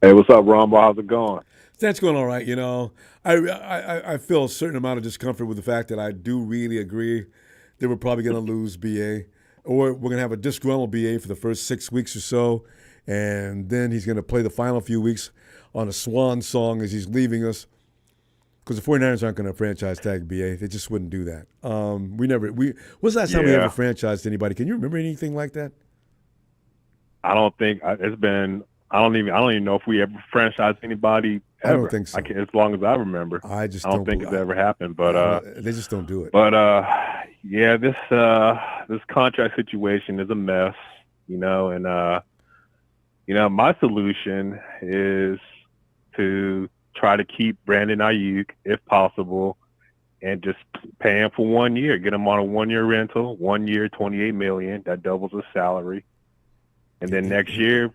Hey, what's up, Ronbo? How's it going? That's going all right. You know, I feel a certain amount of discomfort with the fact that I do really agree that we're probably going to lose BA, or we're going to have a disgruntled BA for the first 6 weeks or so, and then he's going to play the final few weeks on a swan song as he's leaving us, because the 49ers aren't going to franchise tag BA. They just wouldn't do that. When's the last time we ever franchised anybody? Can you remember anything like that? I don't think it's been. I don't even know if we ever franchised anybody ever. I don't think so. As long as I remember. I don't think it's ever happened, but they just don't do it. But yeah, this contract situation is a mess, you know, and my solution is to try to keep Brandon Aiyuk if possible, and just pay him for 1 year, get him on a 1 year rental, 1 year, $28 million. That doubles his salary, and then next year.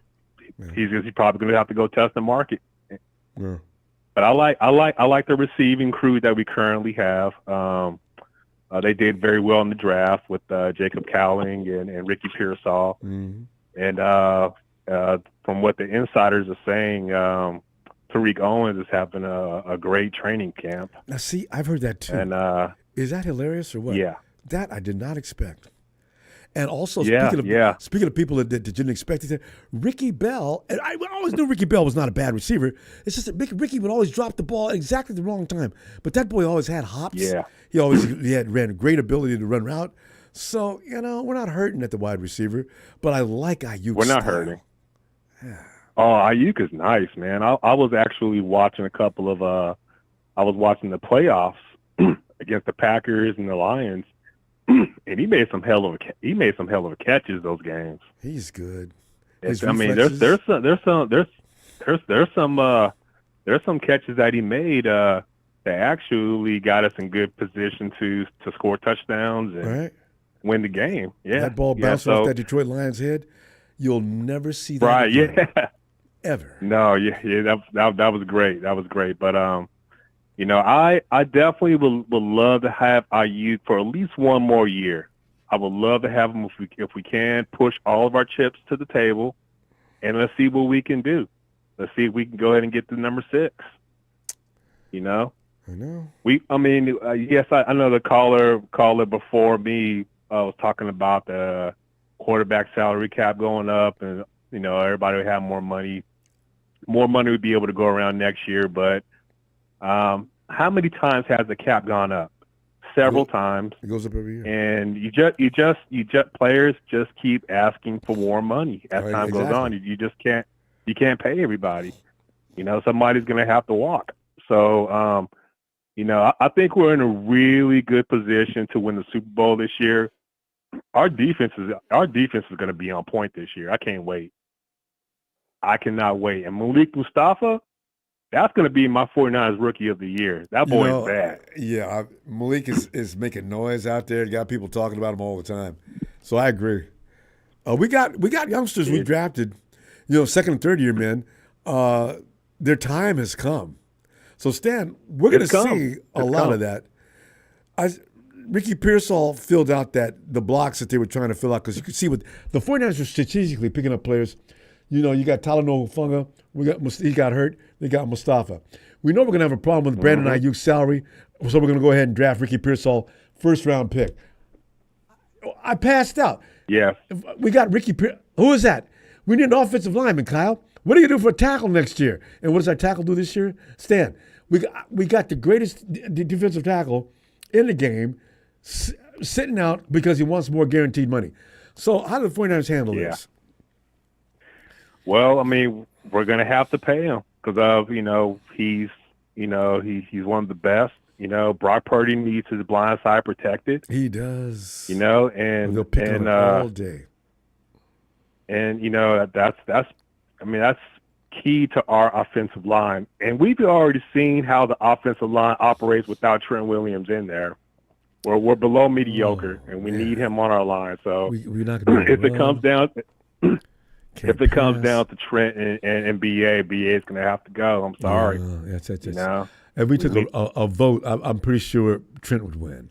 He's probably going to have to go test the market. Yeah. But I like the receiving crew that we currently have. They did very well in the draft with Jacob Cowling and Ricky Pearsall. Mm-hmm. And from what the insiders are saying, Tariq Owens is having a great training camp. Now, see, I've heard that too. And is that hilarious or what? Yeah. That I did not expect. And also, speaking of people that didn't expect it, Ricky Bell, and I always knew Ricky Bell was not a bad receiver. It's just that Ricky would always drop the ball at exactly the wrong time. But that boy always had hops. Yeah. He ran great ability to run route. So, you know, we're not hurting at the wide receiver, but I like Aiyuk. We're not hurting. Yeah. Oh, Aiyuk is nice, man. I was actually watching the playoffs against the Packers and the Lions. And he made some hell of a catches those games. He's good. There's some catches that he made that actually got us in good position to score touchdowns and win the game. Yeah, that ball bounced off that Detroit Lions head. You'll never see that. Right? Again, yeah. Ever. No. Yeah. That was great. That was great. But you know, I definitely would love to have Aiyuk for at least one more year. I would love to have him if we can push all of our chips to the table, and let's see what we can do. Let's see if we can go ahead and get to number 6. You know, I know. Yes, I know the caller before me was talking about the quarterback salary cap going up, and you know everybody would have more money. More money would be able to go around next year, but how many times has the cap gone up? Several times. It goes up every year. And players just keep asking for more money as time goes on. You just can't pay everybody. You know, somebody's going to have to walk. So, you know, I think we're in a really good position to win the Super Bowl this year. Our defense is going to be on point this year. I can't wait. I cannot wait. And Malik Mustafa, that's going to be my 49ers Rookie of the Year. That boy is bad. Yeah, Malik is making noise out there. Got people talking about him all the time. So I agree. We got youngsters we drafted, you know, second and third year men. Their time has come. So Stan, we're going to see a lot of that. Ricky Pearsall filled out the blocks that they were trying to fill out, because you could see what the 49ers were strategically picking up players. You know, you got Talanoa Funga. He got hurt. They got Mustafa. We know we're going to have a problem with Brandon Aiyuk's salary, so we're going to go ahead and draft Ricky Pearsall, first-round pick. I passed out. Yeah. We got Ricky Pearsall. Who is that? We need an offensive lineman, Kyle. What are you going to do for a tackle next year? And what does our tackle do this year? Stan, we got the greatest defensive tackle in the game sitting out because he wants more guaranteed money. So how do the 49ers handle this? Well, I mean, we're gonna have to pay him because of he's one of the best. Brock Purdy needs his blind side protected. He does. And they'll pick on him all day. And that's key to our offensive line. And we've already seen how the offensive line operates without Trent Williams in there. We're below mediocre, and we need him on our line. So we're not gonna if it comes down to Trent and BA is going to have to go. I'm sorry. That's. If we took a vote, I'm pretty sure Trent would win.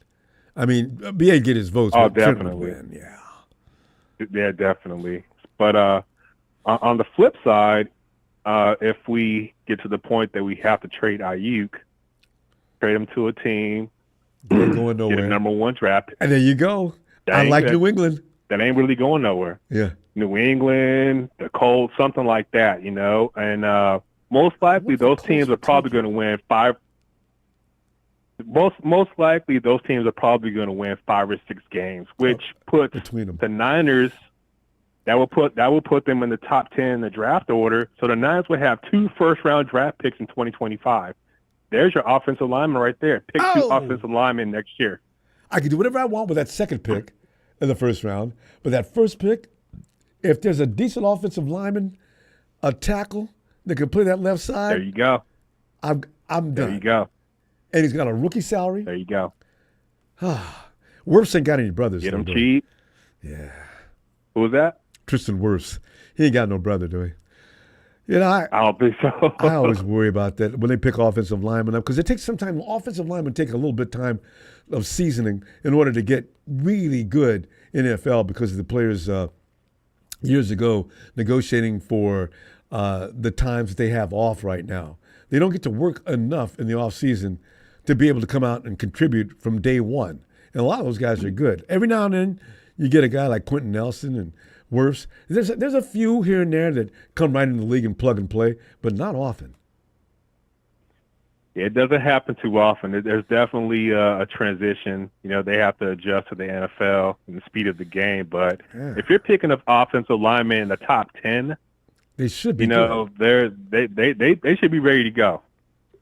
I mean, BA get his votes, but definitely. Trent would win. Yeah, definitely. But on the flip side, if we get to the point that we have to trade Aiyuk, trade him to a team, going nowhere. Get a number 1 draft pick. And there you go. I like New England. That ain't really going nowhere. Yeah. New England, the Colts, something like that, And most likely those teams are probably going to win 5. Most likely those teams are probably going to win 5 or 6 games, which puts the Niners. That will put them in the top 10 in the draft order. So the Niners would have 2 first-round draft picks in 2025. There's your offensive lineman right there. Pick 2 offensive linemen next year. I can do whatever I want with that second pick in the first round, but that first pick, if there's a decent offensive lineman, a tackle that can play that left side, there you go. I'm done. There you go. And he's got a rookie salary. There you go. Wirfs ain't got any brothers. Get him cheap. Yeah. Who was that? Tristan Wirfs. He ain't got no brother, do he? I don't think so. I always worry about that when they pick offensive linemen up because it takes some time. Offensive linemen take a little bit of time of seasoning in order to get really good in NFL because of the players years ago negotiating for the times that they have off right now. They don't get to work enough in the off season to be able to come out and contribute from day one. And a lot of those guys are good. Every now and then you get a guy like Quentin Nelson and Wirfs. There's a few here and there that come right in the league and plug and play, but not often. Yeah, it doesn't happen too often. There's definitely a transition. They have to adjust to the NFL and the speed of the game. But if you're picking up offensive linemen in the top 10, they should be. They should be ready to go.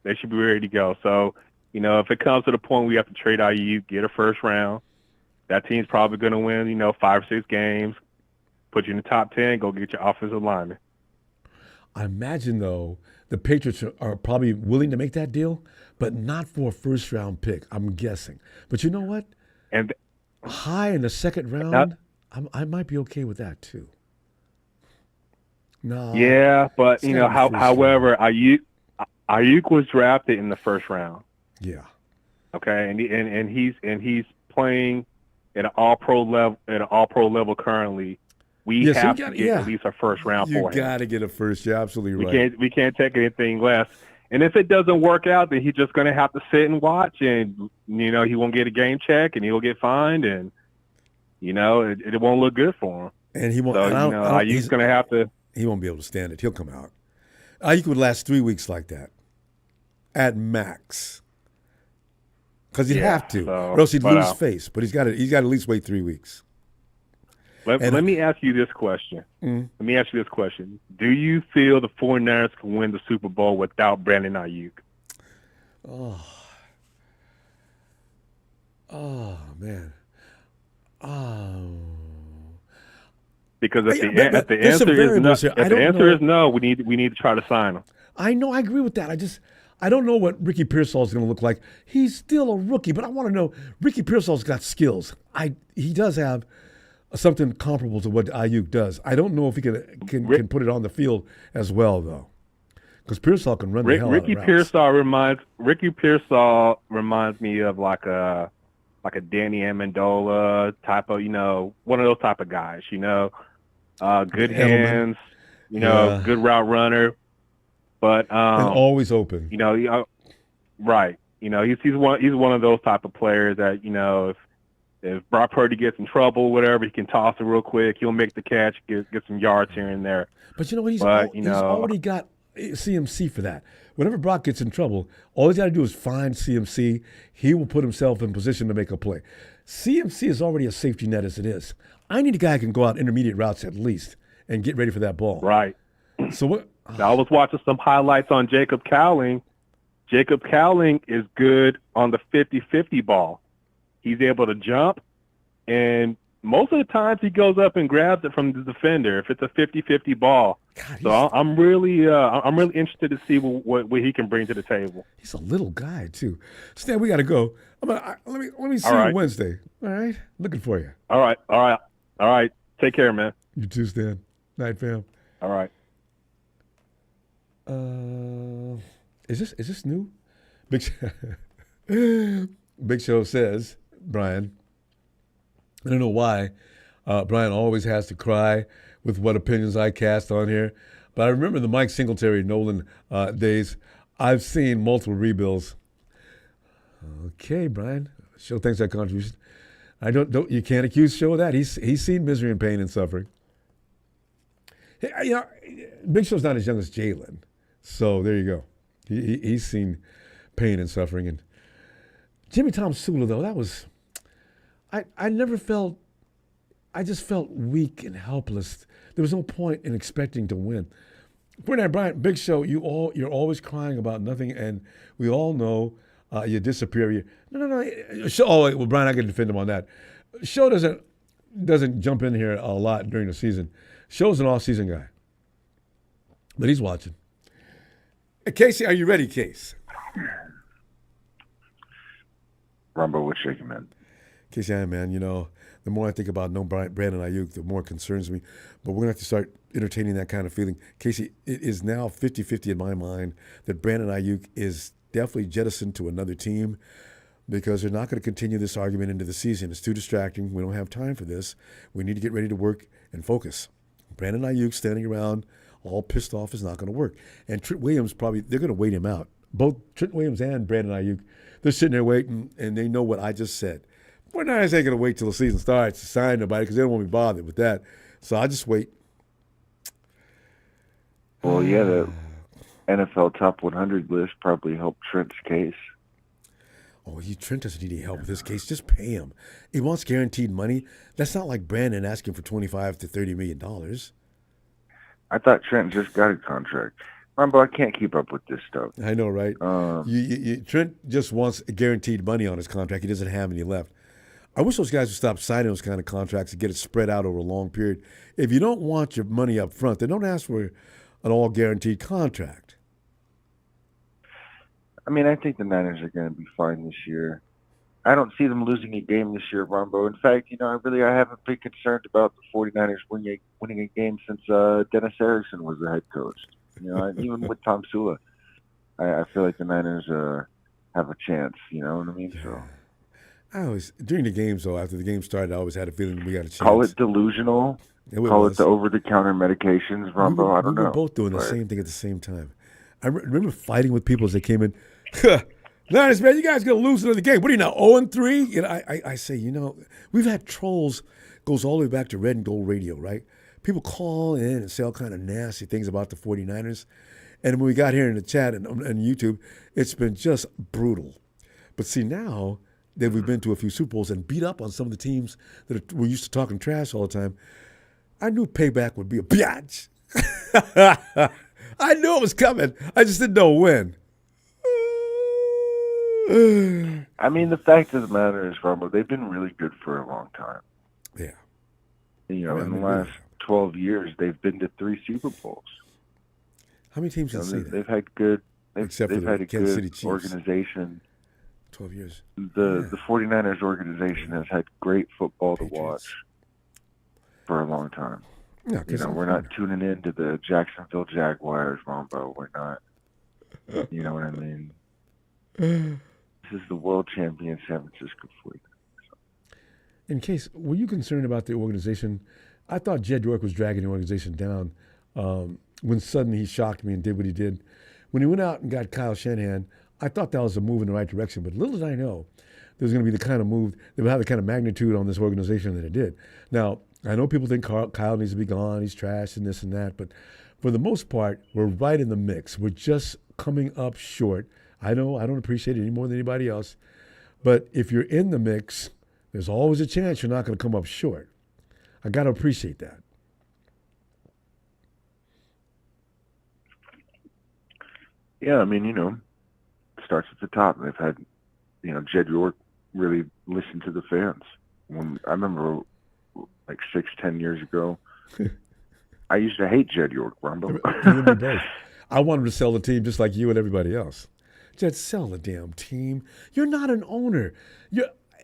They should be ready to go. So, if it comes to the point where you have to trade Aiyuk, get a first round, that team's probably going to win, 5 or 6 games, put you in the top 10, go get your offensive lineman. I imagine, though, the Patriots are probably willing to make that deal, but not for a first-round pick, I'm guessing. But you know what? And high in the second round, I might be okay with that, too. No. Yeah, but, however, Aiyuk was drafted in the first round. Yeah. Okay, and he's playing at an all-pro level currently. We have to get at least a first round for him. You got to get a first. You're absolutely right. We can't take anything less. And if it doesn't work out, then he's just going to have to sit and watch, and he won't get a game check, and he'll get fined, and it won't look good for him. And he won't. So he's going to have to. He won't be able to stand it. He'll come out. Aiyuk would last 3 weeks like that, at max. Because he'd have to, or else he'd lose face. But he's got to at least wait 3 weeks. Let me ask you this question. Let me ask you this question. Do you feel the 49ers can win the Super Bowl without Brandon Aiyuk? Oh man. Because if the answer is no, we need to try to sign him. I know, I agree with that. I don't know what Ricky Pearsall is going to look like. He's still a rookie, but I want to know Ricky Pearsall's got skills. He does have something comparable to what Aiyuk does. I don't know if he can put it on the field as well, though, because Pearsall can run the hell out of routes. Ricky Pearsall reminds me of like a Danny Amendola type of, one of those type of guys. Good hands, good route runner, but and always open. Right. He's one of those type of players that if Brock Purdy gets in trouble, whatever, he can toss it real quick. He'll make the catch, get some yards here and there. But you know what? He's already got CMC for that. Whenever Brock gets in trouble, all he's got to do is find CMC. He will put himself in position to make a play. CMC is already a safety net as it is. I need a guy who can go out intermediate routes at least and get ready for that ball. Right. So what? I was watching some highlights on Jacob Cowling. Jacob Cowling is good on the 50-50 ball. He's able to jump, and most of the times he goes up and grabs it from the defender if it's a 50-50 ball. God, so I'm really interested to see what he can bring to the table. He's a little guy too. Stan, we got to go. Let me see All right. you Wednesday. All right, looking for you. All right. Take care, man. You too, Stan. Night, fam. All right. Is this new? Big Show says, Brian, I don't know why Brian always has to cry with what opinions I cast on here, but I remember the Mike Singletary Nolan days. I've seen multiple rebuilds. Okay, Brian. Show thanks for that contribution. You can't accuse Show of that. He's seen misery and pain and suffering. You know, Big Show's not as young as Jalen, so there you go. He's seen pain and suffering. And Jimmy Tomsula, though, that was I never felt. I just felt weak and helpless. There was no point in expecting to win. Brian, Big Show, you're always crying about nothing, and we all know you disappear. No. Show, well, Brian, I can defend him on that. Show doesn't jump in here a lot during the season. Show's an off-season guy, but he's watching. Hey, Casey, are you ready, Case? Ronbo, what's shaking, man? Casey, I am, man. You know, the more I think about Brandon Aiyuk, the more it concerns me. But we're going to have to start entertaining that kind of feeling. Casey, it is now 50-50 in my mind that Brandon Aiyuk is definitely jettisoned to another team because they're not going to continue this argument into the season. It's too distracting. We don't have time for this. We need to get ready to work and focus. Brandon Aiyuk standing around all pissed off is not going to work. And Trent Williams they're going to wait him out. Both Trent Williams and Brandon Aiyuk, they're sitting there waiting, and they know what I just said. 49ers ain't going to wait till the season starts to sign nobody because they don't want to be bothered with that. So I'll just wait. Well, yeah, the NFL Top 100 list probably helped Trent's case. Oh, Trent doesn't need any help with this case. Just pay him. He wants guaranteed money. That's not like Brandon asking for $25 to $30 million. I thought Trent just got a contract. Ronbo, I can't keep up with this stuff. I know, right? Trent just wants guaranteed money on his contract. He doesn't have any left. I wish those guys would stop signing those kind of contracts and get it spread out over a long period. If you don't want your money up front, then don't ask for an all-guaranteed contract. I mean, I think the Niners are going to be fine this year. I don't see them losing a game this year, Ronbo. In fact, I haven't been concerned about the 49ers winning a game since Dennis Erickson was the head coach. Even with Tom Sula, I feel like the Niners have a chance. You know what I mean? So. During the games, though, after the game started, I always had a feeling we got a chance. Call it delusional. Call it the over-the-counter medications, Ronbo. I don't know. We were both doing the same thing at the same time. I remember fighting with people as they came in. Niners, man, you guys going to lose another game. What are you now, 0-3? I say, we've had trolls, goes all the way back to Red and Gold Radio, right? People call in and say all kind of nasty things about the 49ers. And when we got here in the chat and YouTube, it's been just brutal. But see, now that we've been to a few Super Bowls and beat up on some of the teams that we're used to talking trash all the time, I knew payback would be a biatch. I knew it was coming. I just didn't know when. I mean, the fact of the matter is, Ronbo, they've been really good for a long time. Yeah. In the last 12 years, they've been to 3 Super Bowls. How many teams can say that? They've had good. Except they've for the had a Kansas good City Chiefs. Organization. 12 years. The 49ers organization has had great football to watch for a long time. Yeah, we're not tuning in to the Jacksonville Jaguars, Ronbo. We're not. You know what I mean? This is the world champion San Francisco 49ers. In case, were you concerned about the organization? I thought Jed York was dragging the organization down when suddenly he shocked me and did what he did. When he went out and got Kyle Shanahan, I thought that was a move in the right direction. But little did I know there was going to be the kind of move that would have the kind of magnitude on this organization that it did. Now, I know people think Kyle needs to be gone, he's trash and this and that. But for the most part, we're right in the mix. We're just coming up short. I know I don't appreciate it any more than anybody else. But if you're in the mix, there's always a chance you're not going to come up short. I got to appreciate that. Yeah, I mean, it starts at the top. They've had, Jed York really listen to the fans. When I remember, like 6-10 years ago, I used to hate Jed York, Ronbo. You and me both. I wanted to sell the team just like you and everybody else. Jed, sell the damn team. You're not an owner.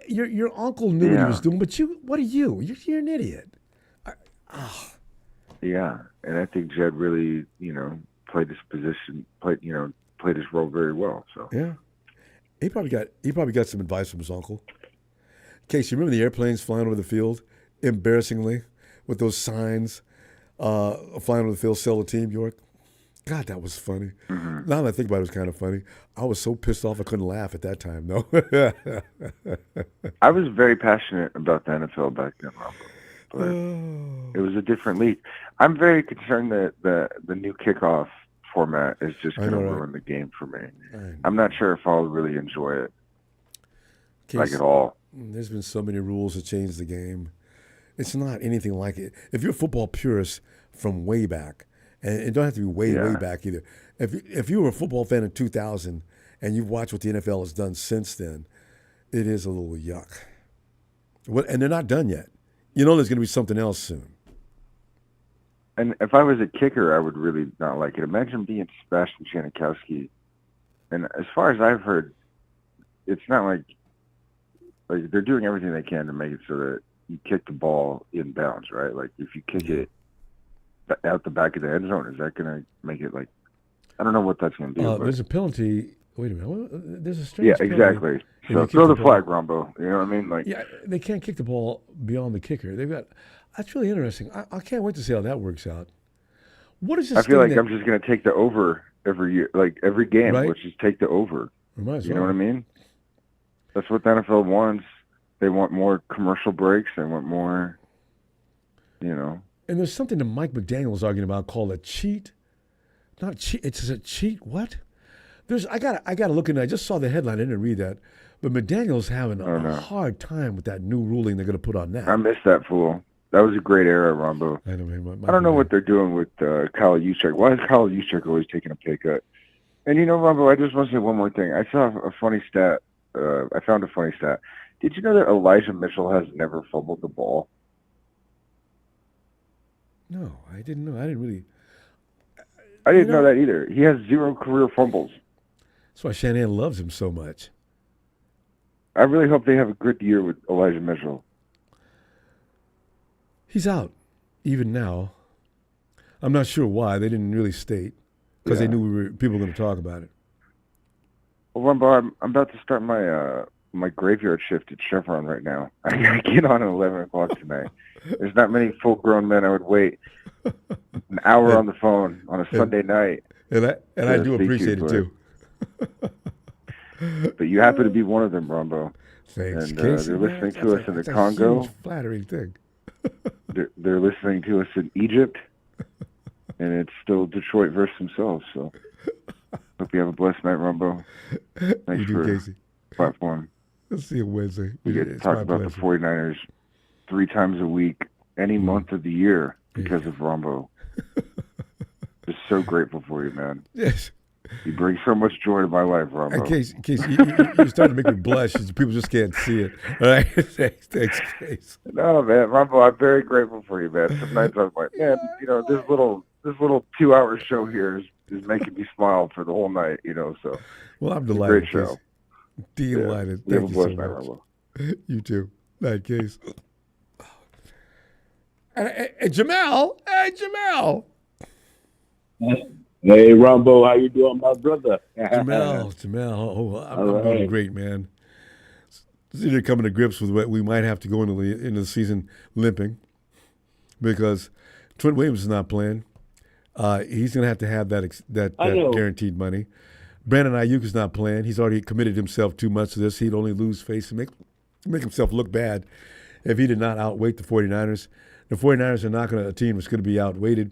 Your uncle knew what he was doing, but what are you? You're an idiot. Yeah, and I think Jed really, played his position, played his role very well. So yeah, he probably got some advice from his uncle. Case, you remember the airplanes flying over the field, embarrassingly, with those signs, flying over the field, sell the team, York. God, that was funny. Mm-hmm. Now that I think about it, it was kind of funny. I was so pissed off I couldn't laugh at that time, though. I was very passionate about the NFL back then, Ronbo, but it was a different league. I'm very concerned that the new kickoff format is just going to ruin the game for me. I'm not sure if I'll really enjoy it, like at all. There's been so many rules that change the game. It's not anything like it. If you're a football purist from way back, and it don't have to be way back either. If you were a football fan in 2000 and you've watched what the NFL has done since then, it is a little yuck. And they're not done yet. You know there's going to be something else soon. And if I was a kicker, I would really not like it. Imagine being Sebastian Janikowski. And as far as I've heard, it's not like they're doing everything they can to make it so that you kick the ball in bounds, right? Like if you kick it out the back of the end zone, is that going to make it like, I don't know what that's going to do. There's a penalty. Wait a minute. There's a strange penalty. Exactly. So throw the flag, Ronbo. You know what I mean? Like, yeah, they can't kick the ball beyond the kicker. That's really interesting. I can't wait to see how that works out. What is this? I feel like I'm just going to take the over every year, like every game. Right? Let's just take the over. You know what I mean? That's what the NFL wants. They want more commercial breaks. They want more, And there's something that Mike McDaniel's arguing about called a cheat. Not cheat. It's a cheat. What? I gotta look in. I just saw the headline. I didn't read that. But McDaniel's having a hard time with that new ruling they're going to put on that. I missed that fool. That was a great era, Ronbo. I don't know what they're doing with Kyle Juszczyk. Why is Kyle Juszczyk always taking a pay cut? And Ronbo, I just want to say one more thing. I saw a funny stat. I found a funny stat. Did you know that Elijah Mitchell has never fumbled the ball? No, I didn't know. I didn't know that either. He has 0 career fumbles. That's why Shanahan loves him so much. I really hope they have a good year with Elijah Mitchell. He's out, even now. I'm not sure why. They didn't really state because they knew people were going to talk about it. Well, Ronbo, I'm about to start my graveyard shift at Chevron right now. I get on at 11 o'clock tonight. There's not many full-grown men I would wait an hour on the phone on a Sunday night. And I do appreciate it too. But you happen to be one of them, Ronbo. Thanks, and Casey. They're listening to us in the Congo. Huge flattering thing. They're listening to us in Egypt, and it's still Detroit versus themselves. So, hope you have a blessed night, Ronbo. Thanks for Casey. Platform. Let's see you Wednesday. We get to talk about the 49ers 3 times a week, any month of the year, because of Ronbo. Just so grateful for you, man. Yes. You bring so much joy to my life, Ronbo. Case, you're starting to make me blush. People just can't see it. All right? Thanks, Case. No, man, Ronbo, I'm very grateful for you, man. Sometimes I'm like, man, this little 2-hour show here is making me smile for the whole night, So, well, I'm delighted. Great show. Delighted. Yeah. Thank you so much. Ronbo. You too. Night, Case. Hey, Jamal. Hey, Jamal. Hey, Ronbo, how you doing, my brother? Jamal. I'm doing great, man. It's either coming to grips with what we might have to go into the season limping because Trent Williams is not playing. He's going to have that guaranteed money. Brandon Aiyuk is not playing. He's already committed himself too much to this. He'd only lose face and make himself look bad if he did not outweight the 49ers. The 49ers are not a team that's going to be outweighted.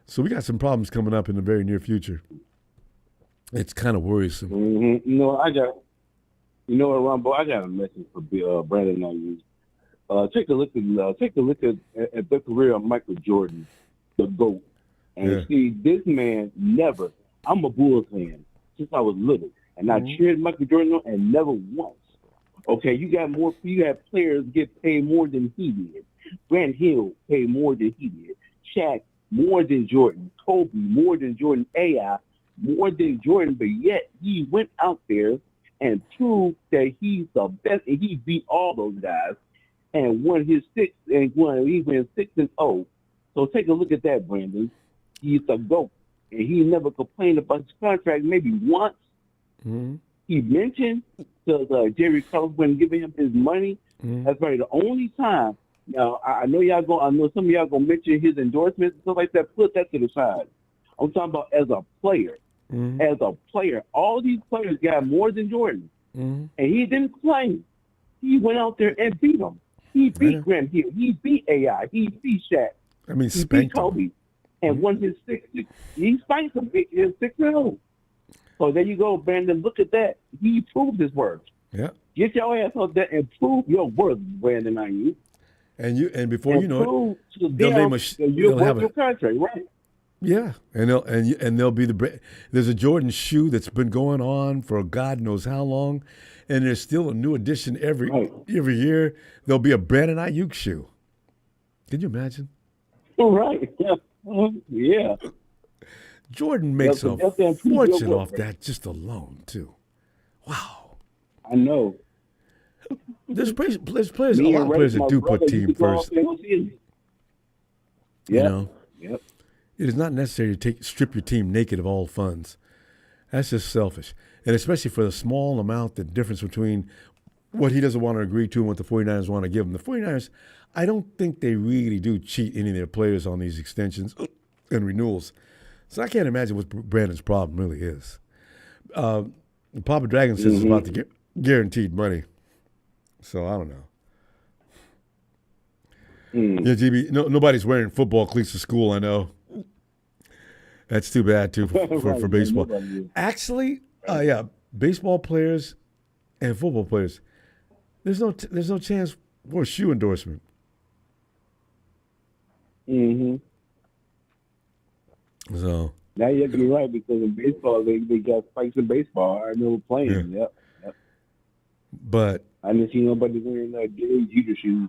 So we got some problems coming up in the very near future. It's kind of worrisome. Mm-hmm. Ronbo, I got a message for Brandon Aiyuk. Take a look at the career of Michael Jordan, the GOAT, and see this man never. I'm a Bulls fan. since I was little, and I cheered Michael Jordan on, and never once. Okay, you have players get paid more than he did. Grant Hill paid more than he did. Shaq more than Jordan. Kobe more than Jordan. AI more than Jordan, but yet he went out there and proved that he's the best, and he beat all those guys and won his he went 6-0. So take a look at that, Brandon. He's a GOAT, and he never complained about his contract. Maybe once he mentioned to Jerry Carlos when giving him his money. That's probably the only time. Now I know some of y'all gonna mention his endorsements and stuff like that. Put that to the side. I'm talking about as a player. As a player, all these players got more than Jordan, and he didn't claim. He went out there and beat them. He beat Grant Hill. He beat AI. He beat Shaq. I mean, he beat Kobe, and won his 6. He spanked him. His 6-0. So there you go, Brandon. Look at that. He proved his worth. Yeah. Get your ass up there and prove your worth, Brandon Aiyuk. And before you know it, they'll name they'll have your contract, right? Yeah, and they'll be there's a Jordan shoe that's been going on for God knows how long, and there's still a new edition every year. There'll be a Brandon Aiyuk shoe. Can you imagine? Right. Yeah. Yeah. Jordan makes a fortune off that just alone, too. Wow. I know. There's players, a lot of players that do put team first. You know? Yep. It is not necessary to strip your team naked of all funds. That's just selfish. And especially for the small amount, the difference between what he doesn't want to agree to and what the 49ers want to give him. The 49ers, I don't think they really do cheat any of their players on these extensions and renewals. So I can't imagine what Brandon's problem really is. Papa Dragon says it's about the guaranteed money. So I don't know. Yeah, GB, nobody's wearing football cleats to school, I know. That's too bad, too, for baseball. Actually, baseball players and football players, there's no chance for a shoe endorsement. So now you have to be right, because in baseball they got spikes in baseball. I know playing. Yep. But I didn't see nobody wearing Derek Jeter shoes.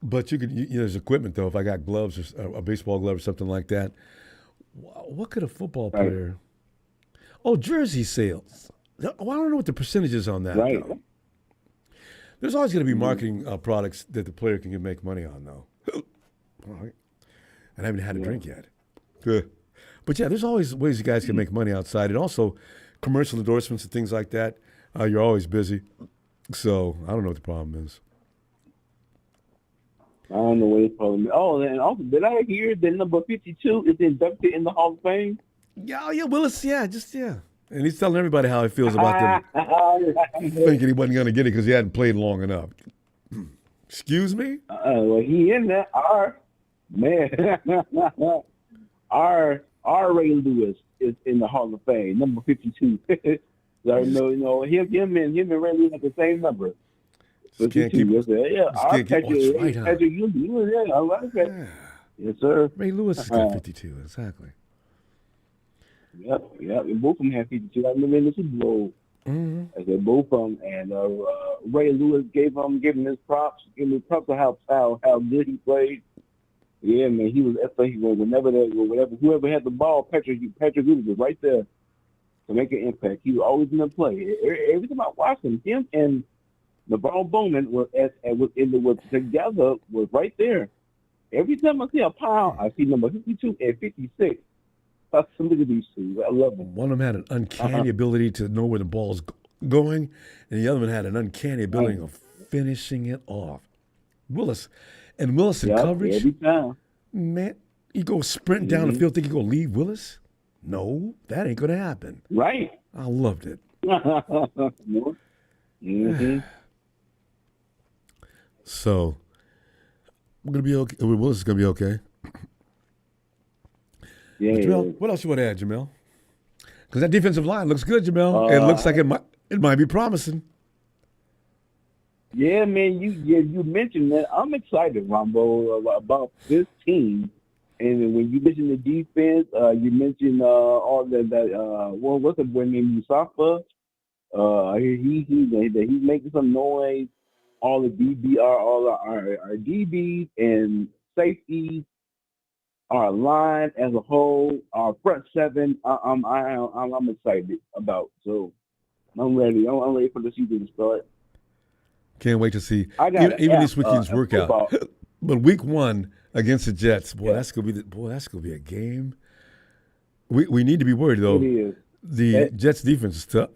But you could, there's equipment though. If I got gloves or a baseball glove or something like that, what could a football player? Oh, jersey sales. Well, I don't know what the percentage is on that. Right. Though. There's always going to be marketing products that the player can make money on, though. All right. And I haven't had a drink yet. Good. But yeah, there's always ways you guys can make money outside, and also commercial endorsements and things like that. You're always busy, so I don't know what the problem is. I don't know what his problem is. Oh, and also, did I hear that number 52 is inducted in the Hall of Fame? Yeah, Willis, and he's telling everybody how he feels about them thinking he wasn't going to get it because he hadn't played long enough. Excuse me? Well, he in there. Our Ray Lewis is in the Hall of Fame, number 52. So, him and Ray Lewis have the same number. Can't keep, Patrick, I like that. Yeah. Yes, sir. Ray Lewis has got 52, exactly. Yep. And both of them have 52. I remember in the Super Bowl. I said both of them, and Ray Lewis gave him his props. Gave him props of how good he played. Yeah, man, he was. Whoever had the ball, Patrick Lewis was right there to make an impact. He was always in the play. Every time I watched him and LeBron Bowman was together, was right there. Every time I see a pile, I see number 52 and 56. Look at these two. I love them. One of them had an uncanny ability to know where the ball's going, and the other one had an uncanny ability of finishing it off. Willis in coverage. Every time. Man, you go sprint down the field, think you going to leave Willis? No, that ain't going to happen. Right. I loved it. So, we're going to be okay. Willis is going to be okay. Yeah. Jamel, what else you want to add, Jamel? Because that defensive line looks good, Jamel. It looks like it might be promising. Yeah, man, you mentioned that. I'm excited, Ronbo, about this team And then when you mentioned the defense, you mentioned all what's the boy named Mustafa? He's making some noise. All the our DBs and safeties, our line as a whole, our front seven. I'm excited about. So I'm ready. I'm ready for the season to start. Can't wait to see. I got Even this weekend's workout. football. But week 1 against the Jets, that's gonna be a game. We need to be worried though. It is. The Jets defense is tough.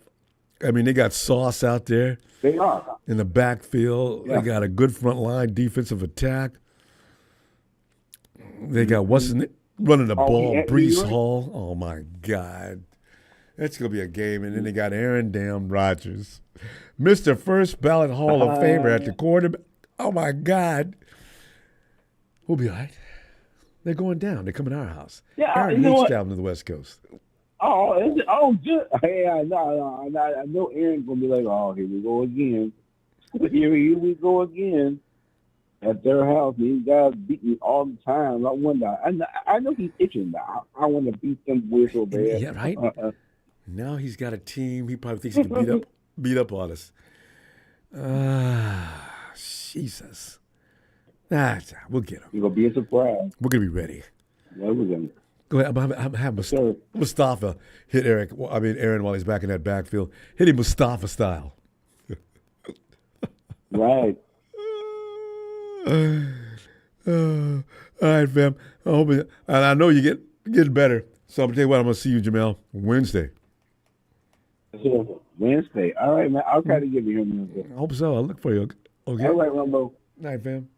I mean, they got Sauce out there. They are in the backfield. Yeah. They got a good front line defensive attack. They got running the ball, Brees Hall. Oh my God, that's gonna be a game. And then they got Aaron Rodgers, Mr. First Ballot Hall of Famer at the quarterback. Oh my God, we'll be all right. They're going down. They're coming to our house. Yeah, Aaron hates traveling to the West Coast. Good. Hey, I know Aaron's gonna be like, oh, here we go again. Here we go again at their house. These guys beat me all the time. I know he's itching now. I want to beat them boys so bad. Yeah, right. Now he's got a team. He probably thinks he can beat up on us. Jesus. We'll get him. You're gonna be a surprise. We're gonna be ready. Yeah, we're gonna. Go ahead. I'm have Mustafa hit Aaron while he's back in that backfield. Hit him Mustafa style. Right. All right, fam. I know you getting better. So I'm gonna tell you what. I'm gonna see you, Jamel, Wednesday. Wednesday. All right, man. I'll try to get you here Wednesday. I hope so. I'll look for you. Okay. All right, Ronbo. Night, fam.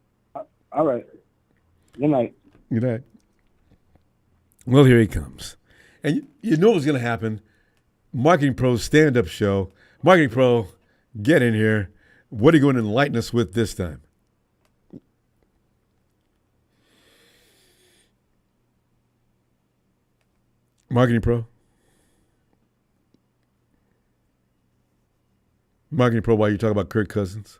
All right. Good night. Good night. Well, here he comes. And you know what's going to happen. Marketing Pro's stand-up show. Marketing Pro, get in here. What are you going to enlighten us with this time? Marketing Pro? Marketing Pro, while you talk about Kirk Cousins?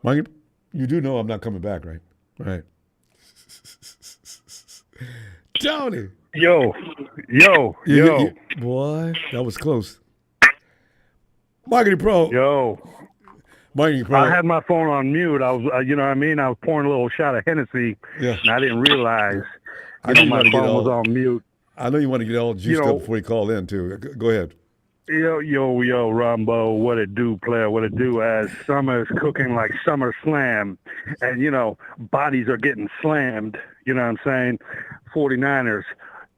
Marketing, you do know I'm not coming back, right? Right. Tony. Yo. Boy, that was close. Marketing Pro. Yo. Marketing Pro. I had my phone on mute. I was, you know what I mean? I was pouring a little shot of Hennessy, and I didn't realize my phone was on mute. I know you want to get all juiced up before you call in, too. Go ahead. Yo, Ronbo, what it do, player, what it do, as summer's cooking like Summer Slam, and, bodies are getting slammed, you know what I'm saying? 49ers,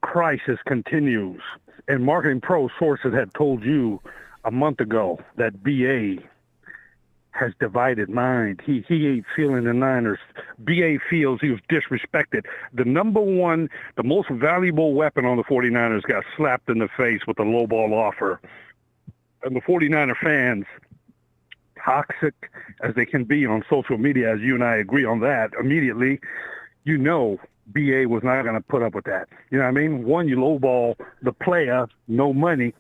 crisis continues. And Marketing Pro sources had told you a month ago that BA has divided mind. He ain't feeling the Niners. BA feels he was disrespected. The number one, the most valuable weapon on the 49ers got slapped in the face with a lowball offer. And the 49er fans, toxic as they can be on social media, as you and I agree on that immediately, BA was not going to put up with that. You know what I mean? One, you lowball the player, no money.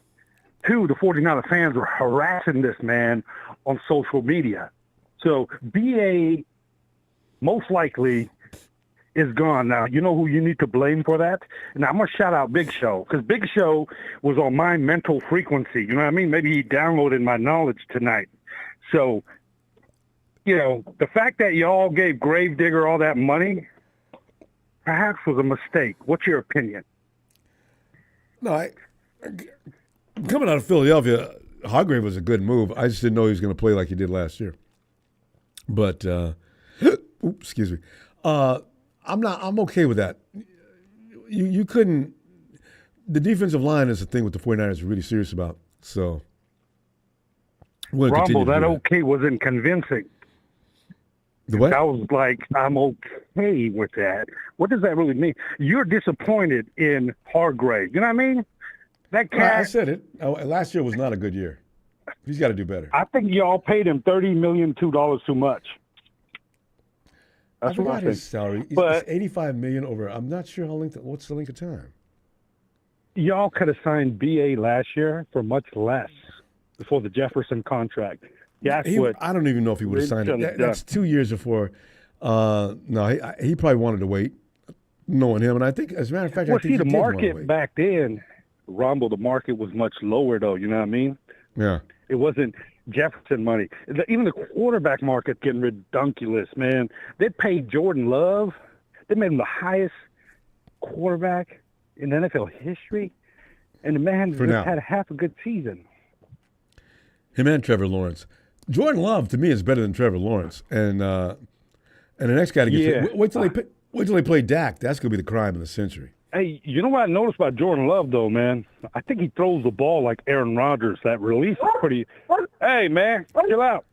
Two, the 49er fans were harassing this man on social media. So BA most likely is gone. Now, you know who you need to blame for that? Now, I'm going to shout out Big Show, because Big Show was on my mental frequency. You know what I mean? Maybe he downloaded my knowledge tonight. So, the fact that y'all gave Gravedigger all that money perhaps was a mistake. What's your opinion? No, coming out of Philadelphia, Hargrave was a good move. I just didn't know he was going to play like he did last year. But, excuse me. I'm okay with that. You couldn't. The defensive line is the thing with the 49ers are really serious about. So, Ronbo, that okay wasn't convincing. The what? I was like, I'm okay with that. What does that really mean? You're disappointed in Hargrave. You know what I mean? That cat. I said it. Last year was not a good year. He's got to do better. I think y'all paid him $30 million too much. I forgot his salary. It's $85 million over. I'm not sure what's the length of time. Y'all could have signed BA last year for much less before the Jefferson contract. I don't even know if he would have signed it. That's 2 years before No, he probably wanted to wait, knowing him. And I think, as a matter of fact, Well, I think see, the he did want to market wait. back then, Ronbo, the market was much lower, though. You know what I mean? Yeah. It wasn't Jefferson money. Even the quarterback market getting redunculous, man. They paid Jordan Love. They made him the highest quarterback in NFL history. And the man For just now. had a half a good season. Him and Trevor Lawrence. Jordan Love, to me, is better than Trevor Lawrence. And the next guy to get wait till they play Dak. That's going to be the crime of the century. Hey, you know what I noticed about Jordan Love, though, man? I think he throws the ball like Aaron Rodgers. That release is pretty. Hey, man, chill out.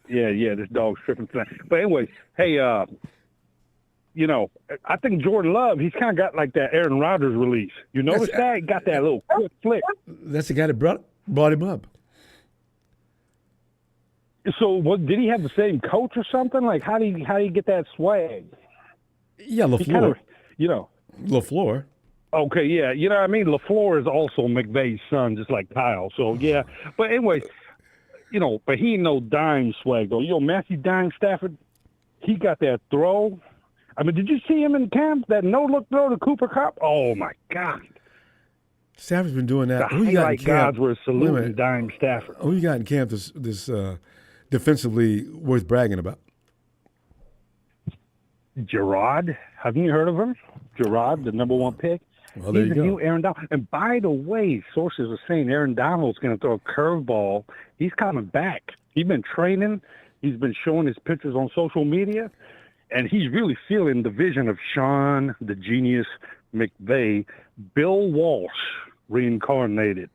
Yeah, this dog's tripping tonight. But anyway, hey, you know, I think Jordan Love, he's kind of got like that Aaron Rodgers release. You notice that? He got that little quick flick. That's the guy that brought him up. So, did he have the same coach or something? Like, how do you get that swag? Yeah, He kind of, LaFleur. you know. LaFleur. Okay, yeah, you know what I mean? LaFleur is also McVay's son, just like Kyle. So, yeah. But anyway, you know, but he ain't no dime swag, though. You know, Matthew Dime Stafford, he got that throw. I mean, did you see him in camp? That no-look throw to Cooper Kupp? Oh, my God. Stafford's been doing that. The Who you got in highlight camp? gods were Wait a saluting minute. Dime Stafford. Who you got in camp this defensively worth bragging about? Gerard, haven't you heard of him? Gerard, the number one pick. Well, there He's you the go. new Aaron Donald. And by the way, sources are saying Aaron Donald's going to throw a curveball. He's coming back. He's been training. He's been showing his pictures on social media. And he's really feeling the vision of Sean, the genius, McVay, Bill Walsh reincarnated.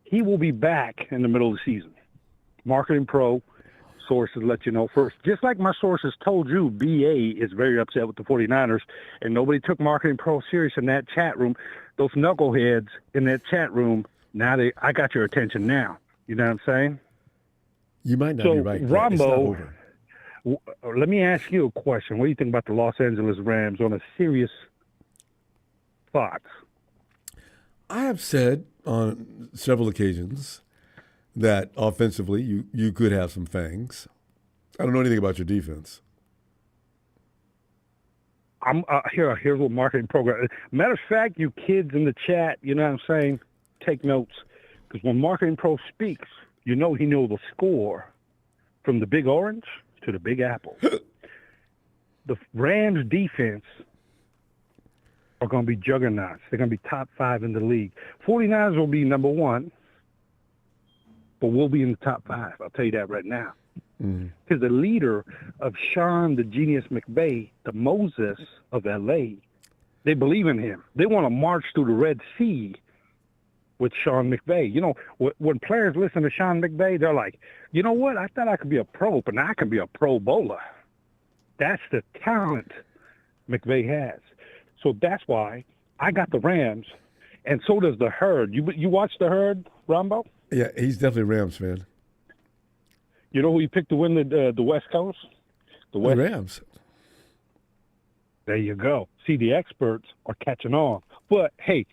He will be back in the middle of the season. Marketing Pro sources let you know first. Just like my sources told you, BA is very upset with the 49ers, and nobody took Marketing Pro serious in that chat room. Those knuckleheads in that chat room, I got your attention now. You know what I'm saying? You might not So, be right. It's not Ronbo, over. let me ask you a question. What do you think about the Los Angeles Rams on a serious thought? I have said on several occasions that offensively you could have some fangs. I don't know anything about your defense. I'm here's what marketing program. Matter of fact, you kids in the chat, you know what I'm saying? Take notes, because when Marketing Pro speaks, you know he knows the score from the Big Orange to the Big Apple. The Rams defense are going to be juggernauts. They're going to be top 5 in the league. 49ers will be number 1, but we'll be in the top 5. I'll tell you that right now. Because the leader of Sean, the genius McVay, the Moses of L.A., they believe in him. They want to march through the Red Sea with Sean McVay. You know, when players listen to Sean McVay, they're like, you know what? I thought I could be a pro, but now I can be a pro bowler. That's the talent McVay has. So that's why I got the Rams, and so does the Herd. You watch the Herd, Ronbo? Yeah, he's definitely a Rams fan. You know who he picked to win the West Coast? The Rams. There you go. See, the experts are catching on. But, hey,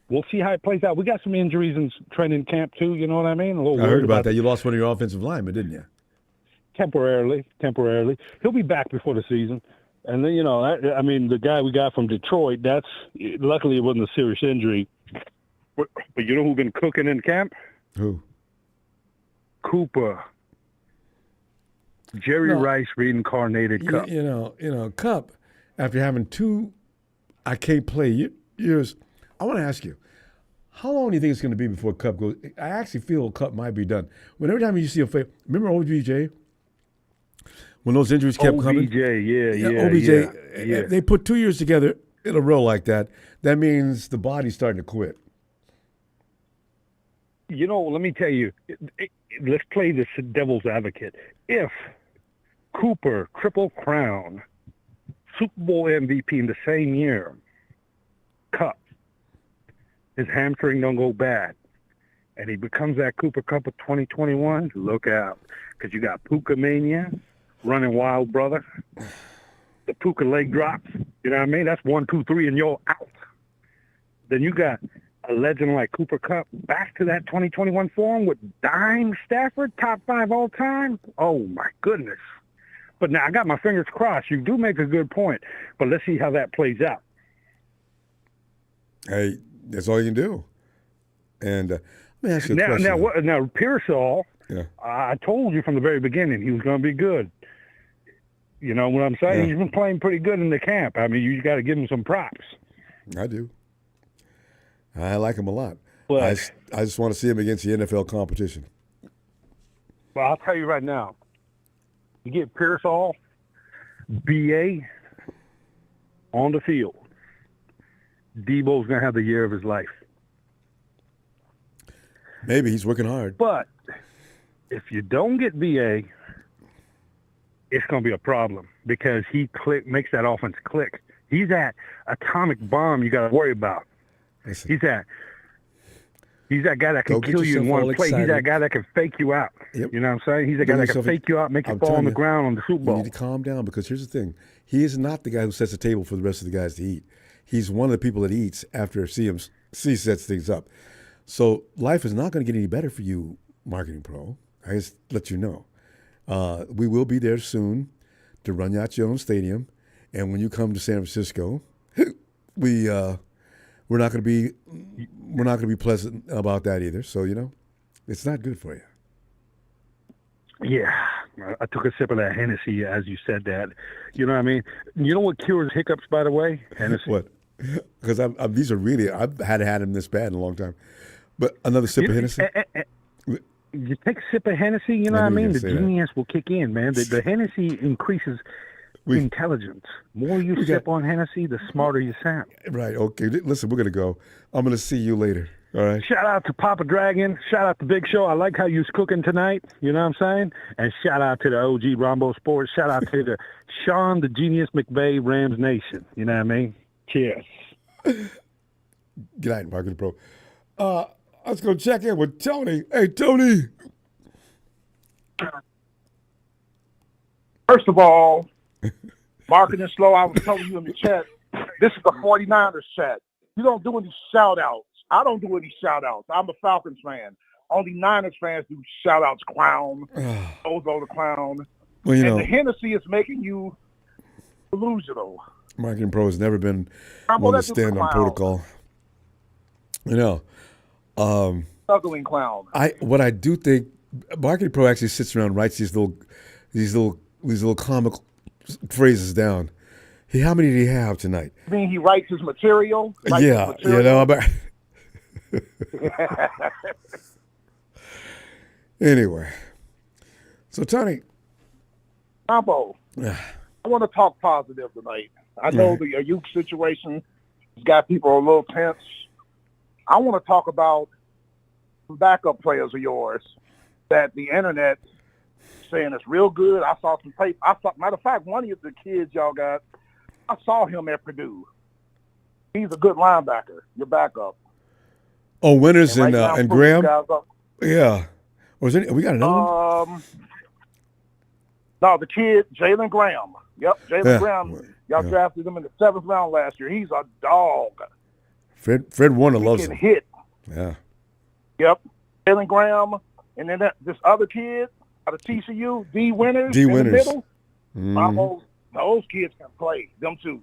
we'll see how it plays out. We got some injuries in training camp, too. You know what I mean? A little I heard worried about that. You lost one of your offensive linemen, didn't you? Temporarily. He'll be back before the season. And then, you know, I mean, the guy we got from Detroit, luckily it wasn't a serious injury. But you know who's been cooking in camp? Who? Cooper. Jerry Rice reincarnated Cup. You know, Cup, after having 2 I can't play years, I want to ask you, how long do you think it's going to be before Cup goes? I actually feel Cup might be done. When every time you see remember OBJ? When those injuries kept coming? OBJ, They put 2 years together in a row like that. That means the body's starting to quit. You know, let me tell you, let's play this devil's advocate. If Cooper, Triple Crown, Super Bowl MVP in the same year, Cup, his hamstring don't go bad, and he becomes that Cooper Cup of 2021, look out, because you got Puka Mania, running wild, brother. The Puka leg drops, you know what I mean? That's 1, 2, 3, and you're out. Then you got a legend like Cooper Kupp back to that 2021 form with Dime Stafford, top 5 all time. Oh, my goodness. But now I got my fingers crossed. You do make a good point, but let's see how that plays out. Hey, that's all you can do. And let me ask you a question. Now Pearsall, yeah. I told you from the very beginning he was going to be good. You know what I'm saying? Yeah. He's been playing pretty good in the camp. I mean, you got to give him some props. I do. I like him a lot. But, I just want to see him against the NFL competition. Well, I'll tell you right now. You get Pearsall, BA on the field. Deebo's going to have the year of his life. Maybe he's working hard. But if you don't get BA, it's going to be a problem because he makes that offense click. He's that atomic bomb you got to worry about. Listen. He's that guy that can kill you in one play. He's that guy that can fake you out. Yep. You know what I'm saying? He's that guy that can fake you out, make you fall on the ground on the Super Bowl. You need to calm down because here's the thing. He is not the guy who sets the table for the rest of the guys to eat. He's one of the people that eats after CMC sets things up. So life is not going to get any better for you, Marketing Pro. I just let you know. We will be there soon to run you out your own stadium. And when you come to San Francisco, we're not going to be pleasant about that either. So, it's not good for you. Yeah. I took a sip of that Hennessy as you said that. You know what I mean? You know what cures hiccups, by the way? Hennessy. What? Because these are really, I've had them this bad in a long time. But another sip of Hennessy? You take a sip of Hennessy, you know what I mean? The genius will kick in, man. The Hennessy increases intelligence. The more you sip on Hennessy, the smarter you sound. Right. Okay. Listen, we're going to go. I'm going to see you later. All right. Shout out to Papa Dragon. Shout out to Big Show. I like how you's cooking tonight. You know what I'm saying? And shout out to the OG Ronbo Sports. Shout out to the Sean the Genius McVay Rams Nation. You know what I mean? Cheers. Good night, Marketing Pro. Let's go check in with Tony. Hey, Tony. First of all, Marketing Slow, I was telling you in the chat, this is the 49ers chat. You don't do any shout-outs. I don't do any shout-outs. I'm a Falcons fan. Only Niners fans do shout-outs, clown. Ozo the clown. Well, and the Hennessy is making you delusional. Marketing Pro has never been one to stand on protocol. Struggling clown. What I do think, Marketing Pro actually sits around and writes these little comic phrases down. How many did he have tonight? You mean he writes his material? Anyway, so Tony, Ronbo, I want to talk positive tonight. I know the Aiyuk situation has got people a little tense. I want to talk about some backup players of yours that the internet saying it's real good. I saw some tape. Matter of fact, one of the kids y'all got, I saw him at Purdue. He's a good linebacker. Your backup. Oh, Winters and Graham. Yeah. We got another one? No, the kid, Jalen Graham. Yep, Jalen Graham. Y'all drafted him in the 7th round last year. He's a dog. Fred Warner loves him. He can hit. Yeah. Yep. Jalen Graham. And then this other kid out of TCU, D. Winters. In the middle. Those kids can play. Them two.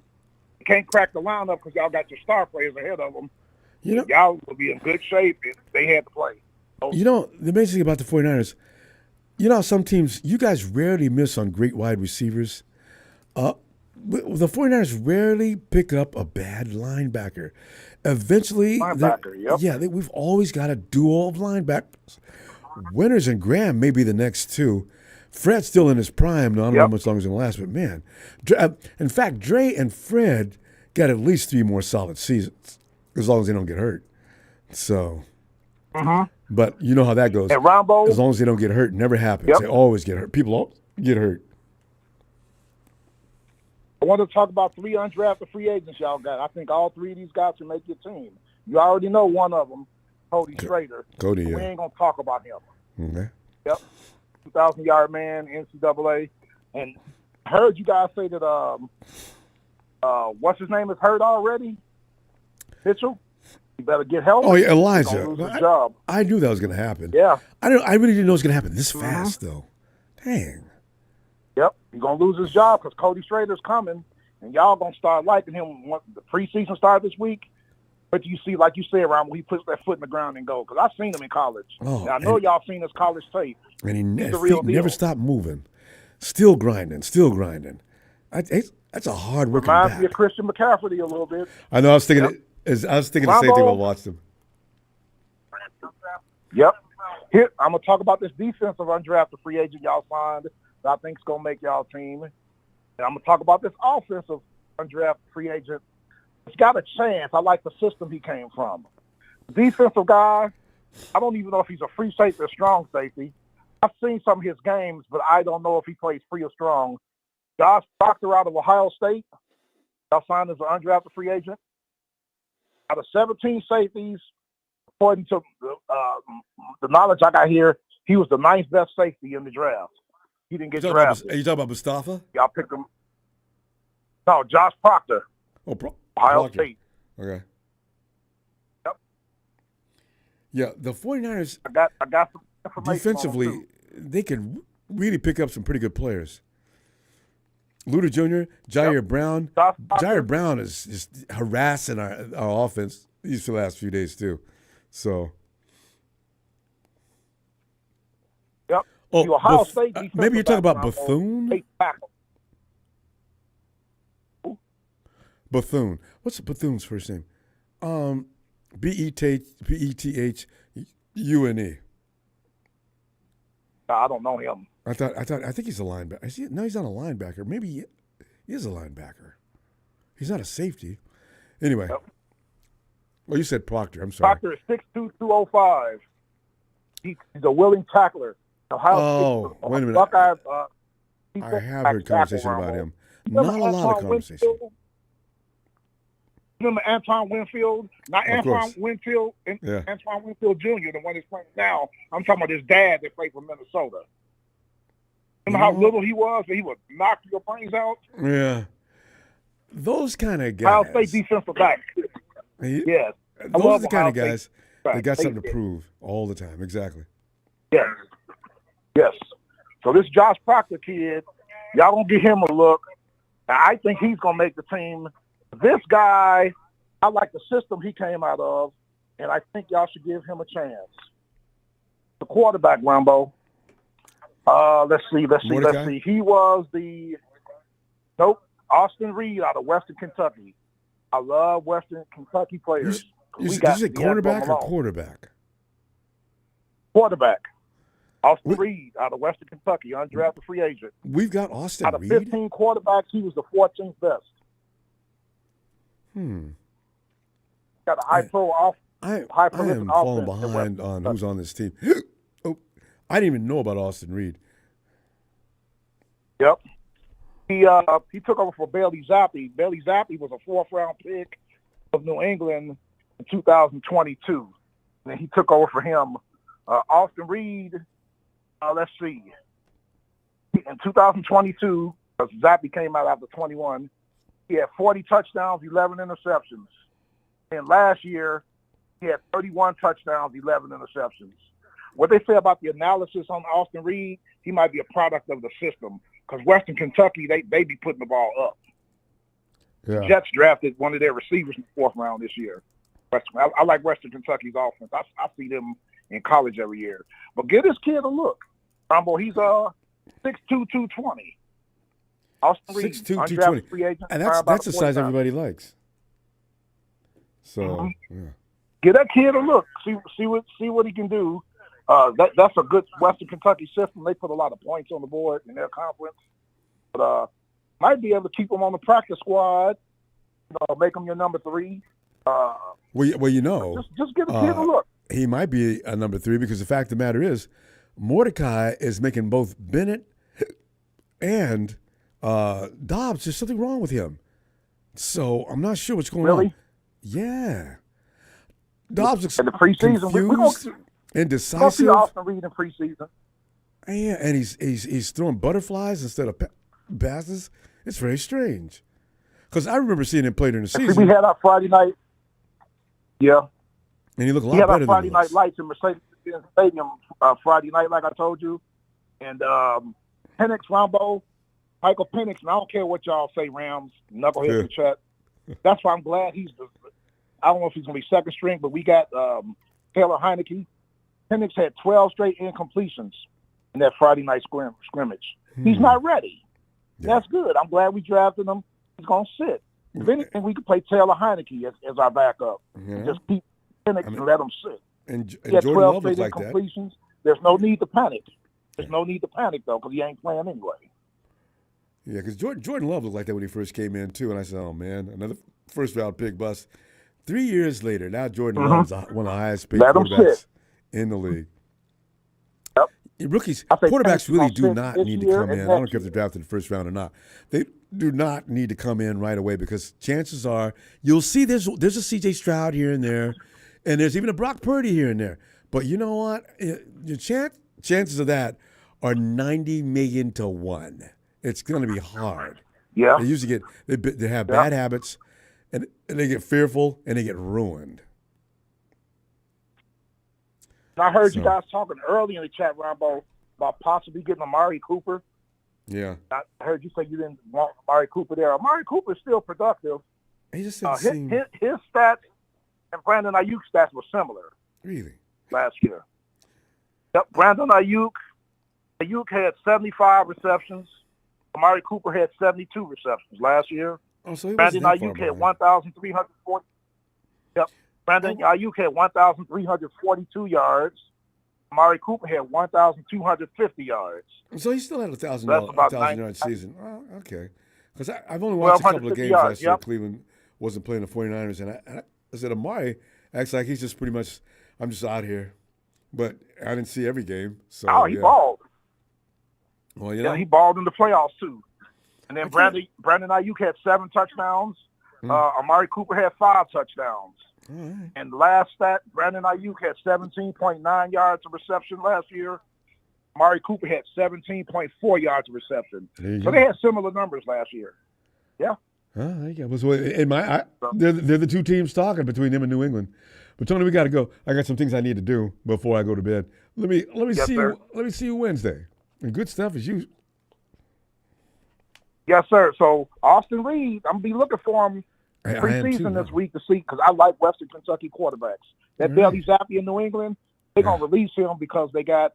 You can't crack the lineup because y'all got your star players ahead of them. Y'all will be in good shape if they had to play. The amazing thing about the 49ers, some teams, you guys rarely miss on great wide receivers. The 49ers rarely pick up a bad linebacker. Eventually, we've always got a duo of linebackers. Winters and Graham may be the next two. Fred's still in his prime. Now, I don't know how much longer he's going to last, but man. In fact, Dre and Fred got at least 3 more solid seasons, as long as they don't get hurt. So, but you know how that goes. And Ronbo, as long as they don't get hurt, it never happens. They always get hurt. People always get hurt. I want to talk about 3 undrafted free agents y'all got. I think all 3 of these guys can make your team. You already know one of them, Cody Schrader. We ain't going to talk about him. Okay. Yep. 2,000-yard man, NCAA. And I heard you guys say that, what's his name is hurt already? Mitchell? You better get help. Oh, yeah, Elijah. Lose his job. I knew that was going to happen. Yeah. I really didn't know it was going to happen this fast, though. Dang. Yep, he's gonna lose his job because Cody Schrader's coming, and y'all gonna start liking him. Once the preseason started this week, but you see, like you said, Ron, when he puts that foot in the ground and go. Because I've seen him in college. Oh, and I know y'all seen his college tape. And He's the his real feet deal. never stopped moving. Still grinding. That's a hard working Reminds back. me of Christian McCaffrey a little bit. I know. I was thinking. I was thinking the same thing while I watched him. Yep. Here, I'm gonna talk about this defensive undrafted free agent y'all signed that I think's gonna make y'all team. And I'm gonna talk about this offensive undrafted free agent. It's got a chance. I like the system he came from. Defensive guy. I don't even know if he's a free safety or strong safety. I've seen some of his games, but I don't know if he plays free or strong. Josh Proctor out of Ohio State. Y'all signed as an undrafted free agent. Out of 17 safeties, according to the knowledge I got here, he was the 9th best safety in the draft. He didn't get drafted. Are you talking about Mustafa? Y'all picked him. No, Josh Proctor. Oh, Ohio Proctor. State. Okay. Yep. Yeah, the 49ers. I got some information Defensively, on him too. they can really pick up some pretty good players. Luda Jr., Jair Brown. Jair Brown is just harassing our offense these last few days too. So. Yep. Oh, The Ohio State maybe you're talking about defensive Bethune. state tackle. Bethune. What's Bethune's first name? Bethune. I don't know him. I think he's a linebacker. No, he's not a linebacker. Maybe he is a linebacker. He's not a safety. Anyway. Yep. Well, you said Proctor. I'm sorry. Proctor is 6'2", 205. He's a willing tackler. Ohio State, wait a minute. Buckeye, I have heard conversation about him. Not a lot of conversation. Remember Antoine Winfield? Not Antoine Winfield, Yeah. Antoine Winfield Jr., the one that's playing now. I'm talking about his dad that played for Minnesota. Remember how little he was? He would knock your brains out? Yeah. Those kind of guys. Ohio State defensive back. Yes. Those are the kind of guys that got something to prove all the time. Exactly. Yes. Yes. So this Josh Proctor kid, y'all gonna give him a look. I think he's gonna make the team. This guy, I like the system he came out of, and I think y'all should give him a chance. The quarterback, Ronbo. Let's see. He was Austin Reed out of Western Kentucky. I love Western Kentucky players. Did you say cornerback or quarterback? Quarterback. Austin Reed out of Western Kentucky, undrafted free agent. We've got Austin Out of Reed? 15 quarterbacks, he was the 14th best. Got a I am falling behind on who's on this team. Oh, I didn't even know about Austin Reed. Yep. He took over for Bailey Zappi. Bailey Zappi was a 4th-round pick of New England in 2022. And he took over for him. Austin Reed, let's see. In 2022, because Zappi came out after 21, he had 40 touchdowns, 11 interceptions. And last year, he had 31 touchdowns, 11 interceptions. What they say about the analysis on Austin Reed, he might be a product of the system. Because Western Kentucky, they be putting the ball up. Yeah. The Jets drafted one of their receivers in the 4th round this year. I like Western Kentucky's offense. I see them in college every year. But give this kid a look. Ronbo, he's 6'2", 220. Austin Reed, 6'2", 220. undrafted free agent. And that's the size everybody likes. So, yeah. Give that kid a look. See what he can do. That's a good Western Kentucky system. They put a lot of points on the board in their conference. But might be able to keep him on the practice squad. Make him your number 3. Well, you know. Just give the kid a look. He might be a number 3 because the fact of the matter is, Mordecai is making both Bennett and Dobbs. There's something wrong with him. So I'm not sure what's going on. Yeah. Dobbs looks in the preseason. Confused, indecisive. Austin Reed in preseason. Yeah, and he's throwing butterflies instead of passes. It's very strange. Because I remember seeing him play during the season. We had our Friday night. Yeah. And he looked a lot better than he had our Friday he night was. lights in Mercedes-Benz Stadium Friday night, like I told you. And Penix Ronbo, Michael Penix, and I don't care what y'all say, Rams, knuckleheads in Yeah. the chat. That's why I'm glad I don't know if he's going to be second string, but we got Taylor Heineke. Penix had 12 straight incompletions in that Friday night scrimmage. He's not ready. Yeah. That's good. I'm glad we drafted him. He's going to sit. If anything, we could play Taylor Heineke as our backup. Yeah. Just keep Penix and let him sit. And He had Jordan 12 Love looks straight like that. incompletions. There's no need to panic. There's no need to panic, though, because he ain't playing anyway. Yeah, because Jordan Love looked like that when he first came in, too. And I said, oh, man, another first-round pick bust. 3 years later, now Jordan Love's one of the highest-paid Let him quarterbacks sit. in the league. Yep. Rookies, I think quarterbacks Penix really gonna do sit not this need to year come in. and I don't next care if they're drafted in the first round or not. They do not need to come in right away because chances are you'll see there's a C.J. Stroud here and there, and there's even a Brock Purdy here and there. But you know what? Your chances of that are 90 million to 1. It's going to be hard. Yeah. They usually they have bad habits, and they get fearful, and they get ruined. And I heard you guys talking early in the chat, Ronbo, about possibly getting Amari Cooper. Yeah. I heard you say you didn't want Amari Cooper there. Amari Cooper is still productive. He just his stats and Brandon Aiyuk's stats were similar. Really? Last year. Yep. Brandon Aiyuk had 75 receptions. Amari Cooper had 72 receptions last year. Oh, so he Brandon wasn't that far Aiyuk had behind. 1,340. Yep. Brandon Aiyuk had 1,342 yards. Amari Cooper had 1,250 yards. So he still had a That's about 1,000-yard season. Oh, okay. Because I've only watched a couple of games last year. Cleveland wasn't playing the 49ers. And I said, Amari acts like he's just pretty much, I'm just out here. But I didn't see every game. So, he balled. Well, you Yeah, know. he balled in the playoffs, too. And then Brandon Aiyuk had 7 touchdowns. Amari Cooper had 5 touchdowns. Right. And last stat, Brandon Aiyuk had 17.9 yards of reception last year. Amari Cooper had 17.4 yards of reception. So they had similar numbers last year. Yeah. There you go. So they're the two teams talking between them and New England. But Tony, we got to go. I got some things I need to do before I go to bed. Let me Yes, see sir. you. Let me see you Wednesday. And good stuff as usual. Yes, sir. So Austin Reed, I'm gonna be looking for him I am preseason too, this week to see because I like Western Kentucky quarterbacks. That Bailey Zappi in New England, they're gonna release him because they got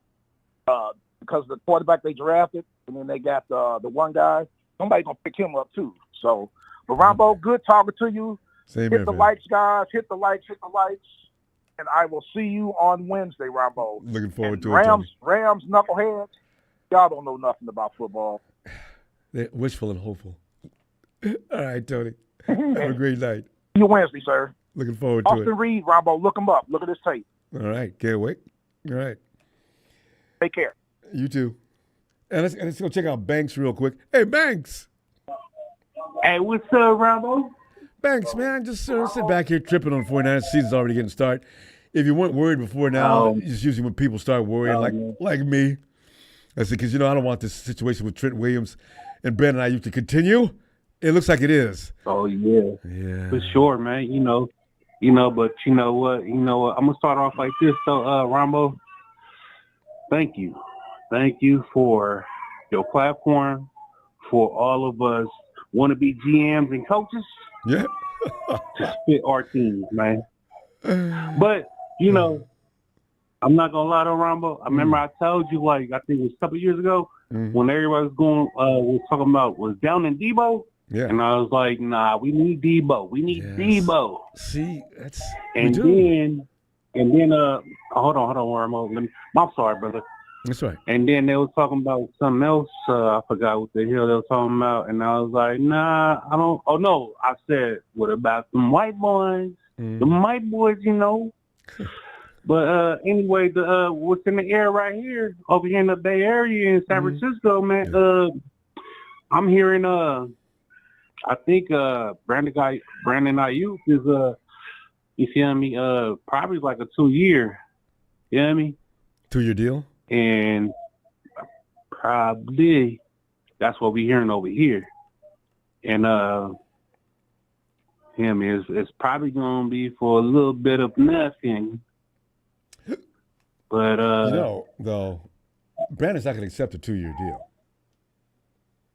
because the quarterback they drafted, and then they got the one guy. Somebody's gonna pick him up too. So, but Ronbo, good talking to you. Same hit here, the man. likes, guys. Hit the likes. And I will see you on Wednesday, Ronbo. Looking forward And to it, Tony. Rams knuckleheads. Y'all don't know nothing about football. They're wishful and hopeful. All right, Tony. Have a great night. See you Wednesday, sir. Looking forward to Austin Reed, Ronbo, look him up. Look at his tape. it. All right, can't wait. All right, Take care. you too. And let's go check out Banks real quick. Hey, Banks. Hey, what's up, Ronbo? Banks, man, just sit back here tripping on 49ers. Season's already getting started. If you weren't worried before now, it's usually when people start worrying, like me. I said, because, I don't want this situation with Trent Williams and Brandon Aiyuk to continue. It looks like it is. Oh yeah, for sure, man. But you know what? I'm gonna start off like this. So, Ronbo, thank you for your platform, for all of us wannabe GMs and coaches. Yeah, to fit our teams, man. But I'm not gonna lie to Ronbo. I remember I told you, I think it was a couple years ago, when everybody was talking about was down in Deebo. Yeah. And I was like, nah, we need Deebo. We need Deebo. See, that's and then hold on, Ronbo. I'm sorry, brother. That's right. And then they were talking about something else. I forgot what the hell they were talking about. And I was like, nah, I don't. Oh, no. I said, what about some white boys? The white boys, But anyway, what's in the air right here, over here in the Bay Area in San Francisco, man, I'm hearing, I think Brandon Aiyuk is, you feel me, probably like a 2-year, you know what I mean? 2-year deal? And probably that's what we're hearing over here. And him is probably going to be for a little bit of nothing. But though, Brandon's not going to accept a 2-year deal.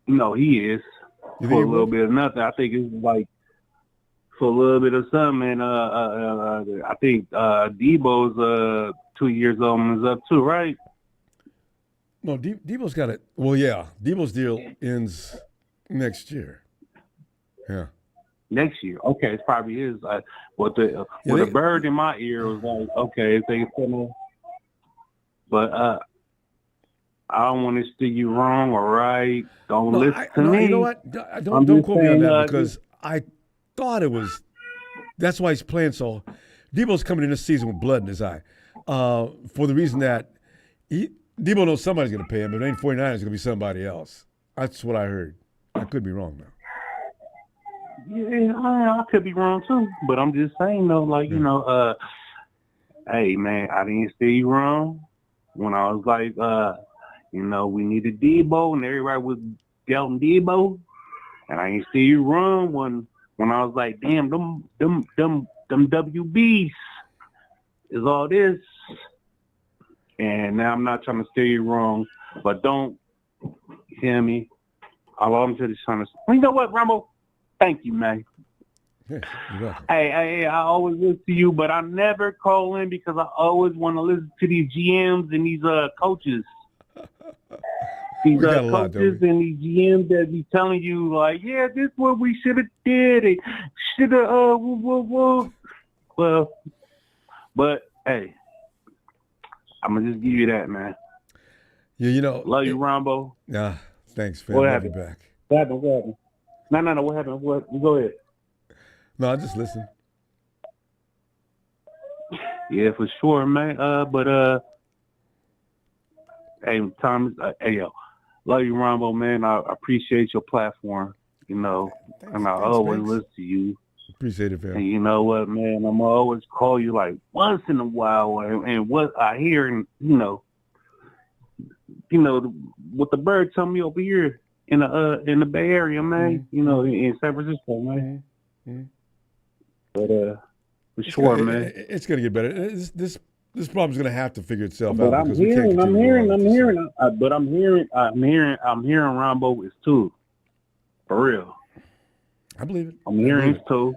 No, he is You for think a he little will? bit of nothing. I think it's like for a little bit of something. And I think Deebo's 2 years old and is up too, right? No, Deebo's got it. Well, yeah. Deebo's deal ends next year. Yeah. Next year. Okay, it probably is. With a bird in my ear was like, okay, if they gonna, but I don't want to steer you wrong or right. Don't listen to me. You know what? I'm Don't just quote me on saying, that because I thought it was. That's why he's playing so. Deebo's coming in this season with blood in his eye, for the reason that Deebo knows somebody's going to pay him, but it ain't 49ers going to be somebody else. That's what I heard. I could be wrong now. Yeah, I could be wrong too, but I'm just saying though, like hey man, I didn't steer you wrong when I was like, we needed Deebo and everybody was doubting Deebo, and I didn't steer you wrong when I was like, damn, them WBs is all this, and now I'm not trying to steer you wrong, but don't hear me. I'm just trying to. You know what, Ronbo? Thank you, man. Yeah, you're welcome. Hey, I always listen to you, but I never call in because I always want to listen to these GMs and these coaches. These We got a lot, coaches and these GMs that be telling you like, yeah, this is what we should have did. Should have well, but hey, I'm gonna just give you that, man. Yeah, love you, Ronbo. Nah, thanks, fam. What Love happened? you back. What happened? No. What happened? What? Go ahead. No, I just listen. Yeah, for sure, man. Hey, Thomas. Hey, yo, love you, Ronbo, man. I appreciate your platform. And I always listen to you. Appreciate it, fam. And you know what, man? I'm always call you like once in a while, and what I hear, and what the bird tell me over here in the Bay Area, man. In San Francisco, man. But for sure, man. It's gonna get better. This problem's gonna have to figure itself But out. I'm because we can't hearing, continue going I'm hearing Ronbo is too, for real. I believe it. I'm hearing it's too.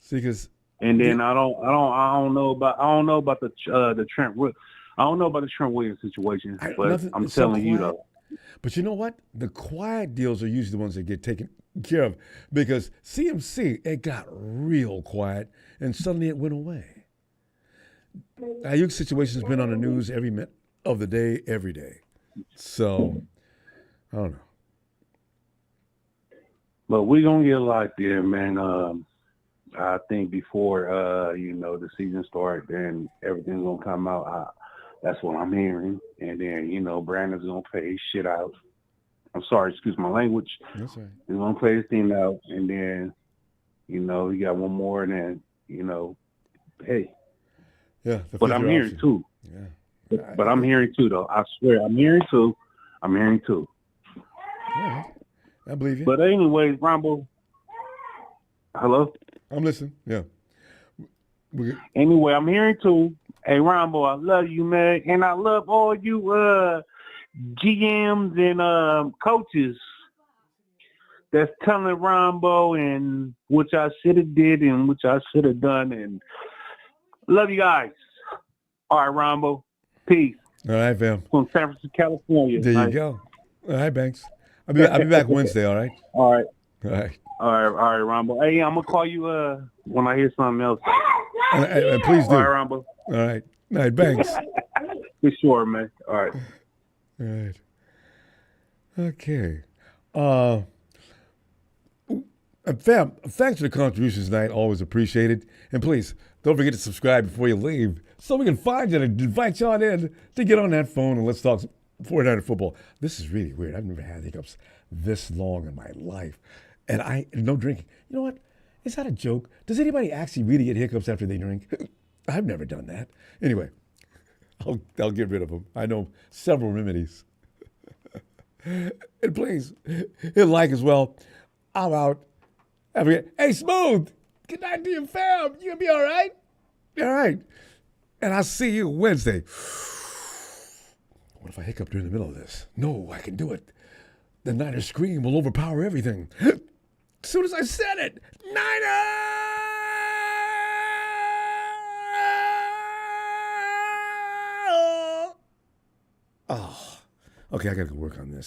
See, because and then I don't know about the Trent. I don't know about the Trent Williams situation, but I'm telling you though. But you know what? The quiet deals are usually the ones that get taken care of because CMC, it got real quiet and suddenly it went away. Aiyuk's situation has been on the news every minute of the day, every day. So, I don't know. But we're going to get locked in, man. I think before, the season starts, then everything's going to come out. That's what I'm hearing. And then, Brandon's going to play his shit out. I'm sorry, excuse my language. That's right. He's going to play his team out. And then, he got one more. And then, hey. Yeah. But I'm hearing option. too. Yeah. But I'm hearing too, though. I swear, I'm hearing too. All right. I believe you. But anyways, Ronbo. Hello? I'm listening. Yeah. Anyway, I'm hearing too. Hey, Ronbo, I love you, man. And I love all you GMs and coaches that's telling Ronbo and which I should have did and which I should have done. And love you guys. All right, Ronbo. Peace. All right, fam. From San Francisco, California. There you go. All right, Banks. I'll be back Wednesday, all right? All right. All right. All right, Ronbo. Hey, I'm going to call you when I hear something else. Please do. All right, Ronbo. All right. All right, Banks. For sure, man. All right. All right. Okay. Fam, thanks for the contributions tonight. Always appreciated. And please, don't forget to subscribe before you leave so we can find you and invite y'all in to get on that phone and let's talk 49er football. This is really weird. I've never had hiccups this long in my life. And no drinking. You know what? Is that a joke? Does anybody actually really get hiccups after they drink? I've never done that. Anyway, I'll get rid of them. I know several remedies. And please, hit like as well. I'm out. Hey, Smooth. Good night to you, fam. You gonna be all right? All right. And I'll see you Wednesday. What if I hiccup during the middle of this? No, I can do it. The Niners scream will overpower everything. As soon as I said it, Niners! Oh. Okay, I got to go work on this.